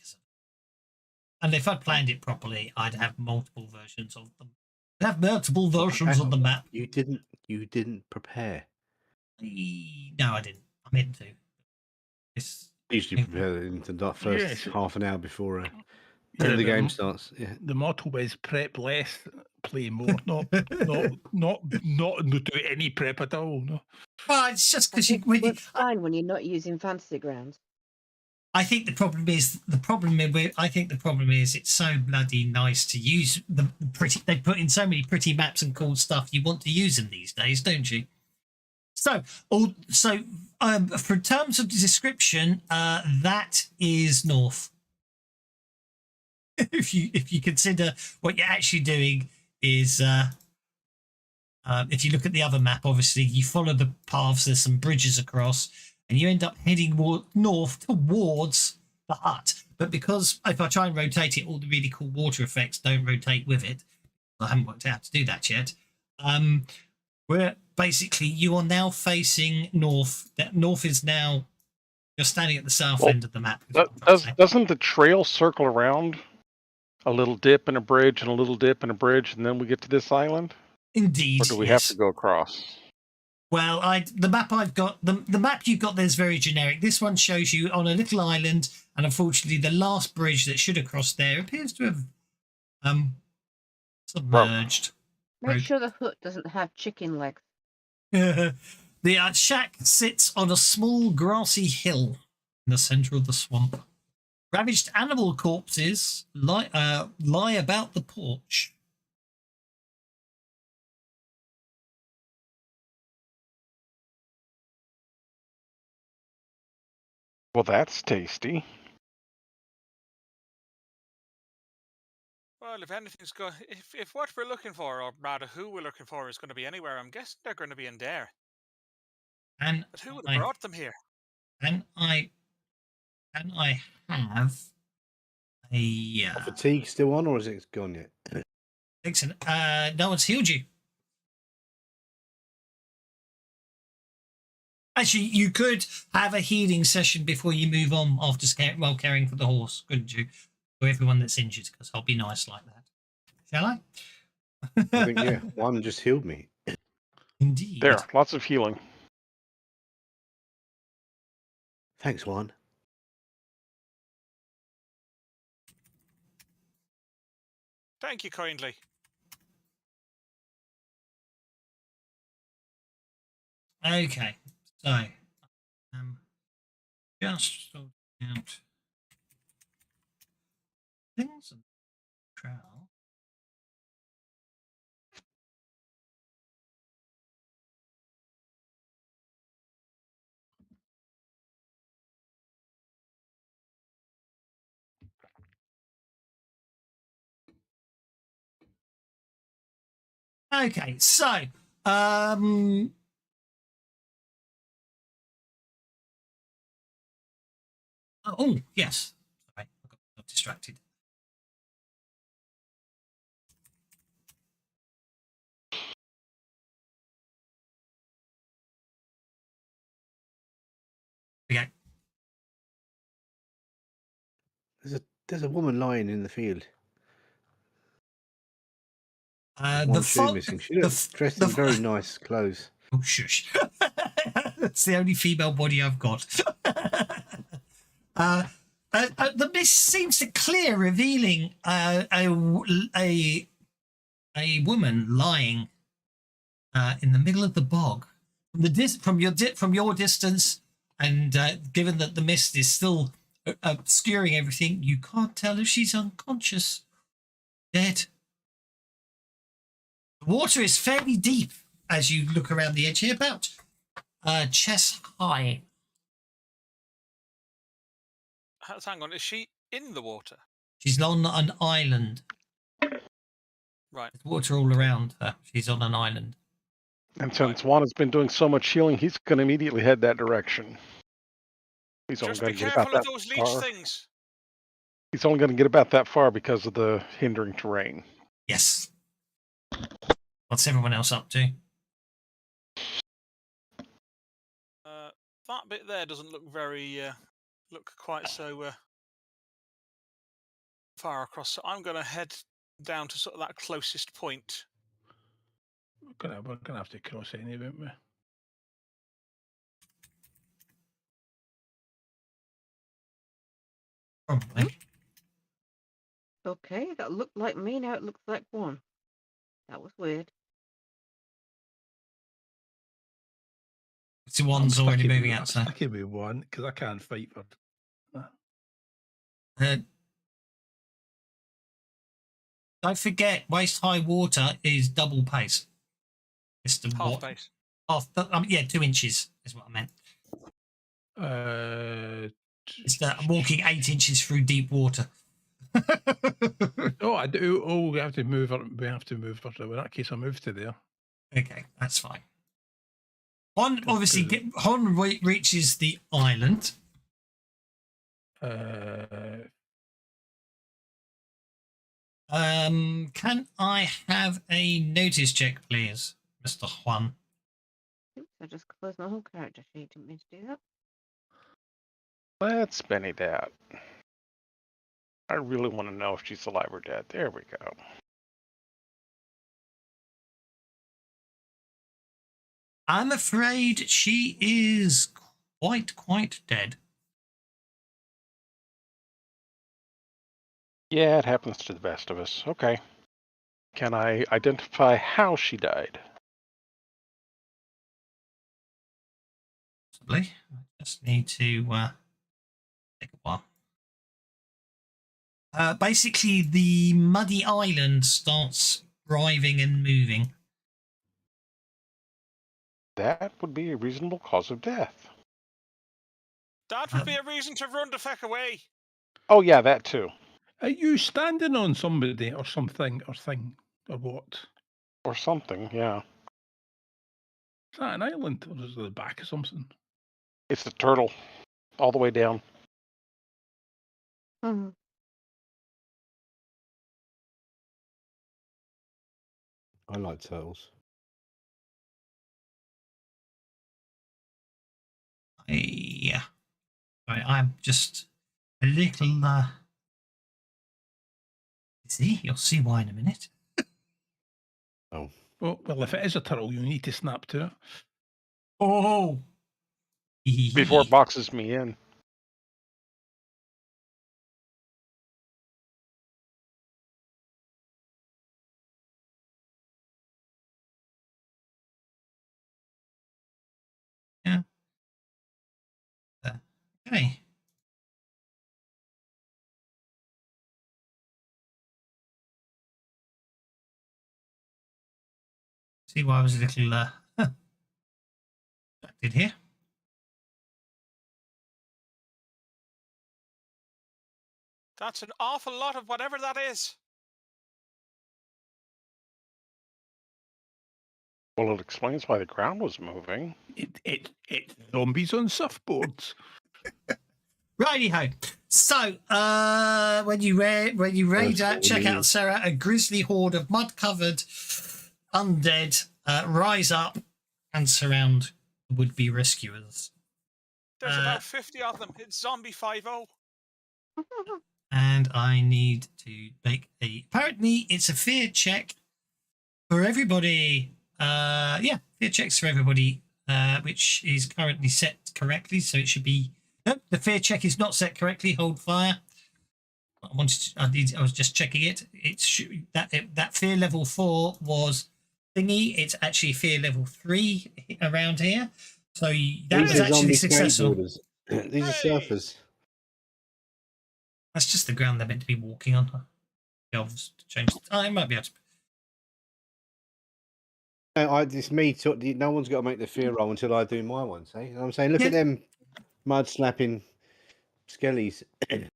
Speaker 2: And if I'd planned it properly, I'd have multiple versions of them. I'd have multiple versions of the map.
Speaker 7: You didn't prepare.
Speaker 2: No, I didn't. I meant to. It's
Speaker 7: Usually prepare into the first half an hour before the game starts. Yeah.
Speaker 4: The motto is prep less, play more. Not do any prep at all. No.
Speaker 2: Well, it's just because
Speaker 3: it's fine when you're not using fantasy grounds.
Speaker 2: I think the problem is it's so bloody nice to use the pretty. They put in so many pretty maps and cool stuff you want to use them these days, don't you? So, for terms of the description, that is north. If you consider what you're actually doing is, if you look at the other map, obviously you follow the paths. There's some bridges across, and you end up heading north towards the hut. But because if I try and rotate it, all the really cool water effects don't rotate with it. I haven't worked out how to do that yet. We're basically, you are now facing north. That north is now, you're standing at the south end of the map.
Speaker 6: Doesn't the trail circle around a little dip and a bridge and a little dip and a bridge, and then we get to this island?
Speaker 2: Indeed.
Speaker 6: Or do we have to go across?
Speaker 2: Well, the map I've got, the map you've got there is very generic. This one shows you on a little island, and unfortunately, the last bridge that should have crossed there appears to have submerged.
Speaker 3: Make sure the hut doesn't have chicken legs.
Speaker 2: The shack sits on a small grassy hill in the center of the swamp. Ravaged animal corpses lie about the porch.
Speaker 6: Well, that's tasty.
Speaker 5: Well, if anything's if what we're looking for, or rather who we're looking for, is going to be anywhere, I'm guessing they're going to be in there. But who would have brought them here?
Speaker 2: Can I have a
Speaker 7: fatigue still on, or is it gone yet?
Speaker 2: Excellent. No one's healed you. Actually, you could have a healing session before you move on after while caring for the horse, couldn't you? For everyone that's injured, because I'll be nice like that. Shall I?
Speaker 7: I think, yeah, one just healed me.
Speaker 2: Indeed.
Speaker 6: There, lots of healing.
Speaker 7: Thanks, Juan.
Speaker 5: Thank you kindly.
Speaker 2: Okay, so just sorting out things and trial. Okay, so oh yes, sorry, I got distracted. Okay.
Speaker 7: There's a woman lying in the field.
Speaker 2: The
Speaker 7: shoe missing. She looks dressed in very nice clothes.
Speaker 2: Oh shush! That's the only female body I've got. The mist seems to clear, revealing a woman lying in the middle of the bog. From your distance, and given that the mist is still obscuring everything, you can't tell if she's unconscious, dead. The water is fairly deep as you look around the edge here, about chest high.
Speaker 5: Hang on, is she in the water?
Speaker 2: She's on an island.
Speaker 5: Right.
Speaker 2: There's water all around her. She's on an island.
Speaker 6: And since Juan has been doing so much healing, he's going to immediately head that direction. He's
Speaker 5: Just
Speaker 6: only
Speaker 5: be
Speaker 6: going to get
Speaker 5: careful
Speaker 6: about
Speaker 5: of
Speaker 6: that
Speaker 5: those leech
Speaker 6: far.
Speaker 5: things.
Speaker 6: He's only going to get about that far because of the hindering terrain.
Speaker 2: Yes. What's everyone else up to?
Speaker 5: That bit there doesn't look very look quite so far across. So I'm going to head down to sort of that closest point.
Speaker 4: We're gonna have to cross anyway, won't we?
Speaker 2: Probably.
Speaker 3: Okay, that looked like me, now it looks like one. That was weird.
Speaker 2: The one's already moving out. So
Speaker 4: I'm sticking with one because I can't fight for.
Speaker 2: don't forget, waist high water is double pace. It's the
Speaker 5: Half pace.
Speaker 2: Yeah, 2 inches is what I meant. It's that I'm walking 8 inches through deep water.
Speaker 4: Oh, I do. Oh, we have to move. We have to move. In that case, I'll move to there.
Speaker 2: Okay, that's fine. Hon reaches the island. Can I have a notice check, please, Mr. Juan?
Speaker 3: Oops, I just closed my whole character sheet. Didn't mean to do that.
Speaker 6: Let's Benny that. I really want to know if she's alive or dead. There we go.
Speaker 2: I'm afraid she is quite dead.
Speaker 6: Yeah, it happens to the best of us. Okay. Can I identify how she died?
Speaker 2: Possibly. I just need to take a while. Basically, the muddy island starts driving and moving.
Speaker 6: That would be a reasonable cause of death.
Speaker 5: That would be a reason to run the feck away.
Speaker 6: Oh, yeah, that too.
Speaker 4: Are you standing on somebody or something or thing or what?
Speaker 6: Or something, yeah.
Speaker 4: Is that an island or is it the back of something?
Speaker 6: It's the turtle. All the way down.
Speaker 3: Mm-hmm.
Speaker 7: I like turtles.
Speaker 2: Yeah. Right, I'm just a little see, you'll see why in a minute.
Speaker 7: Oh.
Speaker 4: Well, if it is a turtle, you need to snap to it.
Speaker 2: Oh.
Speaker 6: Before it boxes me in.
Speaker 2: Yeah. Okay. See why I was a little distracted here.
Speaker 5: That's an awful lot of whatever that is.
Speaker 6: Well, it explains why the ground was moving.
Speaker 4: It's zombies on surfboards.
Speaker 2: Righty ho. So, when you raid out, check out Sarah, a grisly horde of mud-covered undead rise up and surround would-be rescuers.
Speaker 5: There's about 50 of them. It's Zombie 5-0.
Speaker 2: And I need to make apparently it's a fear check for everybody. Yeah, fear checks for everybody, which is currently set correctly, so it should be. Nope, the fear check is not set correctly. Hold fire. I was just checking it. It's that fear level 4 was thingy. It's actually fear level 3 around here. So that was actually successful.
Speaker 7: These are surfers.
Speaker 2: That's just the ground they're meant to be walking on. I'll change. I might be able to.
Speaker 7: It's me. No one's got to make the fear roll until I do my one. See, and I'm saying, look at them mud slapping skellies.
Speaker 2: I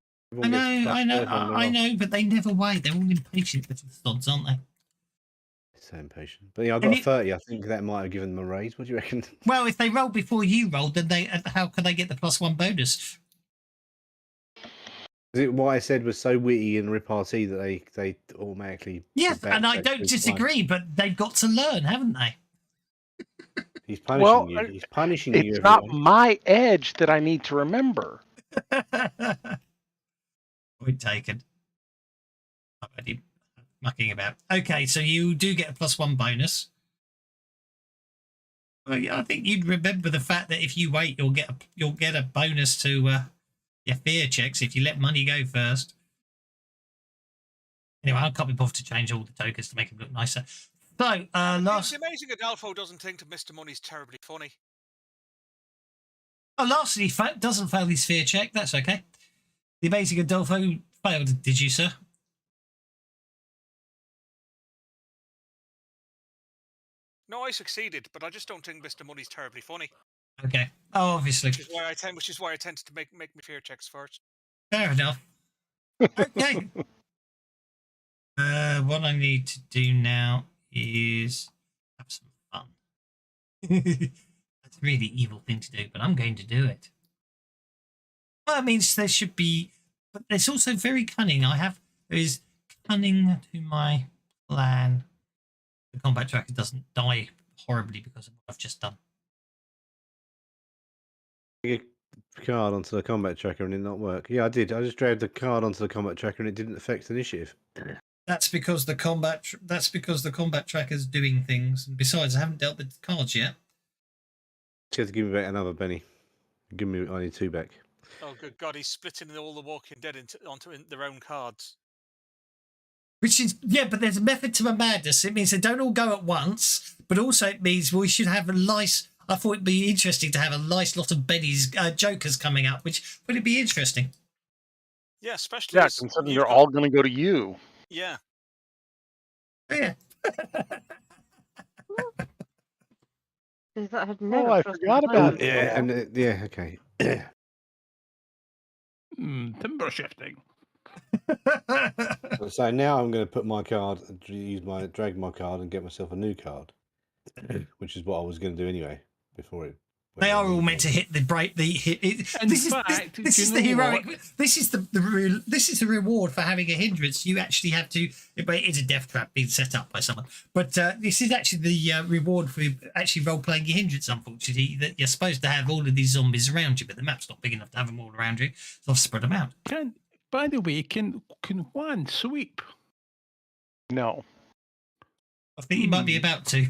Speaker 2: know, but they never wait. They're all impatient little sods, aren't they?
Speaker 7: So impatient. But yeah, I got a 30. I think that might have given them a raise. What do you reckon?
Speaker 2: Well, if they rolled before you rolled, then how could they get the +1 bonus?
Speaker 7: Is it what I said was so witty and repartee that they automatically?
Speaker 2: Yes,
Speaker 7: did that,
Speaker 2: and I
Speaker 7: so
Speaker 2: don't
Speaker 7: it's fine.
Speaker 2: disagree, but they've got to learn, haven't they?
Speaker 7: He's punishing
Speaker 6: Well,
Speaker 7: you. He's punishing you.
Speaker 6: it's not
Speaker 7: Everyone.
Speaker 6: my edge that I need to remember.
Speaker 2: Point taken. I'm only mucking about. Okay, so you do get a +1 bonus. Well, yeah, I think you'd remember the fact that if you wait, you'll get a bonus to your fear checks if you let money go first. Anyway, I can't be bothered to change all the tokens to make them look nicer. So, last.
Speaker 5: The amazing Adolfo doesn't think that Mr. Money's terribly funny.
Speaker 2: Oh, lastly, he doesn't fail his fear check. That's okay. The amazing Adolfo failed, did you, sir?
Speaker 5: No, I succeeded, but I just don't think Mr. Money's terribly funny.
Speaker 2: Okay. Oh, obviously.
Speaker 5: Which is why I tend to make my fear checks first.
Speaker 2: Fair enough. Okay. What I need to do now is have some fun. That's a really evil thing to do, but I'm going to do it. Well, that means there should be, but there's also very cunning. There is cunning to my plan. The combat tracker doesn't die horribly because of what I've just done.
Speaker 7: You card onto the combat tracker and it not work. Yeah, I did. I just dragged the card onto the combat tracker and it didn't affect initiative.
Speaker 2: That's because the combat tracker's doing things, and besides, I haven't dealt with the cards yet.
Speaker 7: You have to give me back another Benny. I need 2 back.
Speaker 5: Oh, good God! He's splitting all the Walking Dead onto their own cards.
Speaker 2: Which is, yeah, but there's a method to my madness. It means they don't all go at once, but also it means we should have a nice. I thought it'd be interesting to have a nice lot of Benny's Jokers coming up, which would it be interesting?
Speaker 5: Yeah, especially.
Speaker 6: Yeah, considering they're all going to go to you.
Speaker 5: Yeah.
Speaker 2: Yeah.
Speaker 3: I
Speaker 6: forgot about that.
Speaker 7: Yeah, and yeah, okay.
Speaker 4: Timber shifting.
Speaker 7: So now I'm going to put my card, drag my card, and get myself a new card, which is what I was going to do anyway before it.
Speaker 2: They are all meant to hit the break. This is the heroic. This is the reward for having a hindrance. You actually have to. It's a death trap being set up by someone, but this is actually the reward for actually role playing your hindrance. Unfortunately, that you're supposed to have all of these zombies around you, but the map's not big enough to have them all around you, so I've spread them out.
Speaker 4: By the way, can one sweep?
Speaker 6: No.
Speaker 2: I think you might be about to.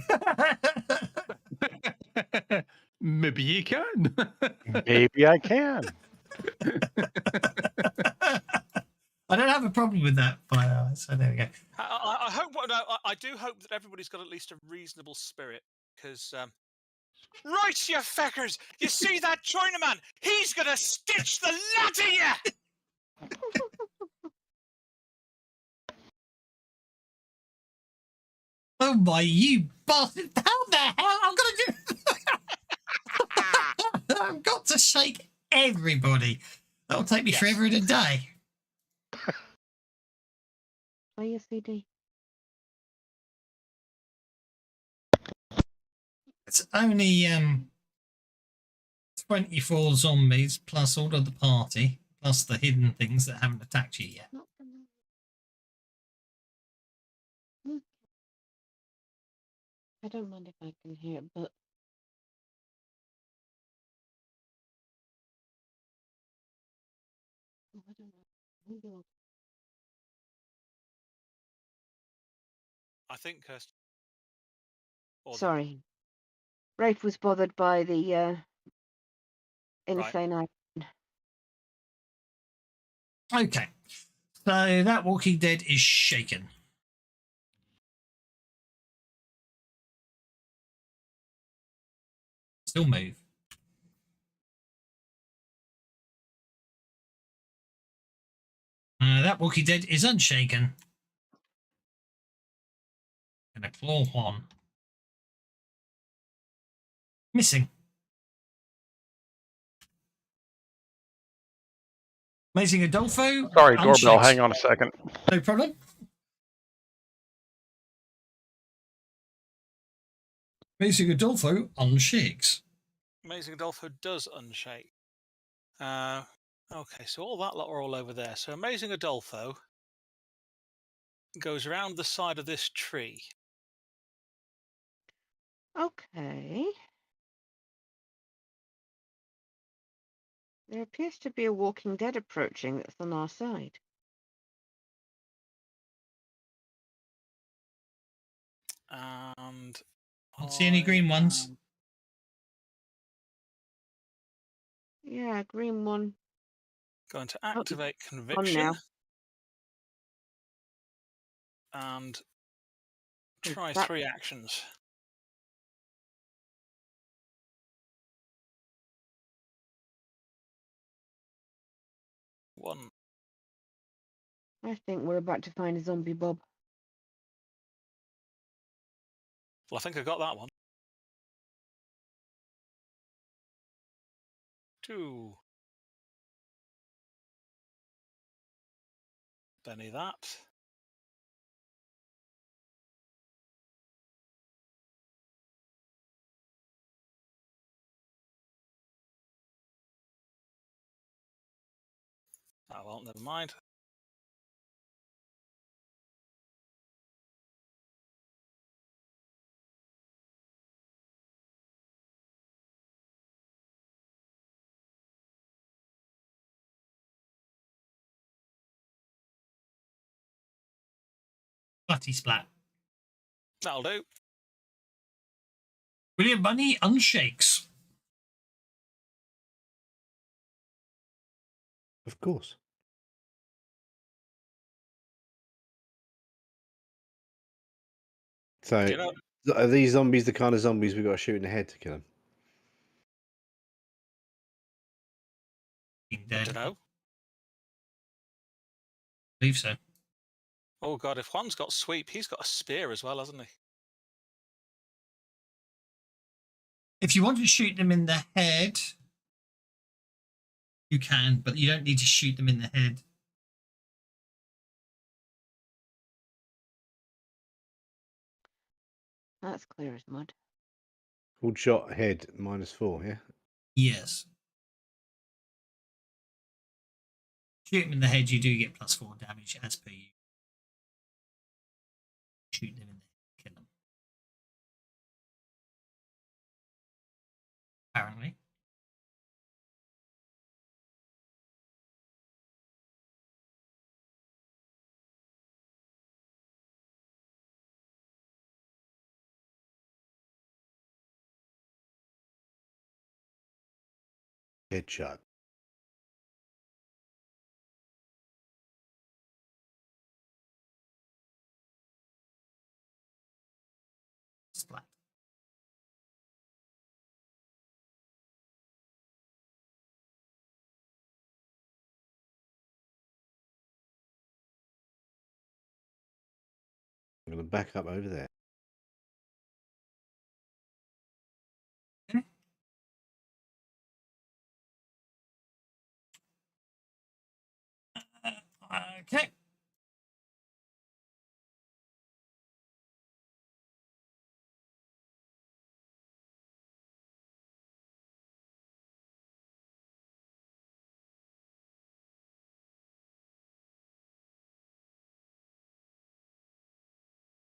Speaker 4: Maybe you can.
Speaker 6: Maybe I can.
Speaker 2: I don't have a problem with that, so there we go.
Speaker 5: I hope. I do hope that everybody's got at least a reasonable spirit, because. Right, you feckers! You see that Chinaman? He's gonna stitch the lot of you!
Speaker 2: Oh my, you bastard! How the hell I'm gonna do? I've got to shake everybody. That'll take me forever and a day.
Speaker 3: Play your CD.
Speaker 2: It's only 24 zombies plus all of the party plus the hidden things that haven't attacked you yet.
Speaker 3: I don't mind if I can hear it, but I don't know.
Speaker 5: I think.
Speaker 3: Sorry, Rafe was bothered by the insane island.
Speaker 2: Okay, so that Walking Dead is shaken. Still move. That Walking Dead is unshaken. And a claw one. Missing. Amazing Adolfo.
Speaker 6: Sorry, doorbell. Hang on a second.
Speaker 2: No problem. Amazing Adolfo unshakes.
Speaker 5: Amazing Adolfo does unshake. Okay, so all that lot are all over there. So Amazing Adolfo goes around the side of this tree.
Speaker 3: Okay. There appears to be a Walking Dead approaching that's on our side.
Speaker 5: And
Speaker 2: I don't see any green ones.
Speaker 3: Yeah, green one.
Speaker 5: Going to
Speaker 3: Oh,
Speaker 5: activate
Speaker 3: on
Speaker 5: conviction
Speaker 3: now.
Speaker 5: and
Speaker 3: Oh,
Speaker 5: try
Speaker 3: crap.
Speaker 5: 3 actions. One.
Speaker 3: I think we're about to find a zombie Bob.
Speaker 5: Well, I think I got that one. 2. Benny that. Oh well, never mind.
Speaker 2: Splatty splat.
Speaker 5: That'll do.
Speaker 2: William Bunny unshakes.
Speaker 7: Of course. So,
Speaker 5: Do you know?
Speaker 7: are these zombies the kind of zombies we've got to shoot in the head to kill them?
Speaker 2: Being
Speaker 5: I
Speaker 2: dead.
Speaker 5: don't know.
Speaker 2: I believe so.
Speaker 5: Oh god, if Juan's got sweep, he's got a spear as well, hasn't he?
Speaker 2: If you want to shoot them in the head, you can, but you don't need to shoot them in the head.
Speaker 3: That's clear as mud.
Speaker 7: Full shot head -4, yeah?
Speaker 2: Yes. Shoot them in the head, you do get +4 damage as per you. Shoot them in the head, kill them. Apparently.
Speaker 7: Headshot.
Speaker 2: Splat.
Speaker 7: I'm going to back up over there.
Speaker 2: Okay. Okay.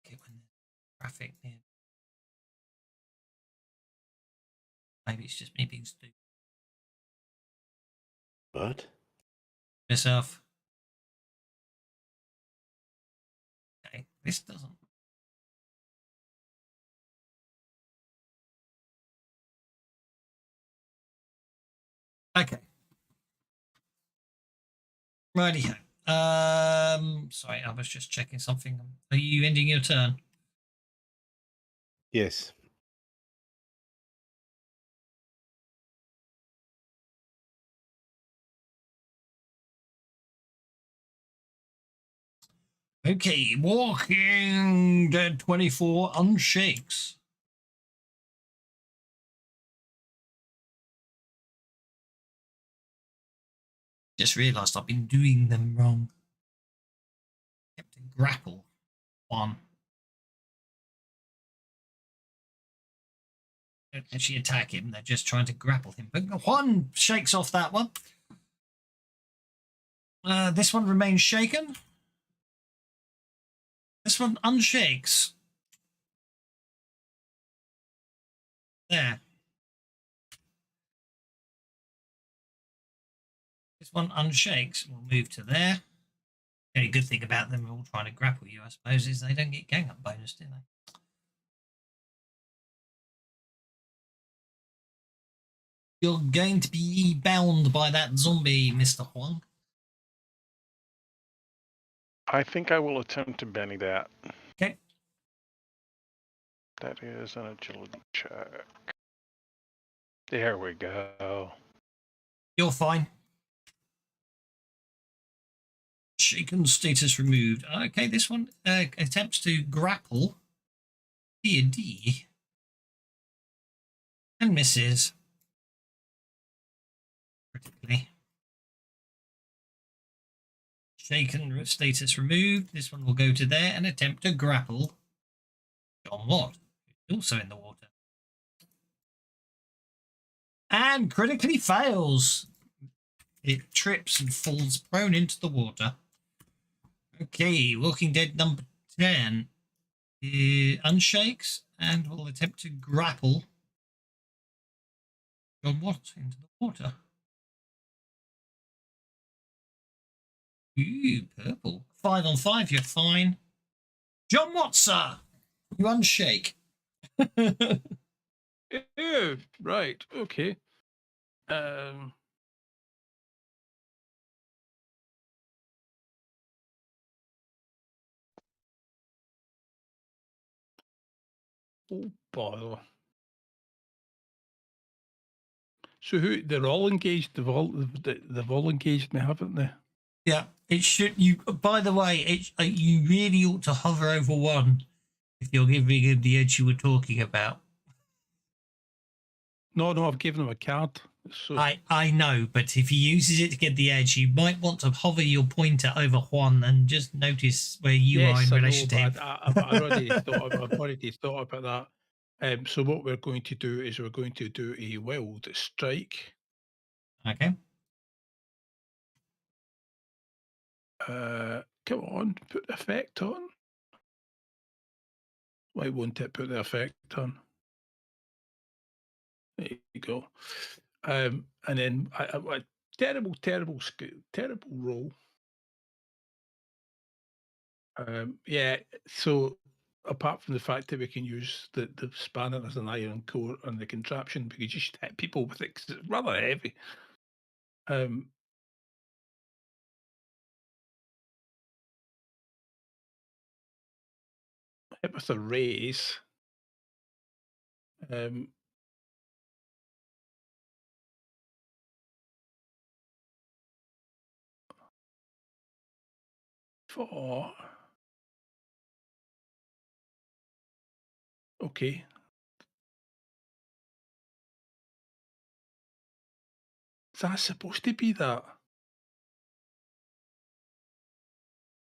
Speaker 2: Okay, when the traffic near. Maybe it's just me being stupid.
Speaker 7: But
Speaker 2: Myself. Okay, this doesn't. Okay. Righty-ho. Sorry, I was just checking something. Are you ending your turn?
Speaker 7: yes.
Speaker 2: Okay, Walking Dead 24 unshakes. Just realised I've been doing them wrong. Kept to grapple 1. Don't actually attack him, they're just trying to grapple him. But 1 shakes off that one. This one remains shaken. This one unshakes. There. This one unshakes. We'll move to there. The only good thing about them all trying to grapple you, I suppose, is they don't get gang up bonus, do they? You're going to be bound by that zombie, Mr. Huang.
Speaker 6: I think I will attempt to Benny that.
Speaker 2: Okay.
Speaker 6: That is an agility check. There we go.
Speaker 2: You're fine. Shaken status removed. Okay, this one attempts to grapple D&D and misses critically. Shaken status removed. This one will go to there and attempt to grapple John Watt, who's also in the water. And critically fails. It trips and falls prone into the water. Okay, Walking Dead number 10 unshakes and will attempt to grapple John Watt into the water. Ooh, purple. 5 on 5, you're fine. John Watt, sir, you unshake.
Speaker 4: Oh, right, okay. Oh, bother. So they're all engaged. They've all engaged me, haven't they?
Speaker 2: Yeah, it should. You. By the way, you really ought to hover over one if you're giving him the edge you were talking about.
Speaker 4: No, I've given him a card. So
Speaker 2: I know, but if he uses it to get the edge, you might want to hover your pointer over Juan and just notice where you are in relation to him.
Speaker 4: I've already thought about that. So what we're going to do is we're going to do a wild strike.
Speaker 2: Okay.
Speaker 4: Come on, put the effect on. Why won't it put the effect on? There you go. And then a terrible roll. Yeah, so apart from the fact that we can use the spanner as an iron core on the contraption, we can just hit people with it 'cause it's rather heavy. Hit with a raise. For okay. Is that supposed to be that?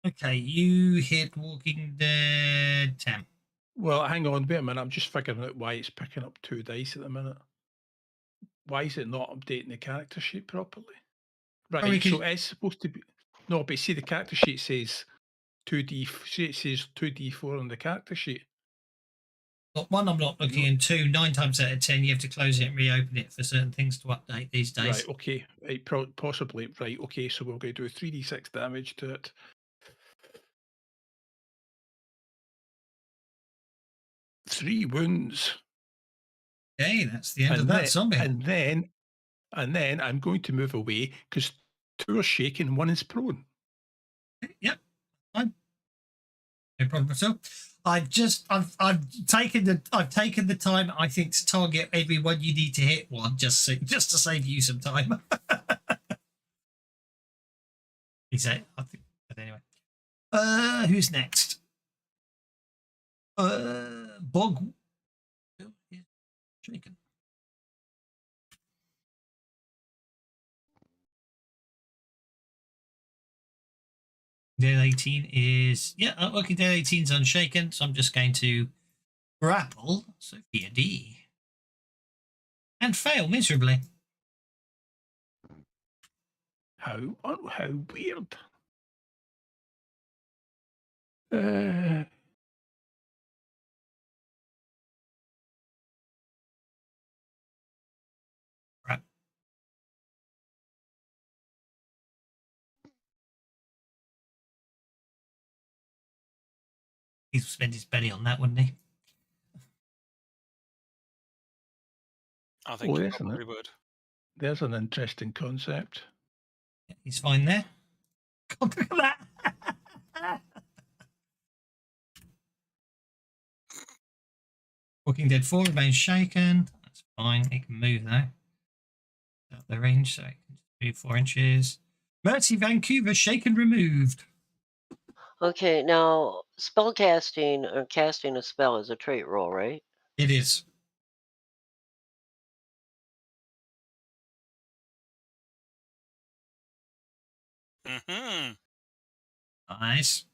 Speaker 2: Okay, you hit Walking Dead 10.
Speaker 4: Well, hang on, wait a minute. I'm just figuring out why it's picking up 2 dice at the minute. Why is it not updating the character sheet properly? Right, so it's supposed to be. No, but see, the character sheet says 2D. It says 2D4 on the character sheet.
Speaker 2: Well, one, I'm not looking, and 2, 9 times out of 10, you have to close it and reopen it for certain things to update these days.
Speaker 4: Right, okay. Possibly. Right, okay. So we're going to do 3d6 damage to it. 3 wounds.
Speaker 2: Okay, that's the end of that zombie.
Speaker 4: And then I'm going to move away because 2 are shaking, 1 is prone.
Speaker 2: Yep, fine. No problem at all. I've taken the time, I think, to target everyone you need to hit one just to save you some time. Is that? I think. But anyway, who's next? Bog. Shaken. Dead 18 is Walking Dead 18 is unshaken, so I'm just going to grapple Sophia D and fail miserably.
Speaker 4: How weird.
Speaker 2: Right. He'd spend his penny on that, wouldn't he?
Speaker 5: I think
Speaker 4: Oh,
Speaker 5: he
Speaker 4: isn't
Speaker 5: probably
Speaker 4: it?
Speaker 5: would.
Speaker 4: There's an interesting concept.
Speaker 2: He's fine there. God, look at that. Walking Dead 4 remains shaken. That's fine. He can move though. Out the range, so he can move 4 inches. Mercy Vancouver shaken removed.
Speaker 1: Okay, now spell casting or casting a spell is a trait roll, right?
Speaker 2: It is.
Speaker 5: Mm-hmm.
Speaker 2: Nice.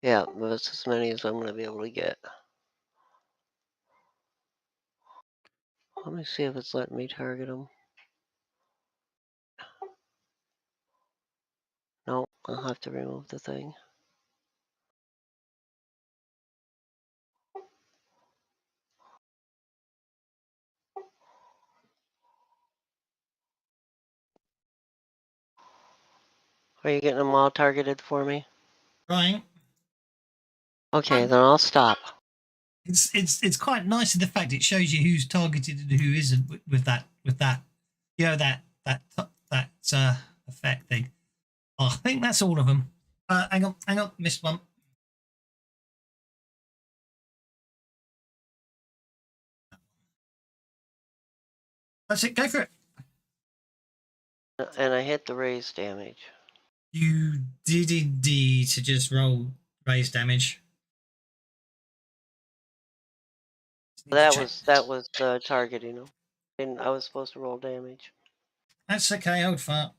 Speaker 1: Yeah, that's as many as I'm going to be able to get. Let me see if it's letting me target them. No, I'll have to remove the thing. Are you getting them all targeted for me?
Speaker 2: Right.
Speaker 1: Okay, then I'll stop.
Speaker 2: It's quite nice in the fact it shows you who's targeted and who isn't with that you know that effect thing. Oh, I think that's all of them. Hang on, missed one. That's it. Go for it.
Speaker 1: And I hit the raise damage.
Speaker 2: You did indeed to just roll raise damage.
Speaker 1: That was the targeting them. And I was supposed to roll damage.
Speaker 2: That's okay, old fart.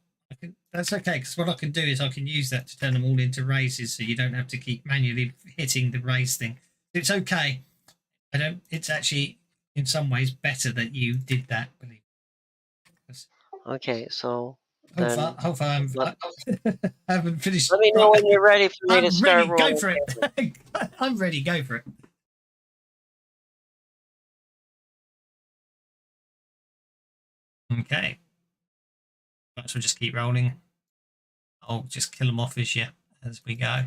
Speaker 2: That's okay, because what I can do is I can use that to turn them all into raises, so you don't have to keep manually hitting the raise thing. It's okay. It's actually in some ways better that you did that. Believe me.
Speaker 1: Okay, so
Speaker 2: Hold
Speaker 1: then
Speaker 2: far, I haven't finished.
Speaker 1: let me know when you're ready for me to
Speaker 2: I'm
Speaker 1: start
Speaker 2: ready.
Speaker 1: rolling.
Speaker 2: Go for it. I'm ready. Go for it. Okay. Might as well just keep rolling. I'll just kill them off as we go.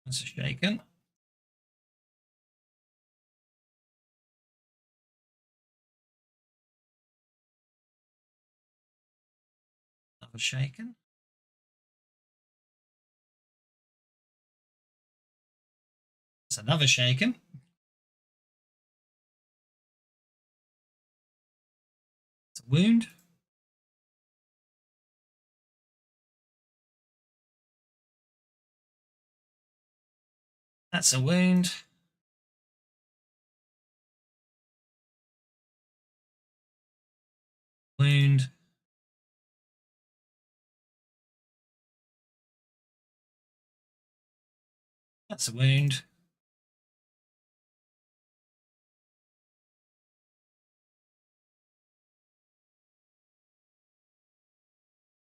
Speaker 2: That's a shaken. Another shaken. That's another shaken. It's a wound. That's a wound. Wound. That's a wound.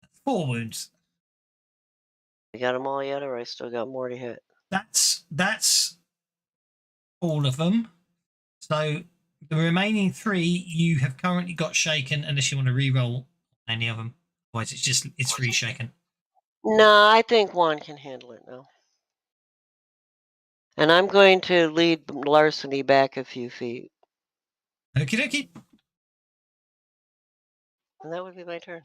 Speaker 2: That's 4 wounds.
Speaker 1: You got them all yet, or I still got more to hit?
Speaker 2: That's all of them. So the remaining 3 you have currently got shaken, unless you want to re-roll any of them. Otherwise, it's 3 shaken.
Speaker 1: No, I think one can handle it now. And I'm going to lead Larceny back a few feet.
Speaker 2: Okie dokie.
Speaker 1: And that would be my turn.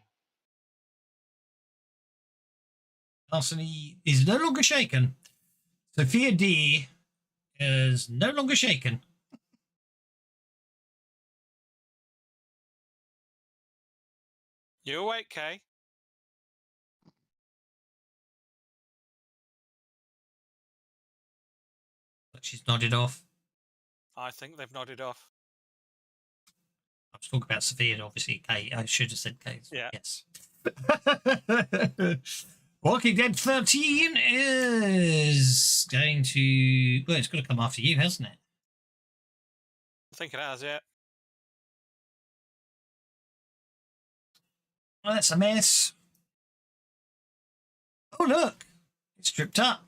Speaker 2: Larceny is no longer shaken. Sophia D is no longer shaken.
Speaker 5: You awake, Kay?
Speaker 2: But she's nodded off.
Speaker 5: I think they've nodded off.
Speaker 2: was talking about Sophia, obviously. Kate. I should have said Kate.
Speaker 5: Yeah.
Speaker 2: Yes. Walking Dead 13 is going to. Well, it's got to come after you, hasn't it?
Speaker 5: I think it has, yeah.
Speaker 2: Well, that's a mess. Oh, look. It's stripped up.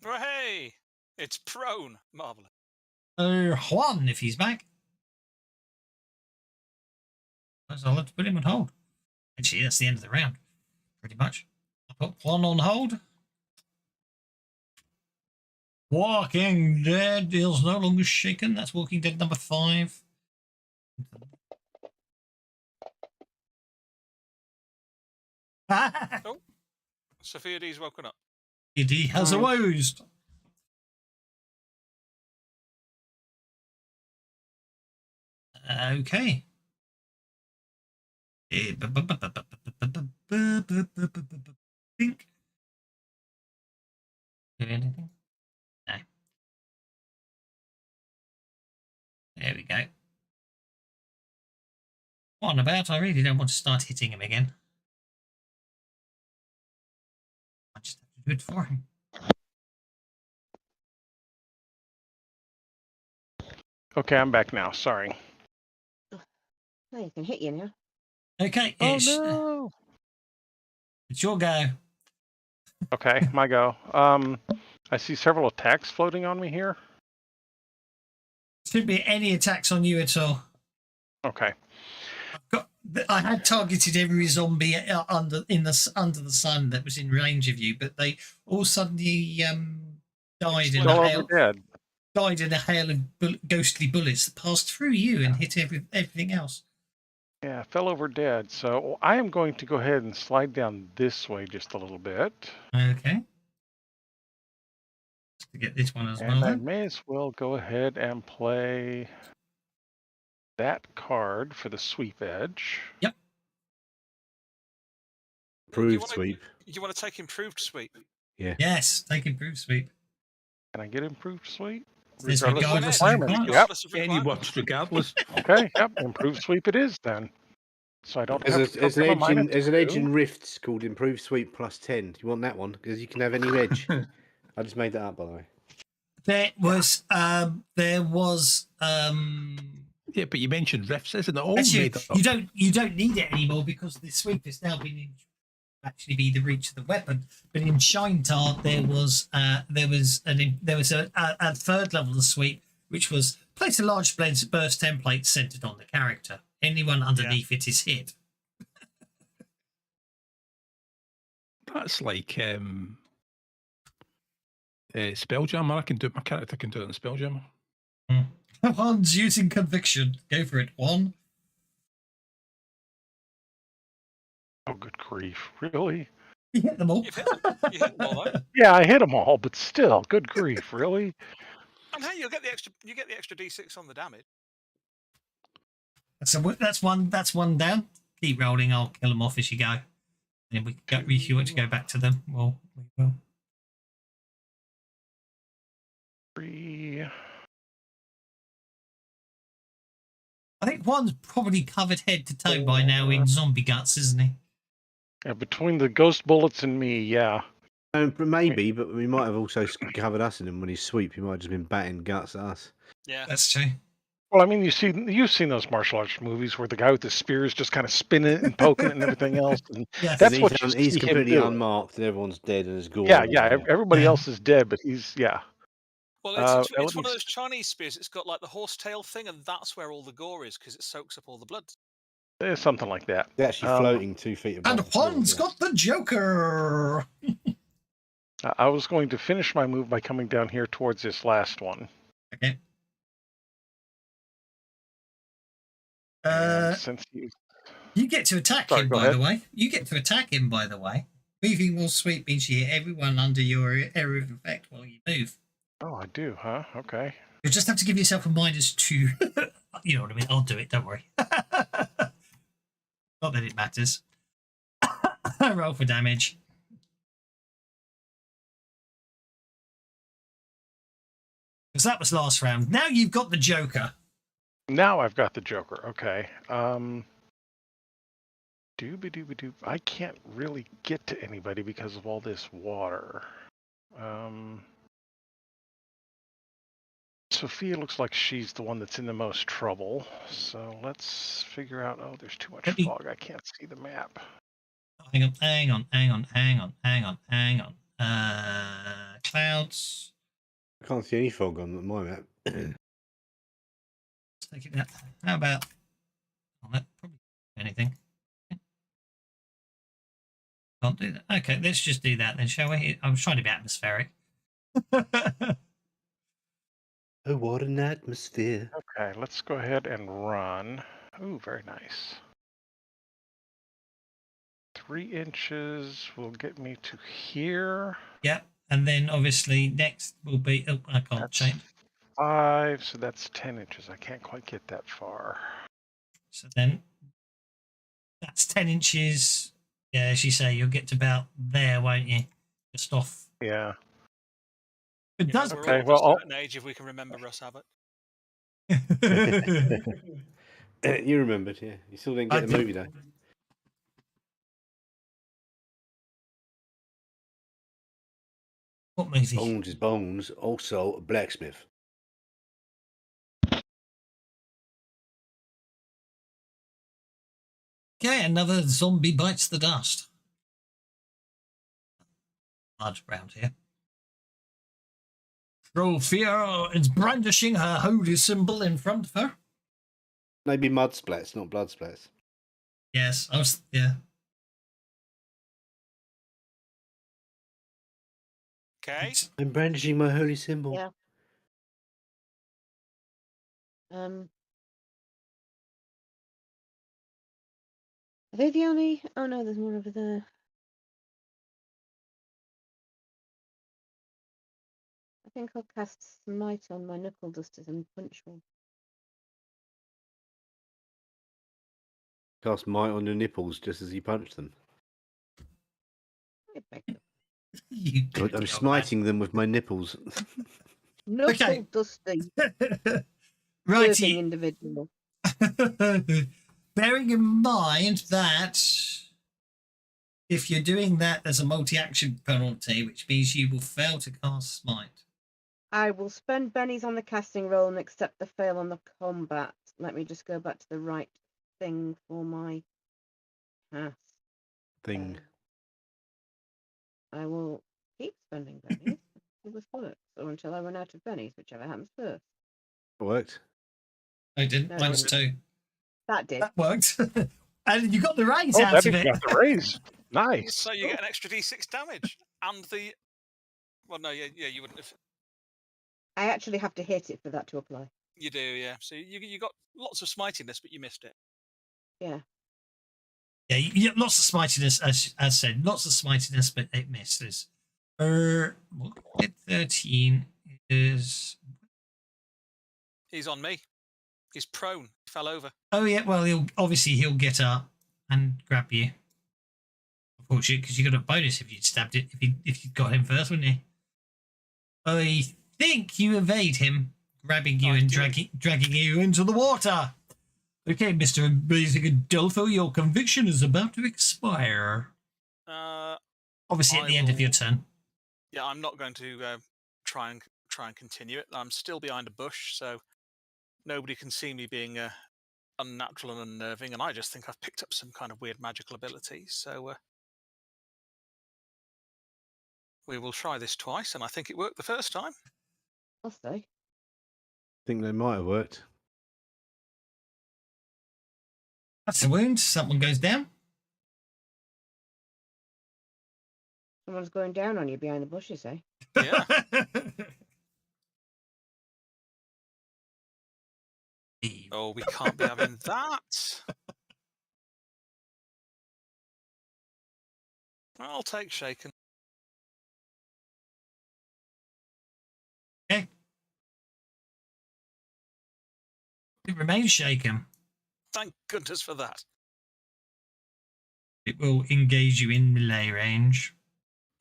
Speaker 5: Oh, hey! It's prone. Marvellous.
Speaker 2: Juan, if he's back. I'll have to put him on hold. Actually, that's the end of the round, pretty much. I'll put Juan on hold. Walking Dead is no longer shaken. That's Walking Dead number 5.
Speaker 5: Oh, Sophia D's woken up.
Speaker 2: He has aroused. Okay. Think. Do anything? No. There we go. What about? I really don't want to start hitting him again. I just have to do it for him.
Speaker 6: Okay, I'm back now. Sorry.
Speaker 3: Oh, you can hit you now.
Speaker 2: Okay,
Speaker 6: Oh
Speaker 2: Ish.
Speaker 6: no.
Speaker 2: It's your go.
Speaker 6: Okay, my go. I see several attacks floating on me here.
Speaker 2: Shouldn't be any attacks on you at all.
Speaker 6: Okay.
Speaker 2: I had targeted every zombie under the sun that was in range of you, but they all suddenly died in
Speaker 6: Fell
Speaker 2: a
Speaker 6: over
Speaker 2: hail.
Speaker 6: dead.
Speaker 2: Died in a hail of ghostly bullets that passed through you and hit everything else.
Speaker 6: Yeah, fell over dead. So I am going to go ahead and slide down this way just a little bit.
Speaker 2: Okay. To get this one as
Speaker 6: And
Speaker 2: well.
Speaker 6: I
Speaker 2: Then.
Speaker 6: may as well go ahead and play that card for the sweep edge.
Speaker 2: Yep.
Speaker 7: Improved sweep.
Speaker 5: You want to take improved sweep?
Speaker 7: Yeah.
Speaker 2: Yes, take improved sweep.
Speaker 6: Can I get improved sweep?
Speaker 2: Says
Speaker 6: Regardless
Speaker 2: regardless
Speaker 6: of
Speaker 2: of
Speaker 6: requirements.
Speaker 2: requirements.
Speaker 6: Yep.
Speaker 5: Regardless of
Speaker 4: Any
Speaker 5: requirements.
Speaker 4: works regardless.
Speaker 6: Okay, yep. Improved sweep it is then. So I don't have to
Speaker 7: There's an
Speaker 6: program a
Speaker 7: edge in, there's an edge
Speaker 6: -2.
Speaker 7: in Rifts called Improved Sweep plus 10. Do you want that one? Because you can have any edge. I just made that up, by the way.
Speaker 2: There was
Speaker 4: Yeah, but you mentioned rifts, isn't it? All
Speaker 2: actually,
Speaker 4: made up.
Speaker 2: you don't need it anymore because the sweep has now been actually be the reach of the weapon. But in Shinetar there was a third level of sweep, which was place a large burst template centered on the character. Anyone underneath it is hit.
Speaker 4: That's like Spelljammer. I can do it. My character can do it in Spelljammer.
Speaker 2: Juan's using conviction. Go for it, Juan.
Speaker 6: Oh, good grief. Really?
Speaker 2: You hit them all.
Speaker 5: You hit them all, though.
Speaker 6: Yeah, I hit them all, but still, good grief. Really?
Speaker 5: And hey, you get the extra D6 on the damage.
Speaker 2: So that's one down. Keep rolling. I'll kill them off as you go. And we go, if you want to go back to them, well, we will.
Speaker 6: 3.
Speaker 2: I think Juan's probably covered head to toe by now in zombie guts, isn't he?
Speaker 6: Yeah, between the ghost bullets and me, yeah.
Speaker 7: Maybe, but we might have also covered us in him when he sweep. He might have just been batting guts at us.
Speaker 5: Yeah.
Speaker 2: That's true.
Speaker 6: Well, I mean, you've seen those martial arts movies where the guy with the spear is just kind of spinning it and poking it and everything else. And
Speaker 2: Yeah.
Speaker 6: that's what you
Speaker 7: he's
Speaker 6: see him
Speaker 7: completely
Speaker 6: do.
Speaker 7: unmarked and everyone's dead and there's gore.
Speaker 6: Yeah, yeah. Everybody
Speaker 2: Yeah.
Speaker 6: else is dead, but he's
Speaker 5: Well, it's
Speaker 6: that
Speaker 5: one
Speaker 6: would
Speaker 5: of those Chinese spears. It's got like the horsetail thing, and that's where all the gore is because it soaks up all the blood.
Speaker 6: something like that.
Speaker 7: They're actually floating 2 feet above.
Speaker 2: And
Speaker 7: the floor,
Speaker 2: Juan's
Speaker 7: yeah.
Speaker 2: got the Joker.
Speaker 6: I was going to finish my move by coming down here towards this last one.
Speaker 2: Okay.
Speaker 6: And since
Speaker 2: You get to attack
Speaker 6: Sorry,
Speaker 2: him,
Speaker 6: go
Speaker 2: by
Speaker 6: ahead.
Speaker 2: the way. You get to attack him, by the way. Moving will sweep means you hit everyone under your area of effect while you move.
Speaker 6: Oh, I do, huh? Okay.
Speaker 2: You just have to give yourself reminders to, you know what I mean. I'll do it. Don't worry. Not that it matters. Roll for damage. Because that was last round. Now you've got the Joker.
Speaker 6: Now I've got the Joker. Okay. Dooby-dooby-doo. I can't really get to anybody because of all this water. Sophia looks like she's the one that's in the most trouble. So let's figure out. Oh, there's too much fog. I can't see the map.
Speaker 2: Hang on. Clouds.
Speaker 7: I can't see any fog on my map.
Speaker 2: Let's take it down. How about that? Probably anything. Can't do that. Okay, let's just do that then, shall we? I'm trying to be atmospheric.
Speaker 7: Oh, what an atmosphere.
Speaker 6: Okay, let's go ahead and run. Ooh, very nice. 3 inches will get me to here.
Speaker 2: Yep, and then obviously next will be. Oh, I can't
Speaker 6: That's
Speaker 2: change.
Speaker 6: 5, so that's 10 inches. I can't quite get that far.
Speaker 2: So then that's 10 inches. Yeah, as you say, you'll get to about there, won't you? Just off.
Speaker 6: Yeah.
Speaker 2: It does.
Speaker 5: We're
Speaker 6: Okay,
Speaker 5: all
Speaker 6: well,
Speaker 5: just
Speaker 6: I'll-
Speaker 5: at an age if we can remember Russ Abbott.
Speaker 7: You remembered, yeah. You still didn't
Speaker 2: I
Speaker 7: get the
Speaker 2: did.
Speaker 7: movie though.
Speaker 2: What movie?
Speaker 7: Bones is Bones, also a blacksmith.
Speaker 2: Okay, another zombie bites the dust. Blood round here. Sophia is brandishing her holy symbol in front of her.
Speaker 7: Maybe mud splats, not blood splats.
Speaker 2: Yes, I was. Yeah.
Speaker 5: Okay.
Speaker 7: I'm brandishing my holy symbol.
Speaker 3: Yeah. Are they the only? Oh no, there's one over there. I think I'll cast Smite on my knuckle dusters and punch one.
Speaker 7: Cast might on your nipples just as you punch them.
Speaker 3: I beg your
Speaker 2: You
Speaker 7: I'm
Speaker 2: dirty old
Speaker 7: smiting them with my nipples.
Speaker 3: knuckle
Speaker 2: Okay.
Speaker 3: dusty
Speaker 2: man.
Speaker 3: serving
Speaker 2: Righty.
Speaker 3: individual.
Speaker 2: Bearing in mind that if you're doing that, there's a multi-action penalty, which means you will fail to cast Smite.
Speaker 3: I will spend bennies on the casting roll and accept the fail on the combat. Let me just go back to the right thing for my cast.
Speaker 7: Thing.
Speaker 3: I will keep spending bennies until this works, or until I run out of bennies, whichever happens first.
Speaker 7: Worked.
Speaker 2: I didn't.
Speaker 3: No,
Speaker 2: Minus
Speaker 3: it
Speaker 2: 2.
Speaker 3: That did.
Speaker 2: That worked. And you got the raise
Speaker 6: Oh,
Speaker 2: out
Speaker 6: that
Speaker 2: of
Speaker 6: is
Speaker 2: it.
Speaker 6: got the raise. Nice.
Speaker 5: So you get an extra d6 damage and the. Well, no, yeah, you wouldn't have.
Speaker 3: I actually have to hit it for that to apply.
Speaker 5: You do, yeah. So you got lots of smitiness, but you missed it.
Speaker 3: Yeah.
Speaker 2: Yeah, you get lots of smitiness, as said, lots of smitiness, but it misses. 13 is.
Speaker 5: He's on me. He's prone. He fell over.
Speaker 2: Oh yeah, well he'll get up and grab you. Unfortunately, because you got a bonus if you'd stabbed it, if you got him first, wouldn't you? I think you evade him, grabbing you and dragging you into the water. Okay, Mr. Amazing Adolfo, your conviction is about to expire. Obviously, at the end of your turn.
Speaker 5: Yeah, I'm not going to try and continue it. I'm still behind a bush, so nobody can see me being unnatural and unnerving, and I just think I've picked up some kind of weird magical ability. So we will try this twice, and I think it worked the first time.
Speaker 3: I'll say.
Speaker 7: Think they might have worked.
Speaker 2: That's a wound. Someone goes down.
Speaker 3: Someone's going down on you behind the bushes, eh?
Speaker 5: Yeah. Oh, we can't be having that. I'll take shaken.
Speaker 2: Okay. It remains shaken.
Speaker 5: Thank goodness for that.
Speaker 2: It will engage you in melee range.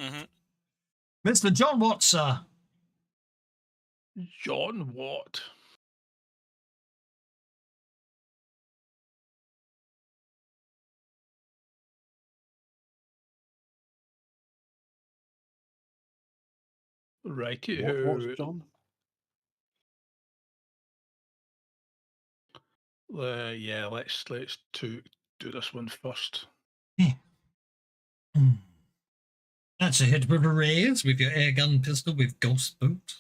Speaker 5: Mm-hmm.
Speaker 2: Mr. John Watt, sir.
Speaker 4: John Watt. Righty.
Speaker 7: What's John?
Speaker 4: Yeah, let's do this one first.
Speaker 2: That's a hit with a raise with your air gun pistol with ghost boot.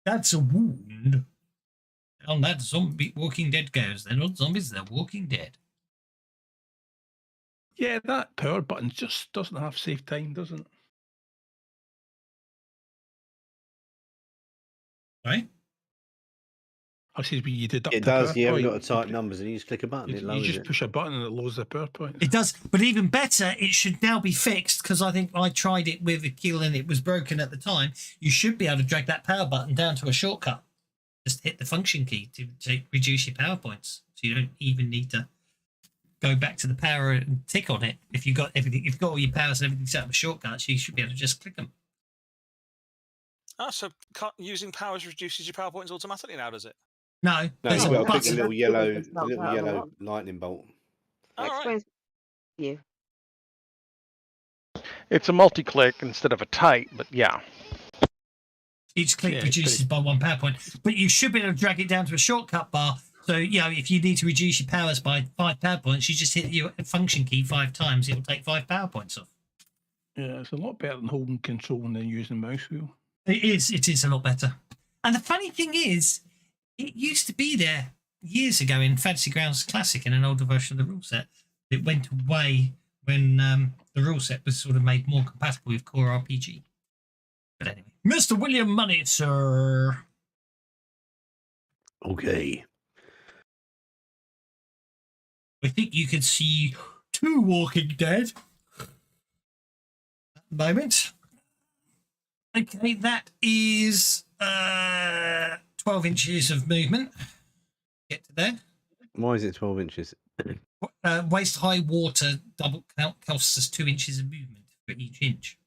Speaker 2: That's a wound. On that zombie Walking Dead goes. They're not zombies, they're Walking Dead.
Speaker 4: Yeah, that power button just doesn't have save time, doesn't it?
Speaker 2: Right?
Speaker 4: I said when you deduct
Speaker 7: It does. You haven't got to
Speaker 4: to
Speaker 7: type numbers, and you just click a button. It
Speaker 4: You
Speaker 7: lowers
Speaker 4: just
Speaker 7: it.
Speaker 4: push a button and it lowers the power point.
Speaker 2: It does, but even better, it should now be fixed because I think I tried it with a kill and it was broken at the time. You should be able to drag that power button down to a shortcut. Just hit the function key to reduce your power points, so you don't even need to go back to the power and tick on it. If you've got everything, if you've got all your powers and everything set up with shortcuts, you should be able to just click them.
Speaker 5: So using powers reduces your power points automatically now, does it?
Speaker 2: No,
Speaker 7: No,
Speaker 2: there's
Speaker 7: you've
Speaker 2: a
Speaker 7: got to click the
Speaker 2: button.
Speaker 7: little yellow,
Speaker 3: That's not
Speaker 7: lightning bolt.
Speaker 5: All right.
Speaker 3: Explains you.
Speaker 6: It's a multi-click instead of a type, but yeah.
Speaker 2: Each click
Speaker 4: Yeah,
Speaker 2: reduces by 1 power point, but you should be able to drag it down to a shortcut bar. So, if you need to reduce your powers by 5 power points, you just hit your function key 5 times. It will take 5 power points off.
Speaker 4: Yeah, it's a lot better than holding control and then using the mouse wheel.
Speaker 2: It is a lot better. And the funny thing is, it used to be there years ago in Fantasy Grounds Classic in an older version of the rule set. It went away when the rule set was sort of made more compatible with core RPG. But anyway, Mr. William Money, sir.
Speaker 7: Okay.
Speaker 2: I think you can see 2 Walking Dead at the moment. Okay, that is 12 inches of movement. Get to there.
Speaker 7: Why is it 12 inches?
Speaker 2: Waist high water double costs us 2 inches of movement for each inch.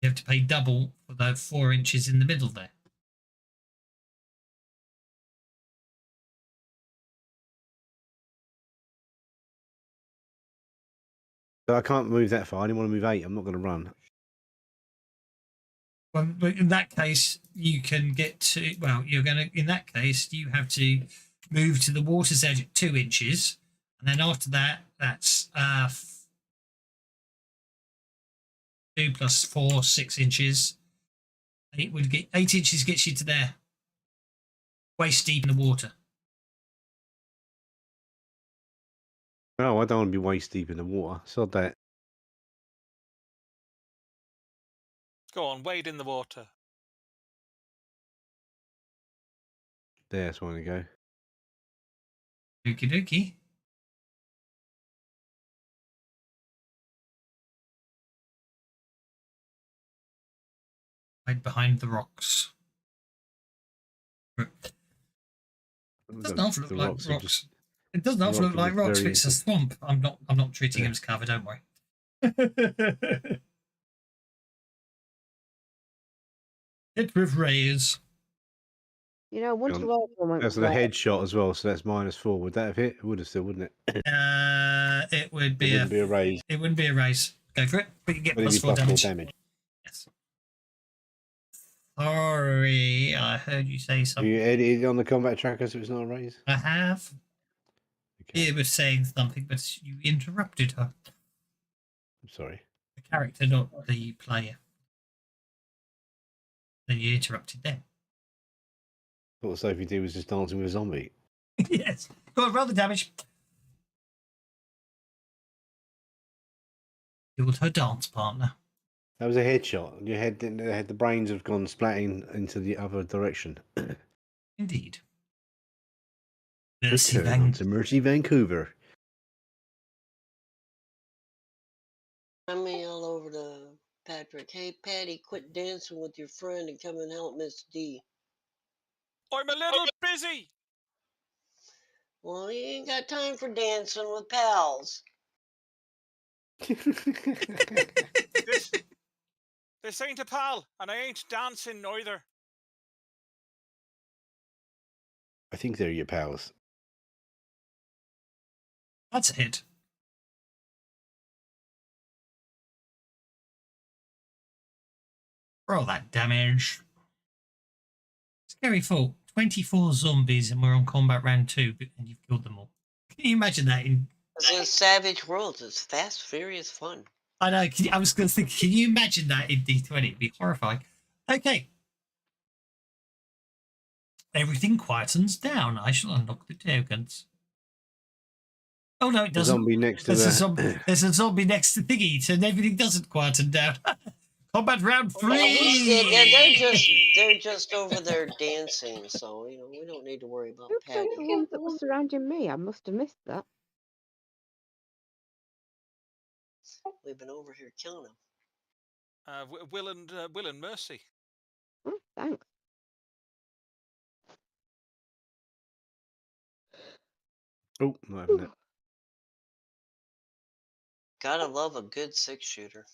Speaker 2: You have to pay double for the 4 inches in the middle there.
Speaker 7: So I can't move that far. I didn't want to move 8. I'm not going to run.
Speaker 2: Well, but in that case, you can get to. Well, you're going to. In that case, you have to move to the water's edge at 2 inches, and then after that, that's 2 plus 4, 6 inches. 8 would get 8 inches gets you to there, waist deep in the water.
Speaker 7: No, I don't want to be waist deep in the water. Sod that.
Speaker 5: Go on, wade in the water.
Speaker 7: That's where I want to go.
Speaker 2: Okie dokie. Hide behind the rocks. It doesn't half look like rocks. It doesn't half look like rocks, but it's a swamp. I'm not treating him as cover, don't worry. Hit with rays.
Speaker 3: Once you went
Speaker 7: That's a headshot as well, so that's -4. Would that have hit? It would have still, wouldn't it?
Speaker 2: It would be
Speaker 7: a raise.
Speaker 2: It wouldn't be a raise. Go for it, but you get
Speaker 7: But it'd
Speaker 2: plus
Speaker 7: be
Speaker 2: 4
Speaker 7: +4
Speaker 2: damage. Yes. Sorry, I heard you say
Speaker 7: Have
Speaker 2: something.
Speaker 7: you edited on the combat tracker so it's not a raise?
Speaker 2: I have.
Speaker 7: Okay.
Speaker 2: It was saying something, but you interrupted her.
Speaker 7: I'm sorry.
Speaker 2: The character, not the player. Then you interrupted them.
Speaker 7: I thought Sophie D was just dancing with a zombie.
Speaker 2: Yes. Go on, roll the damage. Killed her dance partner.
Speaker 7: That was a headshot. Your head didn't. The brains have gone splatting into the other direction.
Speaker 2: Indeed.
Speaker 7: Return to Mercy, Vancouver.
Speaker 1: Send me all over to Patrick. Hey, Patty, quit dancing with your friend and come and help Miss D.
Speaker 5: I'm a little busy.
Speaker 1: Well, you ain't got time for dancing with pals.
Speaker 5: This ain't a pal, and I ain't dancing neither.
Speaker 7: think they're your pals.
Speaker 2: That's a hit. Roll that damage. Scary thought. 24 zombies and we're on combat round 2 and you've killed them all. Can you imagine that?
Speaker 1: It's in Savage Worlds. It's fast, furious fun.
Speaker 2: I know. I was going to think, can you imagine that in D20? It'd be horrifying. Okay. Everything quietens down. I shall unlock the tokens. Oh, no, it doesn't.
Speaker 7: Zombie next to
Speaker 2: there's a zombie next to Thingy, so everything doesn't quieten down. Combat round 3!
Speaker 1: They're just over there dancing, so we don't need to worry about
Speaker 3: Who killed the
Speaker 1: Patty.
Speaker 3: ones that were surrounding me? I must have missed that.
Speaker 1: We've been over here killing them.
Speaker 5: Will and Mercy.
Speaker 3: Oh, thanks.
Speaker 7: Oh, not having it.
Speaker 1: Gotta love a good 6-shooter.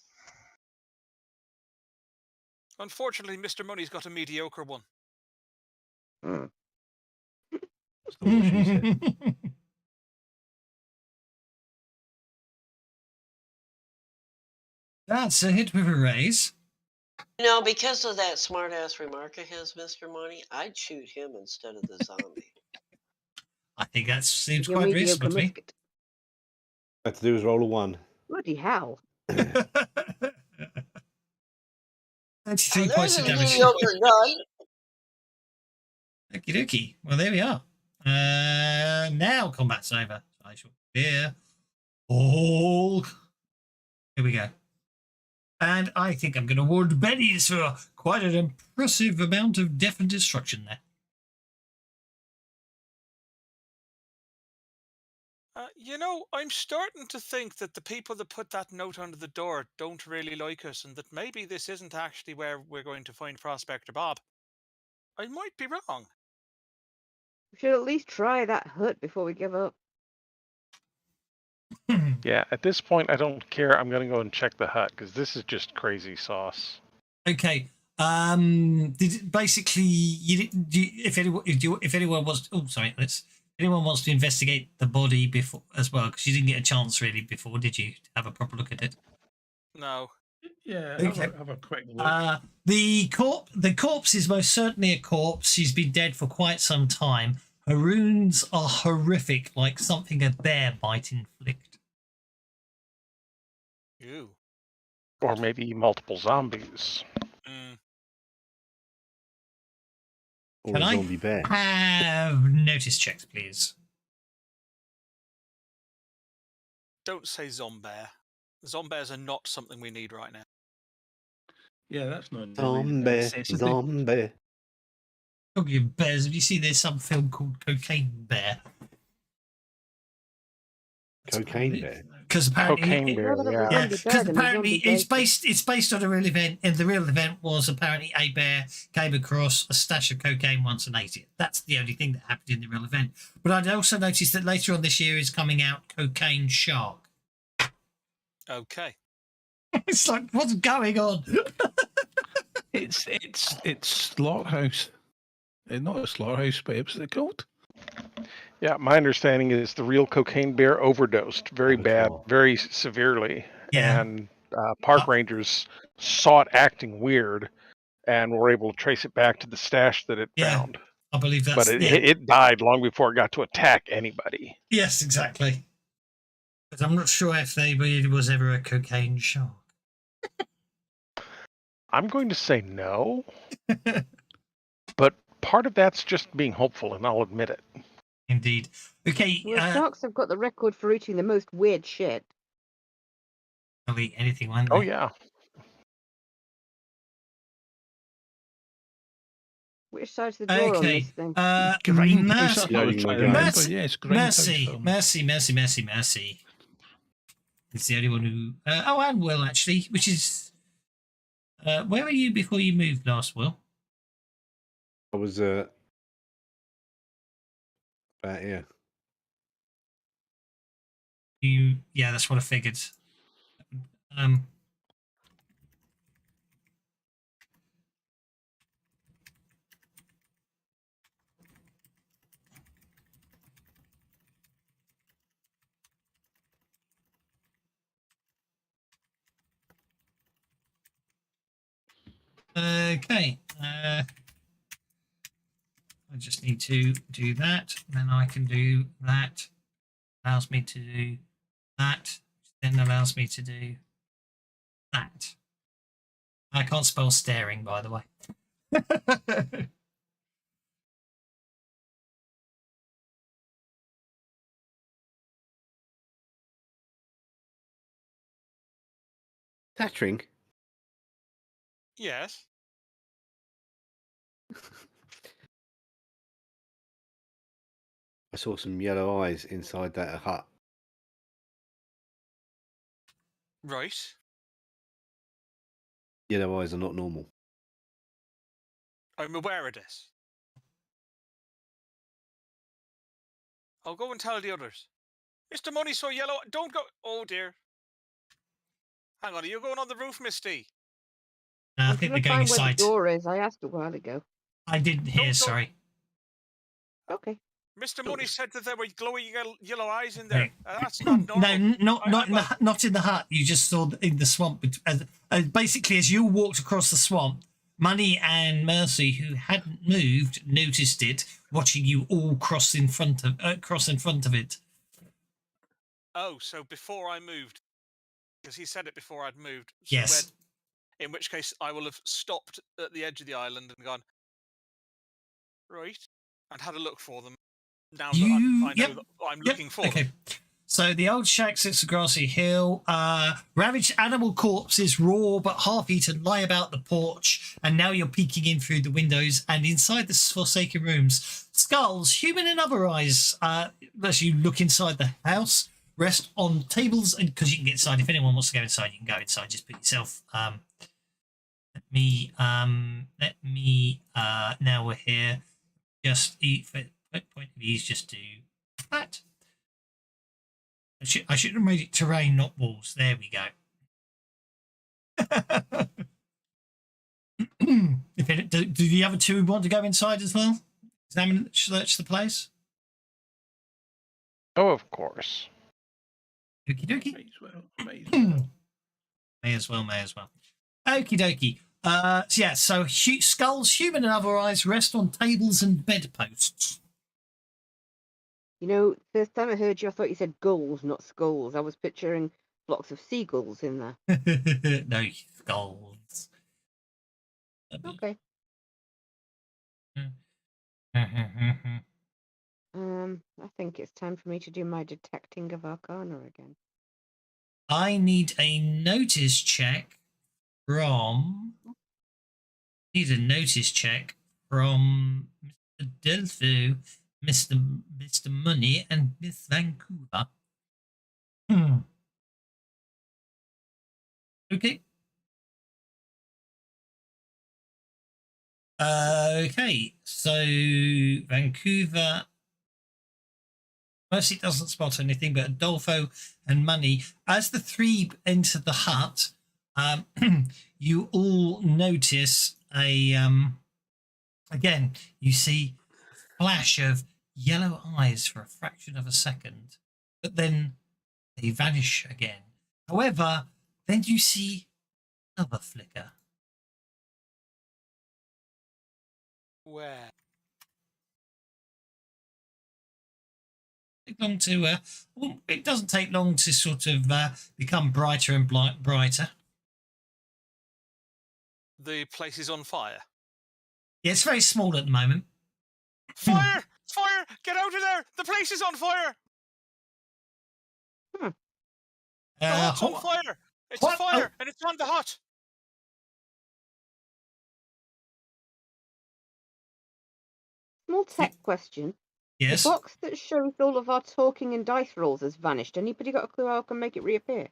Speaker 5: Unfortunately, Mr. Money's got a mediocre one.
Speaker 7: That's not what she said.
Speaker 2: That's a hit with a raise.
Speaker 1: Because of that smart-ass remark of his, Mr. Money, I'd shoot him instead of the zombie.
Speaker 2: I think that seems
Speaker 3: Your
Speaker 2: quite
Speaker 3: mediocre
Speaker 2: reasonable to me.
Speaker 3: musket.
Speaker 7: All I have to do is roll a 1.
Speaker 3: Bloody hell.
Speaker 2: 33
Speaker 1: There's
Speaker 2: points
Speaker 1: a
Speaker 2: of damage.
Speaker 1: mediocre gun.
Speaker 2: Okie dokie. Well, there we are. Now combat's over. I shall clear all. Here we go. And I think I'm going to award bennies for quite an impressive amount of death and destruction there.
Speaker 5: I'm starting to think that the people that put that note under the door don't really like us, and that maybe this isn't actually where we're going to find Prospector Bob. I might be wrong.
Speaker 3: We should at least try that hut before we give up.
Speaker 6: Yeah, at this point, I don't care. I'm going to go and check the hut because this is just crazy sauce.
Speaker 2: Okay. Basically, if anyone wants, anyone wants to investigate the body before as well, because you didn't get a chance really before, did you? To have a proper look at it.
Speaker 5: No.
Speaker 4: Yeah,
Speaker 2: Okay.
Speaker 4: have a quick look.
Speaker 2: The corpse is most certainly a corpse. She's been dead for quite some time. Her wounds are horrific, like something a bear might inflict.
Speaker 5: Ew.
Speaker 6: Or maybe multiple zombies.
Speaker 7: Or
Speaker 2: Can
Speaker 7: a
Speaker 2: I
Speaker 7: zombie bear.
Speaker 2: have notice checks, please?
Speaker 5: Don't say zombear. Zombears are not something we need right now.
Speaker 4: Yeah, that's not
Speaker 7: Zombie.
Speaker 2: Talking of bears, have you seen there's some film called Cocaine Bear?
Speaker 7: Cocaine bear.
Speaker 2: Because apparently,
Speaker 6: Cocaine bear, yeah.
Speaker 2: yeah, because apparently it's based on a real event, and the real event was apparently a bear came across a stash of cocaine once and ate it. That's the only thing that happened in the real event. But I'd also noticed that later on this year is coming out Cocaine Shark.
Speaker 5: Okay.
Speaker 2: It's like, what's going on?
Speaker 4: It's slaughterhouse. Not a slaughterhouse, but what's it called?
Speaker 6: Yeah, my understanding is the real cocaine bear overdosed very bad, very severely.
Speaker 2: Yeah.
Speaker 6: And park rangers saw it acting weird and were able to trace it back to the stash that it found.
Speaker 2: I believe that's
Speaker 6: But it died long before it got to attack anybody.
Speaker 2: Yes, exactly. But I'm not sure if there was ever a cocaine shark.
Speaker 6: I'm going to say no. But part of that's just being hopeful, and I'll admit it.
Speaker 2: Indeed. Okay.
Speaker 3: Well, sharks have got the record for eating the most weird shit.
Speaker 2: They'll eat anything, won't
Speaker 6: Oh,
Speaker 2: they?
Speaker 6: yeah.
Speaker 3: Which side's the door on
Speaker 2: Okay.
Speaker 3: this thing?
Speaker 2: Mercy. It's the only one who... and Will, actually, which is... where were you before you moved last, Will?
Speaker 7: I was here.
Speaker 2: Yeah, that's what I figured. Okay. I just need to do that. Then I can do that. Allows me to do that. Then allows me to do that. I can't spell staring, by the way.
Speaker 7: Tattering.
Speaker 5: Yes.
Speaker 7: I saw some yellow eyes inside that hut.
Speaker 5: Right.
Speaker 7: Yellow eyes are not normal.
Speaker 5: I'm aware of this. I'll go and tell the others. Mr. Money saw yellow. Don't go. Oh dear. Hang on. Are you going on the roof, Misty?
Speaker 2: I
Speaker 3: I'm
Speaker 2: think
Speaker 3: trying
Speaker 2: they're
Speaker 3: to
Speaker 2: going
Speaker 3: find where the
Speaker 2: inside.
Speaker 3: door is. I asked a while ago.
Speaker 2: I didn't hear,
Speaker 5: Don't-
Speaker 2: sorry.
Speaker 3: Okay.
Speaker 5: Mr. Money said that there were glowing yellow eyes in
Speaker 2: Okay.
Speaker 5: there. That's not normal.
Speaker 2: No, not in
Speaker 5: well-
Speaker 2: not in the hut. You just saw in the swamp. Basically, as you walked across the swamp, Money and Mercy, who hadn't moved, noticed it, watching you all cross in front of it.
Speaker 5: Oh, so before I moved, because he said it before I'd moved. So
Speaker 2: Yes.
Speaker 5: in which case, I will have stopped at the edge of the island and gone, right, and had a look for them. Now that I know that I'm looking for them.
Speaker 2: So the old shack sits a grassy hill. Ravaged animal corpses, raw but half-eaten, lie about the porch. And now you're peeking in through the windows. And inside the forsaken rooms, skulls, human and other eyes, as you look inside the house, rest on tables. And because you can get inside, if anyone wants to go inside, you can go inside. Just put yourself. Let me. Now we're here. Just eat for point of ease. Just do that. I should have made it terrain, not walls. There we go. Do the other two want to go inside as well? Examine, search the place?
Speaker 6: Oh, of course.
Speaker 2: Okie dokie.
Speaker 4: May as well.
Speaker 2: May as well. Okie dokie. So skulls, human and other eyes rest on tables and bedposts.
Speaker 3: You know, first time I heard you, I thought you said gulls, not skulls. I was picturing flocks of seagulls in there.
Speaker 2: No, skulls.
Speaker 3: Okay. I think it's time for me to do my detecting of Arcana again.
Speaker 2: I need a notice check from. Mr. Delphi, Mr. Money, and Miss Vancouver. Okay. Okay, so Vancouver. Mercy doesn't spot anything, but Adolfo and Money, as the three enter the hut, you all notice again, you see a flash of yellow eyes for a fraction of a second, but then they vanish again. However, then you see another flicker.
Speaker 5: Where?
Speaker 2: It doesn't take long to sort of become brighter and brighter.
Speaker 5: The place is on fire.
Speaker 2: Yeah, it's very small at the moment.
Speaker 5: Fire! Fire! Get out of there! The place is on fire! The hut's on fire! It's a fire, and it's on the hut!
Speaker 3: Small tech question.
Speaker 2: Yes.
Speaker 3: The box that shows all of our talking and dice rolls has vanished. Anybody got a clue how I can make it reappear?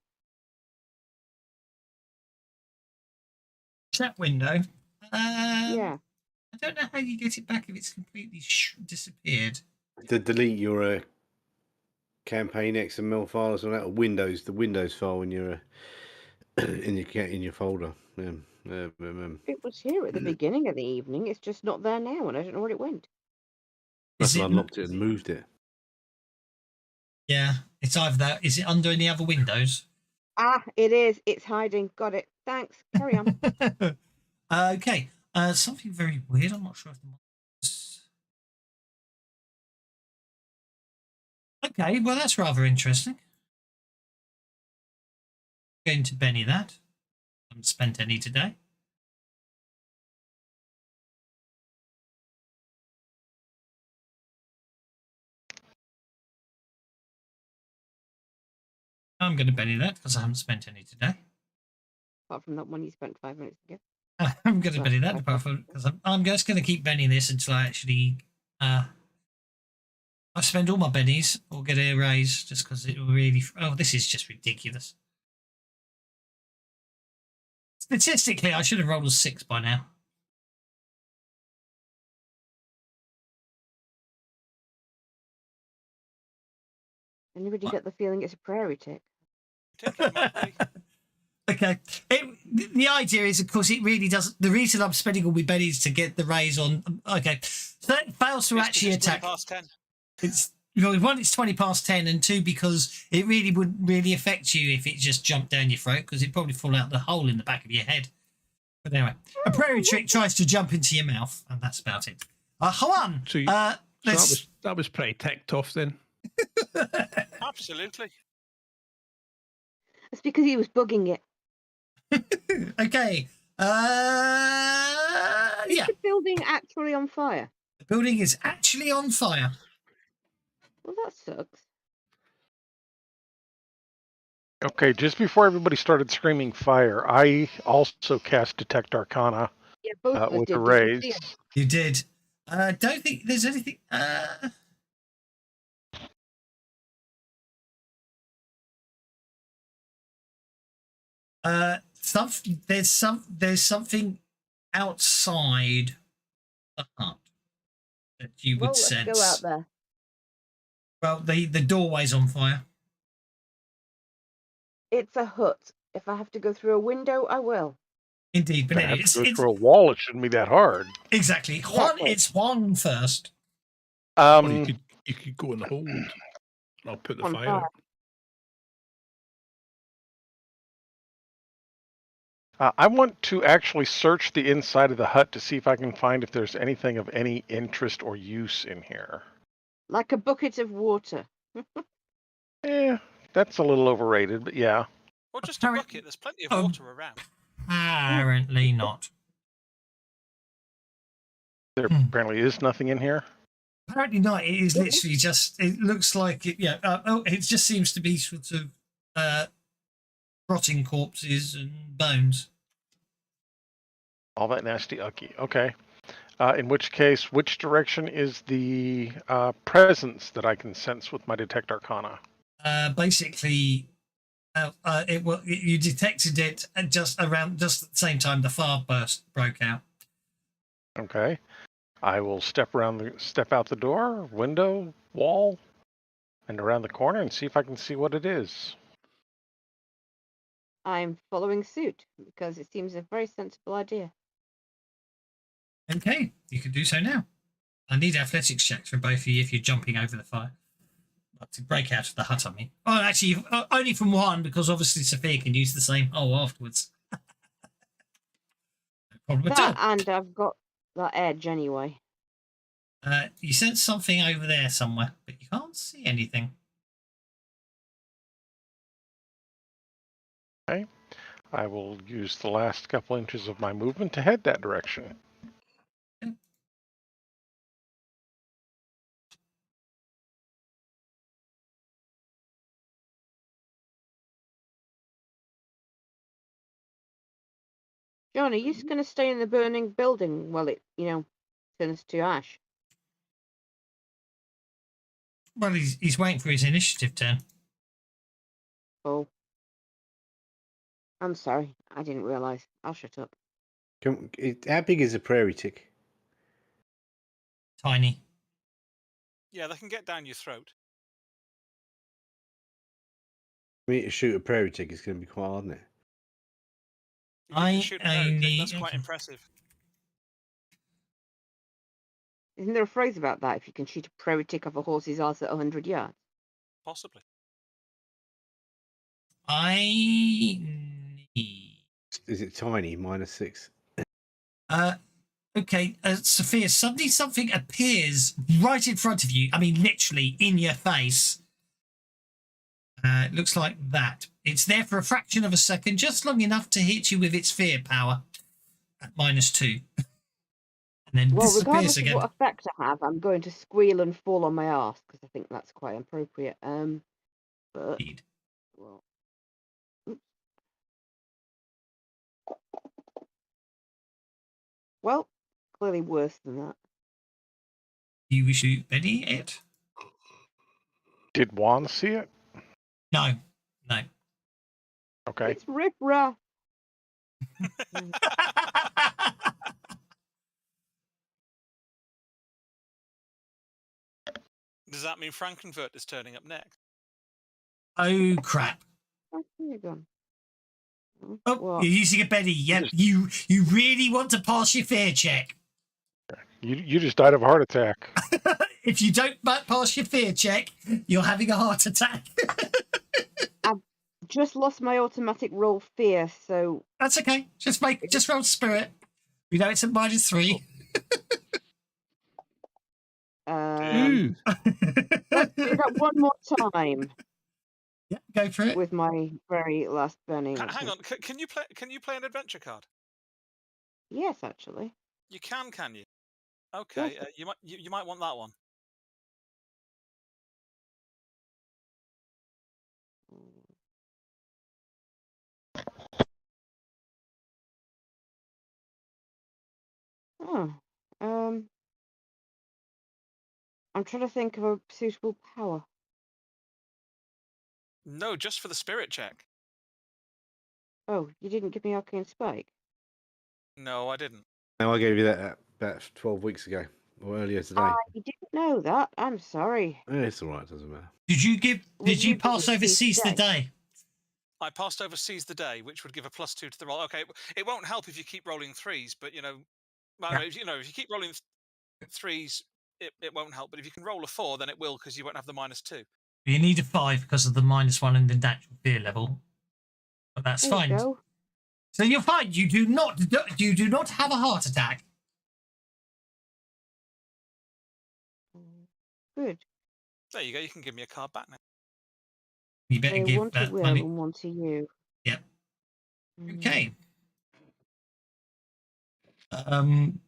Speaker 2: Chat window.
Speaker 3: Yeah.
Speaker 2: I don't know how you get it back if it's completely disappeared.
Speaker 7: To delete your campaign XML file or something, or Windows, the Windows file in your in your folder.
Speaker 3: It was here at the beginning of the evening. It's just not there now, and I don't know where it went.
Speaker 7: Must have unlocked it and moved it.
Speaker 2: Yeah, it's either that. Is it under any other windows?
Speaker 3: Ah, it is. It's hiding. Got it. Thanks. Carry on.
Speaker 2: Okay. Something very weird. I'm not sure if the monsters... Okay, well that's rather interesting. Going to Benny that. Haven't spent any today. I'm going to Benny that because I haven't spent any today.
Speaker 3: Apart from that one you spent 5 minutes ago.
Speaker 2: I'm going to
Speaker 3: Well,
Speaker 2: Benny that
Speaker 3: I
Speaker 2: apart from because I'm just going to keep Benny this until I actually I spend all my bennies or get a raise just because it will really. Oh, this is just ridiculous. Statistically, I should have rolled a 6 by now.
Speaker 3: Anybody
Speaker 2: What?
Speaker 3: get the feeling it's a prairie tick?
Speaker 5: I think it might be.
Speaker 2: Okay. The idea is, of course, it really doesn't. The reason I'm spending all my bennies to get the raise on. Okay. So it fails to
Speaker 5: It's 'cause
Speaker 2: actually
Speaker 5: it's 20
Speaker 2: attack.
Speaker 5: past 10.
Speaker 2: It's well, one, it's 20 past 10, and two, because it really wouldn't really affect you if it just jumped down your throat, because it'd probably fall out the hole in the back of your head. But anyway, a prairie trick tries to jump into your mouth, and that's about it. Hold on.
Speaker 4: So,
Speaker 2: Let's...
Speaker 4: that was pretty ticked off then.
Speaker 5: Absolutely.
Speaker 3: That's because he was bugging it.
Speaker 2: Okay.
Speaker 3: Is
Speaker 2: Yeah.
Speaker 3: the building actually on fire?
Speaker 2: The building is actually on fire.
Speaker 3: Well, that sucks.
Speaker 6: Okay, just before everybody started screaming fire, I also cast Detect Arcana
Speaker 3: Yeah, both of us
Speaker 6: with
Speaker 3: did.
Speaker 6: a
Speaker 3: Did you
Speaker 6: raise.
Speaker 3: see it?
Speaker 2: You did. Don't think there's anything. There's something outside the hut that you would
Speaker 3: Well, let's
Speaker 2: sense.
Speaker 3: go out there.
Speaker 2: Well, the doorway's on fire.
Speaker 3: It's a hut. If I have to go through a window, I will.
Speaker 2: Indeed, but
Speaker 6: If I have
Speaker 2: it's
Speaker 6: to go through a wall, it shouldn't be that hard.
Speaker 2: exactly. It's Juan first.
Speaker 4: Or you could go in the hold. I'll put the
Speaker 3: On
Speaker 4: fire
Speaker 3: fire.
Speaker 4: out.
Speaker 6: I want to actually search the inside of the hut to see if I can find if there's anything of any interest or use in here.
Speaker 3: Like a bucket of water.
Speaker 6: That's a little overrated, but yeah.
Speaker 5: Or just a bucket. There's plenty of water around.
Speaker 2: Apparently not.
Speaker 6: There apparently is nothing in here.
Speaker 2: Apparently not. It is literally just. It looks like it. Yeah. It just seems to be sort of rotting corpses and bones.
Speaker 6: All that nasty ucky. Okay. In which case, which direction is the presence that I can sense with my Detect Arcana?
Speaker 2: Basically, you detected it at just at the same time the fire burst broke out.
Speaker 6: Okay. I will step out the door, window, wall, and around the corner and see if I can see what it is.
Speaker 3: I'm following suit because it seems a very sensible idea.
Speaker 2: Okay, you can do so now. I need athletics checks from both of you if you're jumping over the fire. To break out of the hut, I mean. Oh, actually, only from one, because obviously Sophia can use the same hole afterwards. No problem at all.
Speaker 3: And I've got that edge anyway.
Speaker 2: You sense something over there somewhere, but you can't see anything.
Speaker 6: Okay. I will use the last couple inches of my movement to head that direction.
Speaker 2: Okay.
Speaker 3: John, are you just going to stay in the burning building while it, turns to ash?
Speaker 2: Well, he's waiting for his initiative turn.
Speaker 3: Oh. I'm sorry. I didn't realise. I'll shut up.
Speaker 7: How big is a prairie tick?
Speaker 2: Tiny.
Speaker 5: Yeah, they can get down your throat.
Speaker 7: For me to shoot a prairie tick is going to be quite hard, isn't it?
Speaker 5: If you can shoot a prairie tick, that's quite
Speaker 2: okay.
Speaker 5: impressive.
Speaker 3: Isn't there a phrase about that? If you can shoot a prairie tick off a horse's arse at 100 yards?
Speaker 5: Possibly.
Speaker 2: I need...
Speaker 7: Is it tiny? -6.
Speaker 2: Okay, Sophia, suddenly something appears right in front of you. I mean, literally in your face. It looks like that. It's there for a fraction of a second, just long enough to hit you with its fear power at -2. And then
Speaker 3: Well,
Speaker 2: disappears
Speaker 3: regardless of
Speaker 2: again.
Speaker 3: what effect I have, I'm going to squeal and fall on my arse because I think that's quite appropriate. But
Speaker 2: Indeed.
Speaker 3: well, well, clearly worse than that.
Speaker 2: You wish to Betty it?
Speaker 6: Did Juan see it?
Speaker 2: No.
Speaker 6: Okay.
Speaker 3: It's riff-raff.
Speaker 5: Does that mean Frankenfurt is turning up next?
Speaker 2: Oh crap!
Speaker 3: Where's you gone?
Speaker 2: Oh,
Speaker 3: What?
Speaker 2: you're using a Betty. Yep, you really want to pass your fear check.
Speaker 6: You just died of a heart attack.
Speaker 2: If you don't pass your fear check, you're having a heart attack.
Speaker 3: I've just lost my automatic roll fear, so
Speaker 2: That's okay. Just roll spirit. We know it's at -3.
Speaker 4: Ooh.
Speaker 3: let's do that one more time
Speaker 2: Yeah, go for it.
Speaker 3: with my very last burning.
Speaker 5: Hang on, can you play an adventure card?
Speaker 3: Yes, actually.
Speaker 5: You can you? Okay,
Speaker 3: Yes.
Speaker 5: you might want that one.
Speaker 3: Oh, I'm trying to think of a suitable power.
Speaker 5: No, just for the spirit check.
Speaker 3: Oh, you didn't give me Arcane Spike?
Speaker 5: No, I didn't.
Speaker 7: No, I gave you that about 12 weeks ago or earlier today.
Speaker 3: I didn't know that. I'm sorry.
Speaker 7: Yeah, it's all right. Doesn't matter.
Speaker 2: Did you pass over Seize the Day?
Speaker 5: I passed over Seize the Day, which would give a +2 to the roll. Okay, it won't help if you keep rolling 3s, but if you keep rolling 3s, it won't help. But if you can roll a 4, then it will, because you won't have the -2.
Speaker 2: You need a 5 because of the -1 and the natural fear level. But that's
Speaker 3: There
Speaker 2: fine.
Speaker 3: you go.
Speaker 2: So you're fine. You do not have a heart attack.
Speaker 3: Good.
Speaker 5: There you go. You can give me a card back now.
Speaker 2: You better
Speaker 3: So
Speaker 2: give
Speaker 3: one to
Speaker 2: that
Speaker 3: Will
Speaker 2: money.
Speaker 3: and one to you.
Speaker 2: Yep.
Speaker 3: Mm.
Speaker 2: Okay.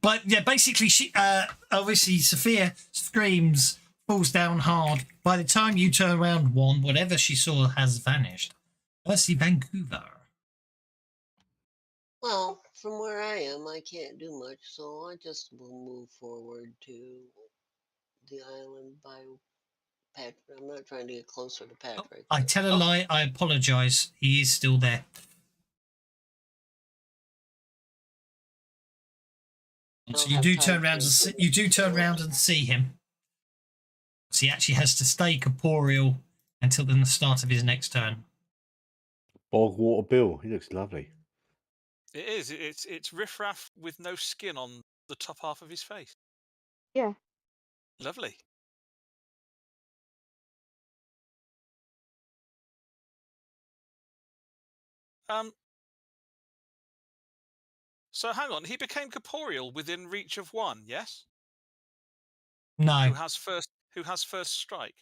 Speaker 2: But yeah, basically, she obviously Sophia screams, falls down hard. By the time you turn around, whatever she saw has vanished. Percy Vancouver.
Speaker 1: Well, from where I am, I can't do much, so I just will move forward to the island by Patrick. I'm not trying to get closer to Patrick.
Speaker 2: I tell a lie. I apologize. He is still there. So you do turn around and see him. So he actually has to stay corporeal until the start of his next turn.
Speaker 7: Bogwater Bill. He looks lovely.
Speaker 5: It is. It's riffraff with no skin on the top half of his face.
Speaker 3: Yeah.
Speaker 5: Lovely. So hang on. He became corporeal within reach of 1. Yes.
Speaker 2: No.
Speaker 5: Who has first strike?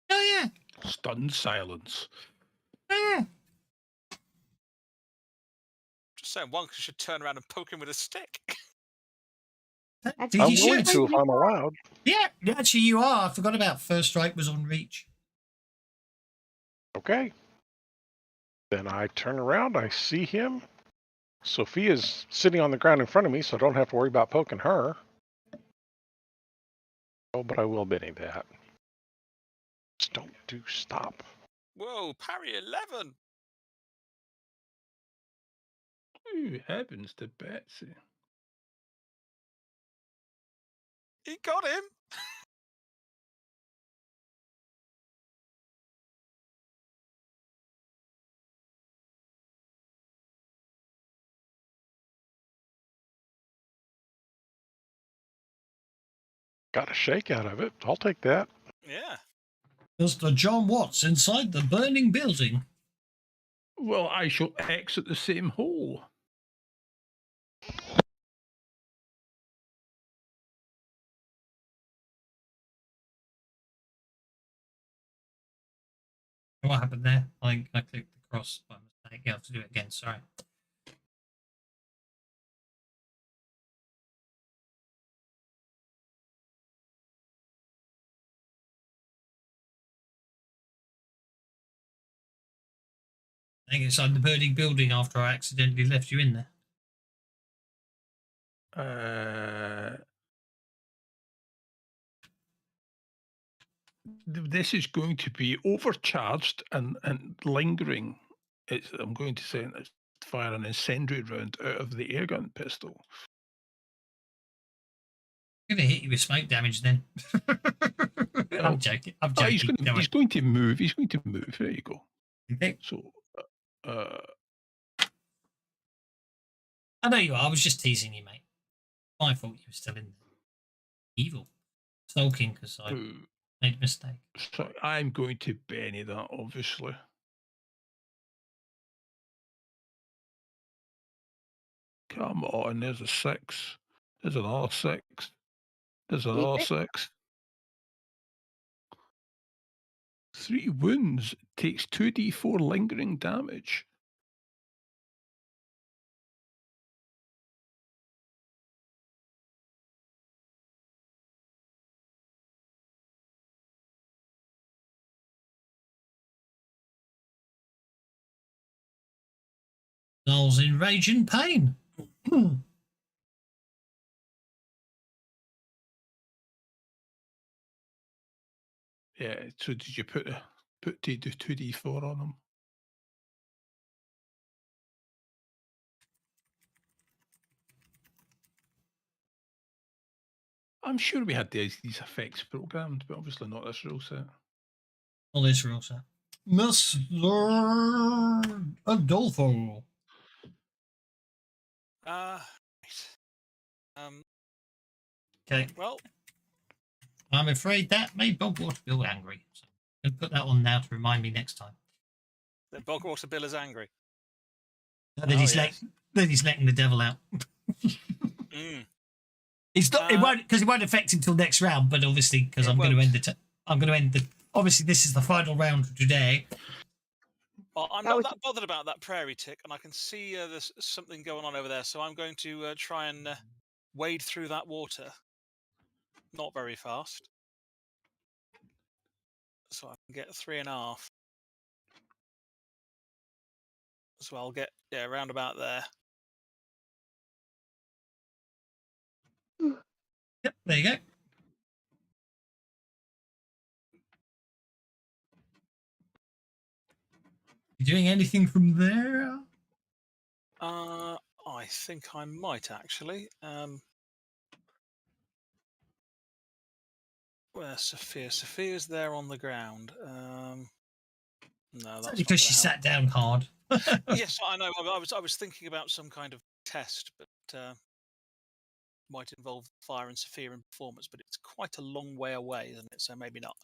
Speaker 2: Oh yeah.
Speaker 4: Stunned silence.
Speaker 2: Oh yeah.
Speaker 5: Just saying, one should turn around and poke him with a stick.
Speaker 6: I'm willing to if I'm allowed.
Speaker 2: Yeah, actually you are. I forgot about first strike was on reach.
Speaker 6: Okay. Then I turn around, I see him. Sophia's sitting on the ground in front of me, so I don't have to worry about poking her. Oh, but I will Benny that. Just don't do stop.
Speaker 5: Whoa, parry 11.
Speaker 4: Ooh, heavens to Betsy.
Speaker 5: He got him.
Speaker 6: Got a shake out of it. I'll take that.
Speaker 5: Yeah.
Speaker 2: Mr. John Watts inside the burning building.
Speaker 4: Well, I shall exit the same hole.
Speaker 2: What happened there? I clicked the cross by mistake. You have to do it again. Sorry. I think inside the burning building after I accidentally left you in there.
Speaker 4: This is going to be overcharged and lingering. I'm going to fire an incendiary round out of the airgun pistol.
Speaker 2: I'm going to hit you with smoke damage then. I'm joking. I'm joking.
Speaker 4: He's going to move. He's going to move. There you go.
Speaker 2: Okay.
Speaker 4: So,
Speaker 2: I know you are. I was just teasing you, mate. I thought you were still in there. Evil. Sulking because I made a mistake.
Speaker 4: So I'm going to Benny that, obviously. Come on, there's a 6. There's another 6. There's another 6. 3 wounds, takes 2d4 lingering damage.
Speaker 2: Noel's in rage and pain.
Speaker 4: Yeah, so did you put 2d4 on him? I'm sure we had these effects programmed, but obviously not this rule set.
Speaker 2: Not this rule set. Mr. Adolfo. Okay.
Speaker 5: Well,
Speaker 2: I'm afraid that made Bogwater Bill angry. So I'm going to put that on now to remind me next time.
Speaker 5: the Bogwater Bill is angry.
Speaker 2: That he's letting the devil out. It's not. It won't, because it won't affect him till next round. But obviously, because I'm going to end it. I'm going to end the. Obviously, this is the final round of today.
Speaker 5: Well, I'm not that bothered about that prairie tick, and I can see there's something going on over there. So I'm going to try and wade through that water. Not very fast. So I can get 3.5. So I'll get around about there.
Speaker 2: Yep, there you go. You doing anything from there?
Speaker 5: I think I might actually. Where's Sophia? Sophia's there on the ground. No, that's
Speaker 2: because she sat down hard.
Speaker 5: Yes, I know. I was thinking about some kind of test, but might involve fire and Sophia in performance. But it's quite a long way away, isn't it? So maybe not.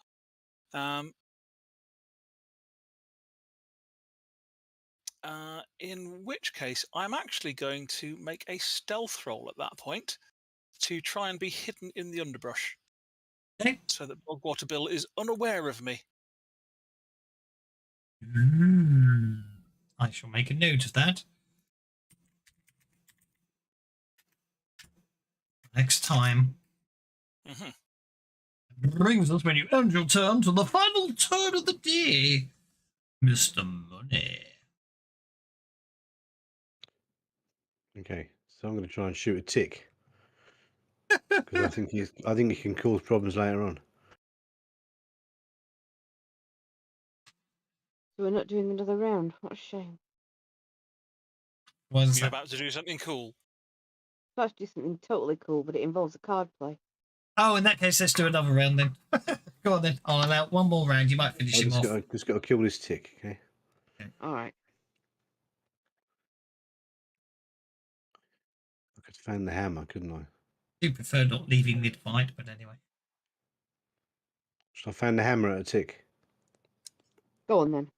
Speaker 5: In which case, I'm actually going to make a stealth roll at that point to try and be hidden in the underbrush.
Speaker 2: Okay.
Speaker 5: So that Bogwater Bill is unaware of me.
Speaker 2: I shall make a note of that. Next time. Brings us, when you end your turn, to the final turn of the day, Mr. Money.
Speaker 7: Okay, so I'm going to try and shoot a tick because I think he can cause problems later on.
Speaker 3: So we're not doing another round. What a shame.
Speaker 5: You're about to do something cool.
Speaker 3: I'm about to do something totally cool, but it involves a card play.
Speaker 2: Oh, in that case, let's do another round then. Go on then. I'll allow one more round. You might finish him off.
Speaker 7: Just got to kill this tick, okay?
Speaker 3: All right.
Speaker 7: I could fan the hammer, couldn't I?
Speaker 2: I do prefer not leaving mid-fight, but anyway.
Speaker 7: So I found the hammer at a tick.
Speaker 3: Go on then.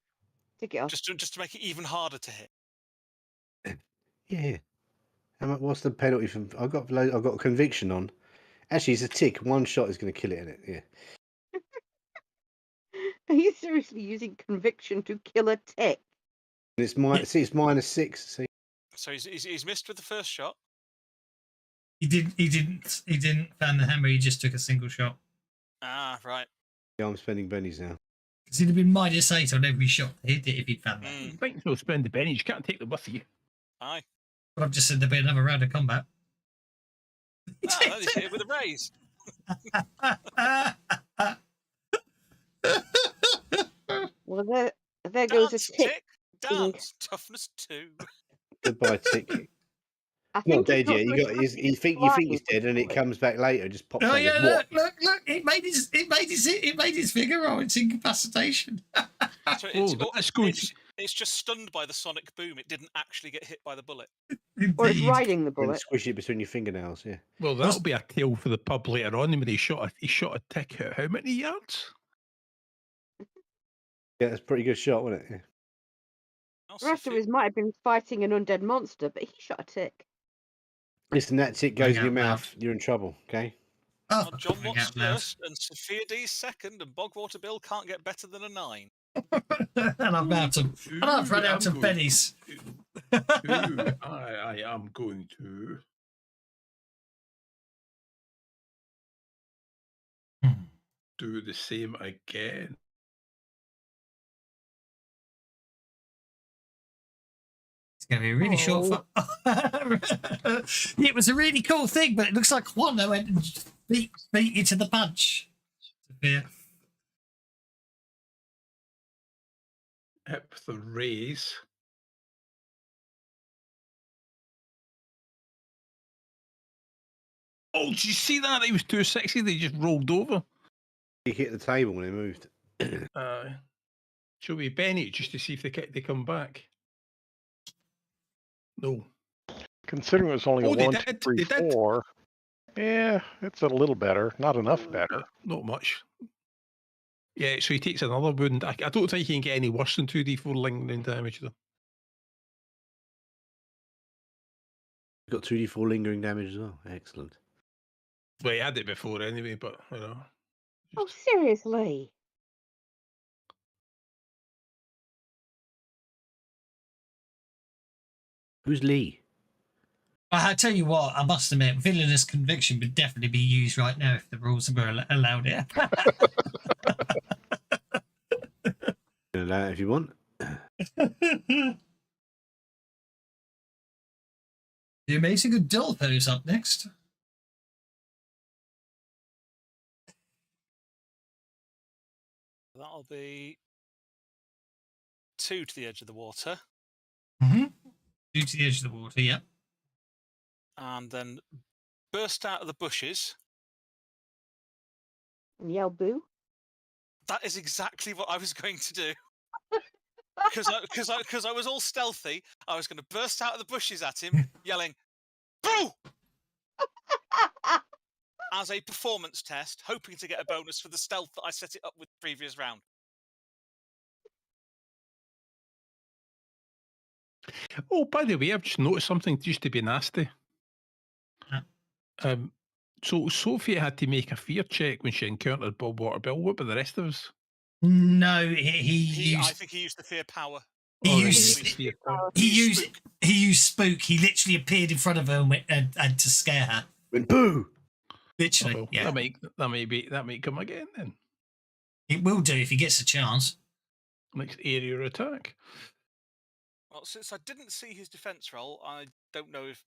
Speaker 3: Tick it off.
Speaker 5: Just to make it even harder to hit.
Speaker 7: Yeah. What's the penalty for? I've got a conviction on. Actually, it's a tick. One shot is going to kill it in it. Yeah.
Speaker 3: Are you seriously using conviction to kill a tick?
Speaker 7: And it's it's -6. See.
Speaker 5: So he's missed with the first shot.
Speaker 2: He didn't find the hammer. He just took a single shot.
Speaker 5: Ah, right.
Speaker 7: Yeah, I'm spending bennies now.
Speaker 2: Because he'd have been -8 on every shot to hit it if he'd found that.
Speaker 4: You think so? Spend the bennies. You can't take them with you.
Speaker 5: Aye.
Speaker 2: But I've just said there'd be another round of combat.
Speaker 5: Ah, he's hit it with a raise.
Speaker 3: Well, there goes
Speaker 5: Dance,
Speaker 3: a tick.
Speaker 5: Dance. Toughness 2.
Speaker 7: Goodbye, tick.
Speaker 3: I
Speaker 7: Not
Speaker 3: think
Speaker 7: dead yet.
Speaker 3: you
Speaker 7: You think he's dead, and it comes back later. Just pops.
Speaker 2: Oh
Speaker 7: out
Speaker 2: yeah,
Speaker 7: what?
Speaker 2: look! It made his figure roll. It's incapacitation.
Speaker 5: So it's just stunned by the sonic boom. It didn't actually get hit by the bullet.
Speaker 3: Or it's riding the
Speaker 7: And
Speaker 3: bullet.
Speaker 7: squish it between your fingernails. Yeah.
Speaker 4: Well, that'll be a tale for the pub later on. When he shot a tick at how many yards?
Speaker 7: Yeah, that's a pretty good shot, wasn't it? Yeah.
Speaker 3: The rest of us might have been fighting an undead monster, but he shot a tick.
Speaker 7: Listen, that tick goes in your mouth. You're in trouble. Okay.
Speaker 2: Oh,
Speaker 5: John Watts first, and Sophia D's second, and Bogwater Bill can't get better than a 9.
Speaker 2: And I've run out of pennies.
Speaker 4: I am going to do the same again.
Speaker 2: It's going to be a really short It was a really cool thing, but it looks like Wanda went and beat you to the punch. Yeah.
Speaker 4: Hip the raise. Oh, did you see that? He was too sexy. They just rolled over.
Speaker 7: He hit the table when he moved.
Speaker 4: Shall we Benny just to see if they come back? No.
Speaker 6: Considering it was only a 1, 2, 3, 4. Yeah, it's a little better. Not enough better.
Speaker 4: Not much. Yeah, so he takes another wound. I don't think he can get any worse than 2d4 lingering damage, though.
Speaker 7: Got 2d4 lingering damage as well. Excellent.
Speaker 4: Well, he had it before anyway, but, you know.
Speaker 3: Oh, seriously?
Speaker 7: Who's Lee?
Speaker 2: I tell you what, I must admit, villainous conviction would definitely be used right now if the rules were allowed it.
Speaker 7: You can allow it if you want.
Speaker 2: The Amazing Adolfo's up next.
Speaker 5: That'll be 2 to the edge of the water.
Speaker 2: 2 to the edge of the water, yep.
Speaker 5: And then burst out of the bushes.
Speaker 3: And yell boo?
Speaker 5: That is exactly what I was going to do. Because I was all stealthy, I was going to burst out of the bushes at him, yelling, "Boo!" as a performance test, hoping to get a bonus for the stealth that I set it up with the previous round.
Speaker 4: Oh, by the way, I've just noticed something just to be nasty. So Sophie had to make a fear check when she encountered Bogwater Bill. What about the rest of us?
Speaker 2: No, he used.
Speaker 5: I think he used the fear power.
Speaker 2: He used spook. He literally appeared in front of her and to scare her.
Speaker 7: Went boo.
Speaker 2: Literally,
Speaker 4: well,
Speaker 2: yeah.
Speaker 4: That may come again then.
Speaker 2: It will do if he gets a chance.
Speaker 4: Next area attack.
Speaker 5: Well, since I didn't see his defense roll, I don't know if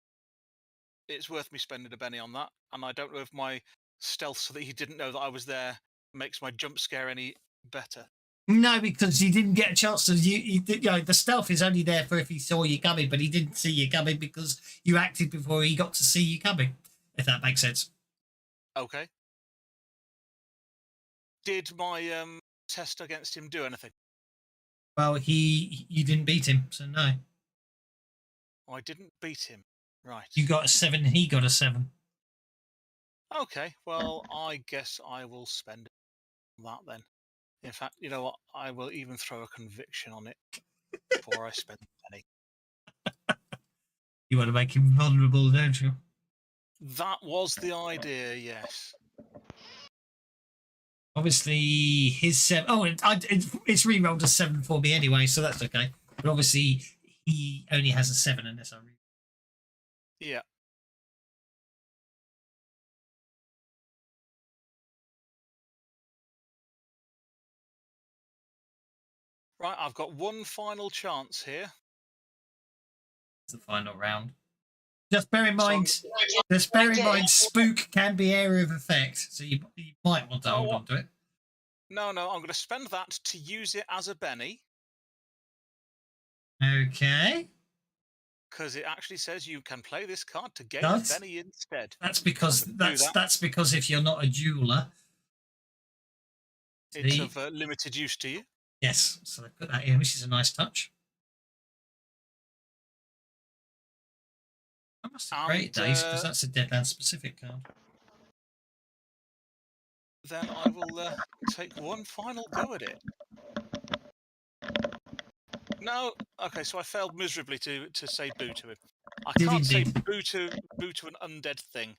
Speaker 5: it's worth me spending a Benny on that, and I don't know if my stealth so that he didn't know that I was there makes my jump scare any better.
Speaker 2: No, because he didn't get a chance to. The stealth is only there for if he saw you coming, but he didn't see you coming because you acted before he got to see you coming. If that makes sense.
Speaker 5: Okay. Did my test against him do anything?
Speaker 2: Well, you didn't beat him, so no.
Speaker 5: I didn't beat him. Right.
Speaker 2: You got a 7, and he got a 7.
Speaker 5: Okay, well, I guess I will spend it. that then. In fact, you know what? I will even throw a conviction on it before I spend the penny.
Speaker 2: You want to make him vulnerable, don't you?
Speaker 5: That was the idea, yes.
Speaker 2: Obviously, his 7. Oh, it's re-rolled a 7 for me anyway, so that's okay. But obviously, he only has a 7 unless I read.
Speaker 5: Yeah. Right, I've got one final chance here.
Speaker 2: It's the final round. Just bear in mind, spook can be area of effect, so you might want to hold on to it.
Speaker 5: No, I'm going to spend that to use it as a Benny.
Speaker 2: Okay.
Speaker 5: Because it actually says you can play this card to gain a Benny instead.
Speaker 2: That's because that's because if you're not a jeweler,
Speaker 5: it's of limited use to you.
Speaker 2: Yes, so they put that in, which is a nice touch. I must have created these because that's a Deadlands specific card.
Speaker 5: Then I will take one final go at it. No, okay, so I failed miserably to say boo to him. I can't say boo to an undead thing.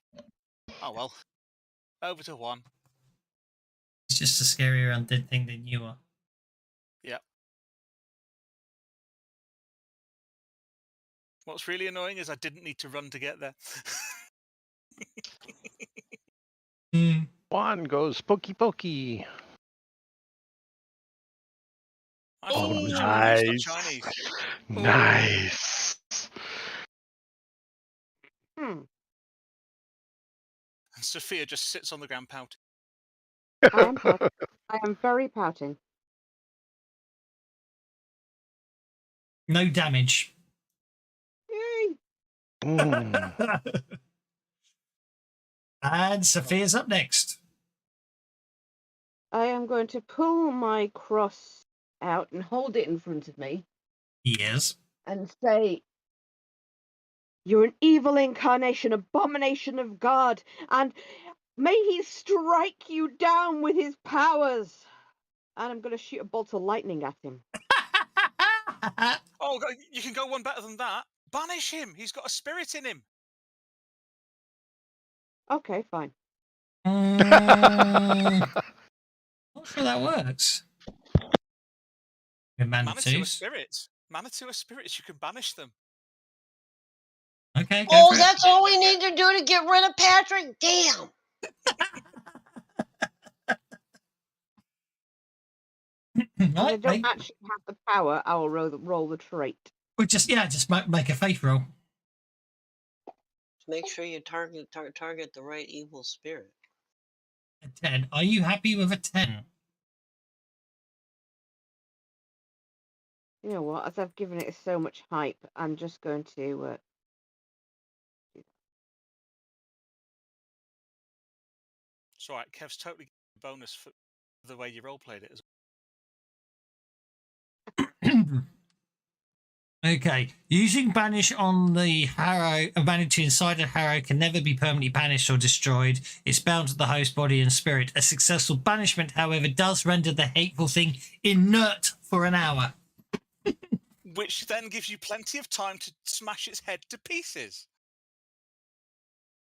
Speaker 5: Oh well. Over to 1.
Speaker 2: It's just a scarier undead thing than you are.
Speaker 5: Yeah. What's really annoying is I didn't need to run to get there.
Speaker 6: 1 goes pokey pokey.
Speaker 5: Oh,
Speaker 6: nice.
Speaker 5: Chinese.
Speaker 6: Nice.
Speaker 5: And Sophia just sits on the ground pouting.
Speaker 3: I am pouting. I am very pouting.
Speaker 2: No damage.
Speaker 3: Yay!
Speaker 2: And Sophia's up next.
Speaker 3: I am going to pull my cross out and hold it in front of me.
Speaker 2: Yes.
Speaker 3: And say, "You're an evil incarnation, abomination of God, and may he strike you down with his powers." And I'm going to shoot a bolt of lightning at him.
Speaker 5: Oh, you can go one better than that. Banish him. He's got a spirit in him.
Speaker 3: Okay, fine.
Speaker 2: Not sure that works.
Speaker 5: Manitou are spirits. Manitou are spirits. You can banish them.
Speaker 2: Okay.
Speaker 1: Oh, that's all we need to do to get rid of Patrick? Damn.
Speaker 3: If I don't actually have the power, I will roll the trait.
Speaker 2: Well, just make a faith roll.
Speaker 1: Make sure you target the right evil spirit.
Speaker 2: A 10. Are you happy with a 10?
Speaker 3: You know what? As I've given it so much hype, I'm just going to.
Speaker 5: It's all right. Kev's totally bonus for the way you role played it as well.
Speaker 2: Okay. Using banish on the harrow, a Manitou inside a harrow can never be permanently banished or destroyed. It's bound to the host body and spirit. A successful banishment, however, does render the hateful thing inert for an hour.
Speaker 5: Which then gives you plenty of time to smash its head to pieces.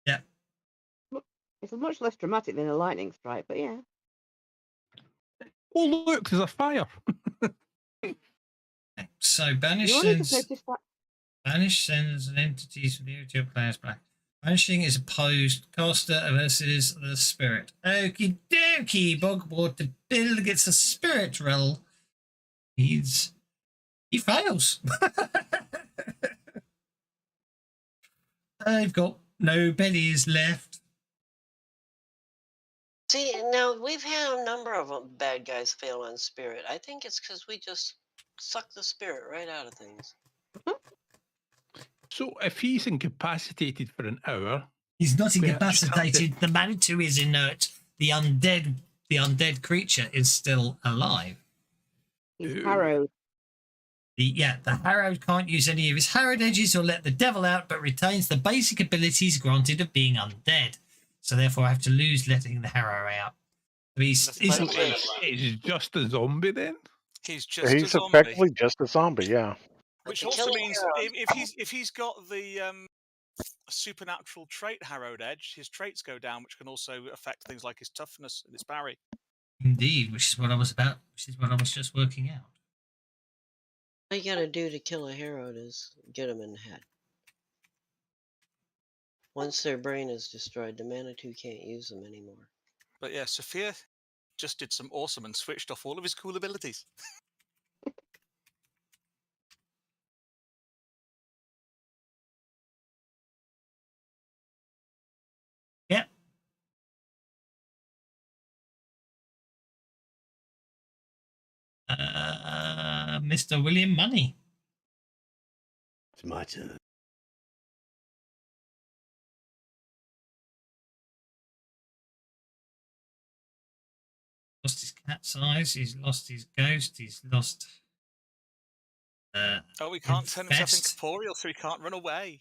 Speaker 2: Yeah.
Speaker 3: It's much less dramatic than a lightning strike, but yeah.
Speaker 4: Oh, look, there's a fire.
Speaker 2: So banish sends an entity to the to player's black. Banishing is opposed caster versus the spirit. Okie dokie, Bogwater Bill gets a spirit roll. He fails. I've got no bellies left.
Speaker 1: See, now we've had a number of bad guys fail on spirit. I think it's because we just suck the spirit right out of things.
Speaker 4: So if he's incapacitated for an hour,
Speaker 2: he's not incapacitated. The Manitou is inert. The undead creature is still alive.
Speaker 3: He's harrowed.
Speaker 2: The harrowed can't use any of his harrowed edges or let the devil out, but retains the basic abilities granted of being undead. So therefore I have to lose letting the harrow out. He's
Speaker 4: He's just a zombie then.
Speaker 5: He's just a
Speaker 6: He's
Speaker 5: zombie.
Speaker 6: effectively just a zombie, yeah.
Speaker 5: Which
Speaker 1: to
Speaker 5: also
Speaker 1: kill a
Speaker 5: means
Speaker 1: hero-
Speaker 5: if he's got the supernatural trait harrowed edge, his traits go down, which can also affect things like his toughness and his parry.
Speaker 2: indeed, which is what I was just working out.
Speaker 1: all you gotta do to kill a hero is get them in the head. Once their brain is destroyed, the Manitou can't use them anymore.
Speaker 5: But yeah, Sophia just did some awesome and switched off all of his cool abilities.
Speaker 2: Yep. Mr. William Money.
Speaker 7: It's my turn.
Speaker 2: Lost his cat's eyes. He's lost his ghost. He's lost.
Speaker 5: Oh, he can't turn himself
Speaker 2: Infest.
Speaker 5: incorporeal, so he can't run away.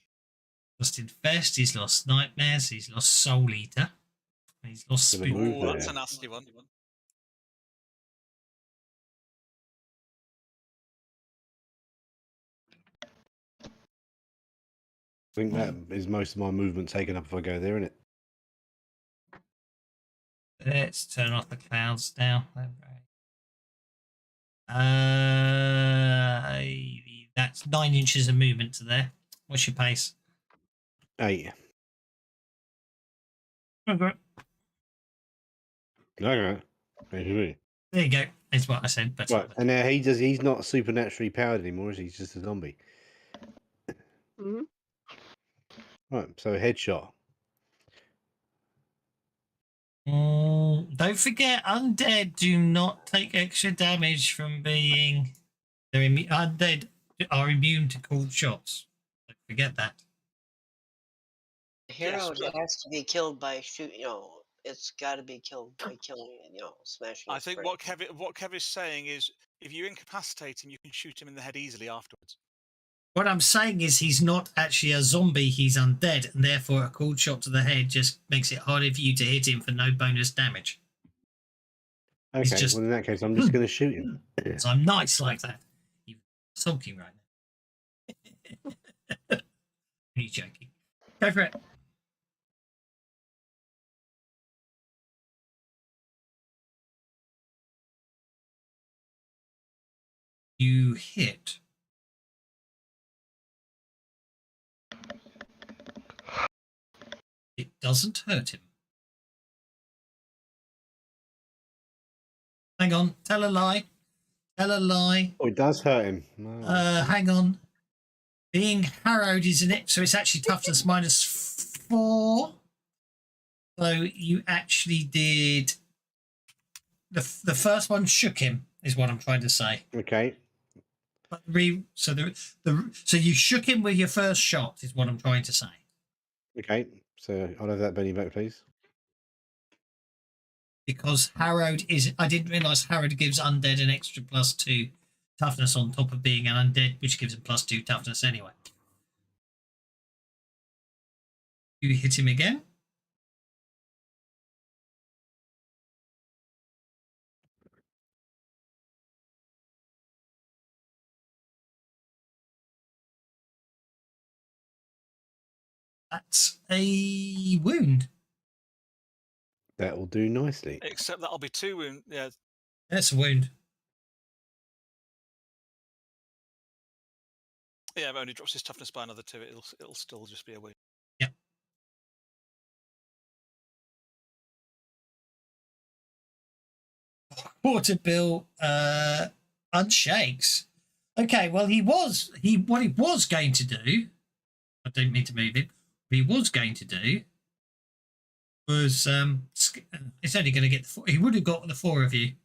Speaker 2: Lost Infest. He's lost Nightmares. He's lost Soul Eater. And he's lost
Speaker 7: Gonna
Speaker 2: Spook.
Speaker 7: move
Speaker 5: Oh, that's
Speaker 7: there.
Speaker 5: a nasty one.
Speaker 7: I think that is most of my movement taken up if I go there, isn't it?
Speaker 2: Let's turn off the clouds now. That's 9 inches of movement to there. What's your pace?
Speaker 7: 8.
Speaker 2: Okay.
Speaker 7: Okay. Right.
Speaker 2: There you go. That's what I said. But
Speaker 7: And now he's not supernaturally powered anymore, is he? He's just a zombie.
Speaker 3: Hmm.
Speaker 7: Right, so headshot.
Speaker 2: Don't forget, undead do not take extra damage from being. Undead are immune to cold shots. Don't forget that.
Speaker 1: A hero
Speaker 5: Yes, but-
Speaker 1: has to be killed by it's got to be killed by killing, smashing.
Speaker 5: I
Speaker 1: its
Speaker 5: think
Speaker 1: brain.
Speaker 5: what Kev is saying is, if you incapacitate him, you can shoot him in the head easily afterwards.
Speaker 2: What I'm saying is he's not actually a zombie, he's undead, and therefore a cold shot to the head just makes it harder for you to hit him for no bonus damage.
Speaker 7: Okay,
Speaker 2: just-
Speaker 7: well in that case, I'm just going to shoot him.
Speaker 2: So I'm nice like that. You're sulking right now. Only joking. Go for it. You hit. It doesn't hurt him. Hang on. Tell a lie. Tell a lie.
Speaker 7: Oh, it does hurt him. No.
Speaker 2: Hang on. Being harrowed is in it, so it's actually toughness -4. So you actually did. The first one shook him, is what I'm trying to say.
Speaker 7: Okay.
Speaker 2: But so you shook him with your first shot, is what I'm trying to say.
Speaker 7: Okay. So I'll have that Benny back, please.
Speaker 2: Because harrowed is. I didn't realise harrowed gives undead an extra +2 toughness on top of being an undead, which gives him +2 toughness anyway. You hit him again. That's a wound.
Speaker 7: That will do nicely.
Speaker 5: Except that'll be 2 wounds. Yeah,
Speaker 2: That's a wound.
Speaker 5: yeah. If it only drops his toughness by another 2, it'll still just be a wound.
Speaker 2: Yep. Quarter bill unshakes. Okay, well what he was going to do. I don't mean to move him. What he was going to do was it's only going to get the 4. He would have got the 4 of you.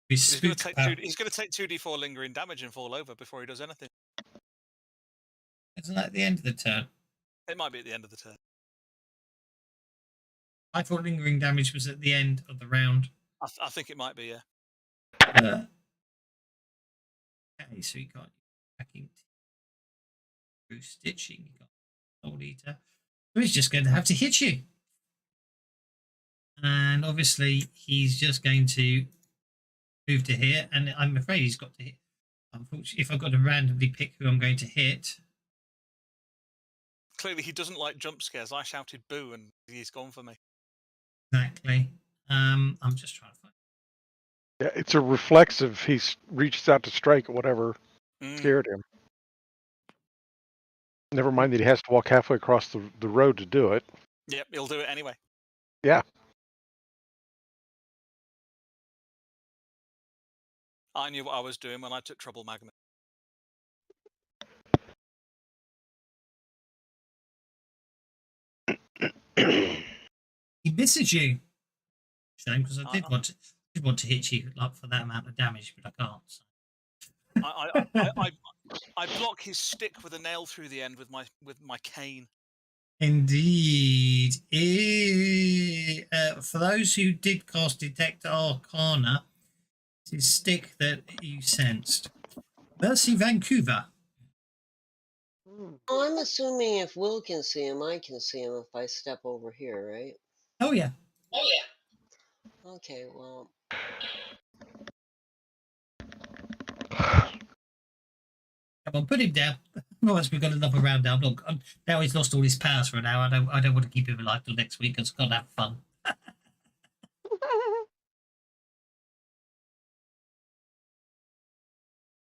Speaker 5: He's going to take 2d4 lingering damage and fall over before he does anything.
Speaker 2: Isn't that at the end of the turn?
Speaker 5: It might be at the end of the turn.
Speaker 2: I thought lingering damage was at the end of the round.
Speaker 5: I think it might be, yeah.
Speaker 2: Okay, so you got hacking through stitching. You got Soul Eater. So he's just going to have to hit you. And obviously, he's just going to move to here. And I'm afraid he's got to hit. Unfortunately, if I've got to randomly pick who I'm going to hit.
Speaker 5: Clearly, he doesn't like jump scares. I shouted boo, and he's gone for me.
Speaker 2: Exactly. I'm just trying to find.
Speaker 6: Yeah, it's a reflexive. He reaches out to strike at whatever scared him. Never mind that he has to walk halfway across the road to do it.
Speaker 5: Yep, he'll do it anyway.
Speaker 6: Yeah.
Speaker 5: I knew what I was doing when I took Trouble Magnet.
Speaker 2: He misses you. Shame, because I did want to hit you like for that amount of damage, but I can't. So.
Speaker 5: I block his stick with a nail through the end with my cane.
Speaker 2: Indeed. For those who did cast Detect Arcana, it's his stick that you sensed. Mercy Vancouver.
Speaker 1: Oh, I'm assuming if Will can see him, I can see him if I step over here, right?
Speaker 2: Oh, yeah.
Speaker 1: Oh, yeah. Okay, well.
Speaker 2: Come on, put him down. Otherwise, we've got another round down. Look, now he's lost all his powers for an hour. I don't want to keep him alive till next week because I've got to have fun.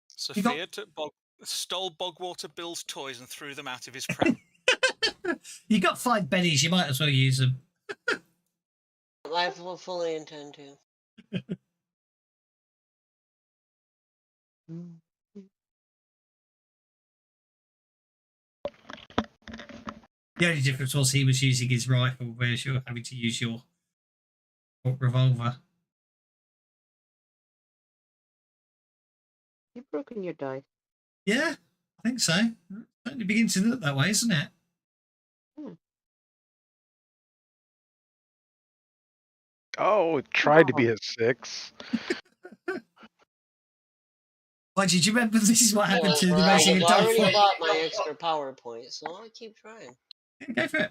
Speaker 5: Sophia stole Bogwater Bill's toys and threw them out of his pram.
Speaker 2: You got 5 bennies. You might as well use them.
Speaker 1: I fully intend to.
Speaker 2: The only difference was he was using his rifle, whereas you're having to use your revolver.
Speaker 3: You've broken your dice.
Speaker 2: Yeah, I think so. It certainly begins to look that way, isn't it?
Speaker 6: Oh, it tried to be a 6.
Speaker 2: Why, did you remember this is what happened to the Amazing
Speaker 1: I've
Speaker 2: Adult?
Speaker 1: already bought my extra PowerPoint, so I'll keep trying.
Speaker 2: Yeah, go for it.